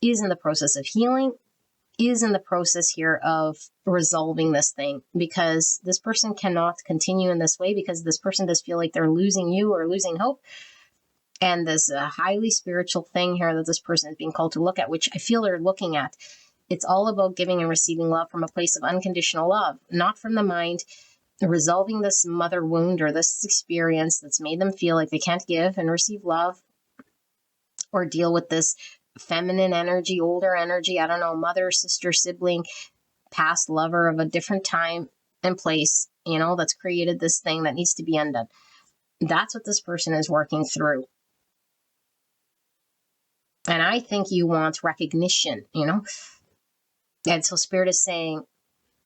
is in the process of healing, is in the process here of resolving this thing, because this person cannot continue in this way because this person does feel like they're losing you or losing hope. And there's a highly spiritual thing here that this person is being called to look at, which I feel they're looking at. It's all about giving and receiving love from a place of unconditional love, not from the mind, resolving this mother wound or this experience that's made them feel like they can't give and receive love or deal with this feminine energy, older energy, I don't know, mother, sister, sibling, past lover of a different time and place, you know, that's created this thing that needs to be undone. That's what this person is working through. And I think you want recognition, you know? And so Spirit is saying,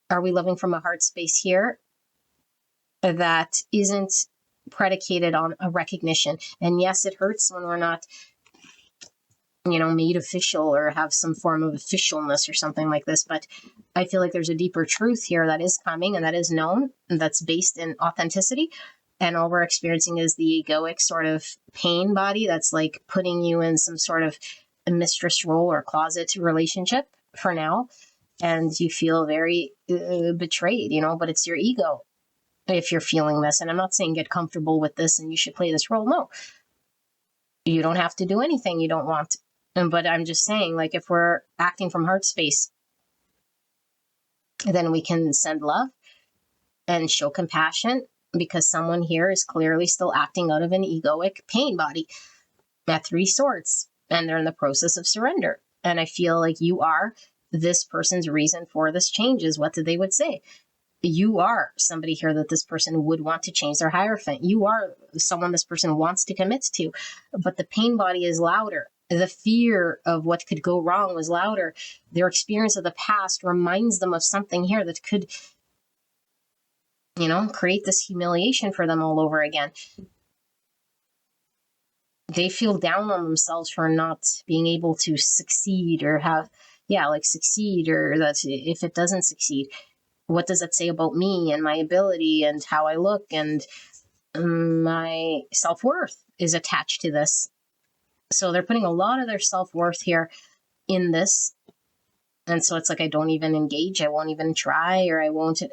are we loving from a heart space here that isn't predicated on a recognition? And yes, it hurts when we're not, you know, made official or have some form of officialness or something like this. But I feel like there's a deeper truth here that is coming and that is known and that's based in authenticity. and all we're experiencing is the egoic sort of pain body that's like putting you in some sort of a mistress role or closet relationship for now, and you feel very betrayed, but it's your ego if you're feeling this. And I'm not saying get comfortable with this and you should play this role. No, you don't have to do anything you don't want. But I'm just saying, like, if we're acting from heart space, then we can send love and show compassion, because someone here is clearly still acting out of an egoic pain body at 3 swords, and they're in the process of surrender. And I feel like you are this person's reason for this change. Is what they would say. You are somebody here that this person would want to change their Hierophant. You are someone this person wants to commit to, but the pain body is louder. The fear of what could go wrong was louder. Their experience of the past reminds them of something here that could, create this humiliation for them all over again. They feel down on themselves for not being able to succeed or succeed, or that if it doesn't succeed, what does that say about me and my ability and how I look, and my self-worth is attached to this. So they're putting a lot of their self-worth here in this. And so it's like, I don't even engage. I won't even try, or I won't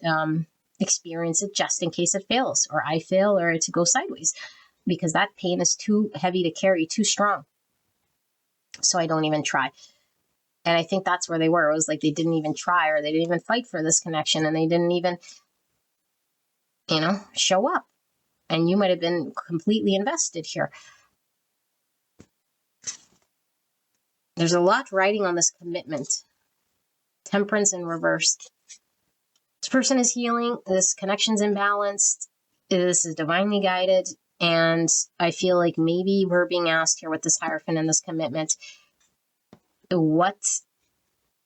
experience it just in case it fails, or I fail, or to go sideways, because that pain is too heavy to carry, too strong. So I don't even try. And I think that's where they were. It was like they didn't even try, or they didn't even fight for this connection, and they didn't even, show up. And you might have been completely invested here. There's a lot riding on this commitment. Temperance in reverse. This person is healing. This connection's imbalanced. This is divinely guided. And I feel like maybe we're being asked here with this Hierophant and this commitment, what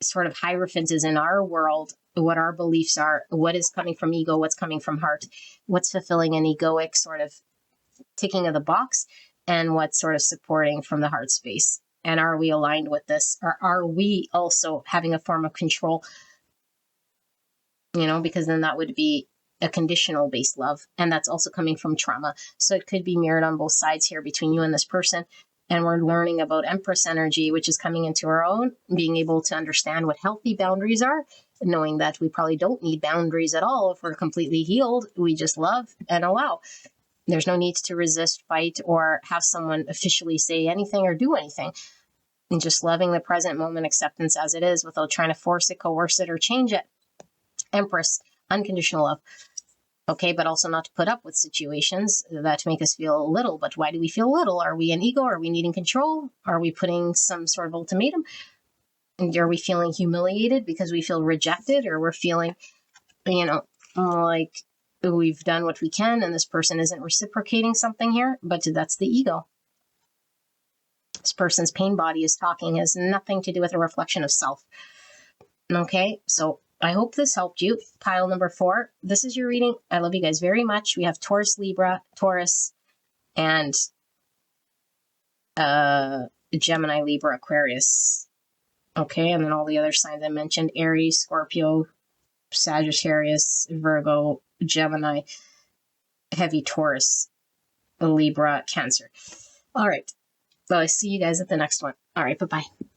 sort of Hierophant is in our world, what our beliefs are, what is coming from ego, what's coming from heart, what's fulfilling an egoic sort of ticking of the box, and what's sort of supporting from the heart space. And are we aligned with this? Or are we also having a form of control? Because then that would be a conditional based love. And that's also coming from trauma. So it could be mirrored on both sides here between you and this person. And we're learning about Empress energy, which is coming into our own, being able to understand what healthy boundaries are, knowing that we probably don't need boundaries at all if we're completely healed. We just love and allow. There's no need to resist, fight, or have someone officially say anything or do anything. And just loving the present moment, acceptance as it is, without trying to force it, coerce it, or change it. Empress, unconditional love. Okay, but also not to put up with situations that make us feel little. But why do we feel little? Are we in ego? Are we needing control? Are we putting some sort of ultimatum? And are we feeling humiliated because we feel rejected? Or we're feeling, like we've done what we can and this person isn't reciprocating something here? But that's the ego. This person's pain body is talking, has nothing to do with a reflection of self. Okay, so I hope this helped you. Pile number 4. This is your reading. I love you guys very much. We have Taurus, Libra, Taurus, and Gemini, Libra, Aquarius. Okay, and then all the other signs I mentioned: Aries, Scorpio, Sagittarius, Virgo, Gemini, heavy Taurus, Libra, Cancer. All right. Well, I see you guys at the next one. All right, bye-bye.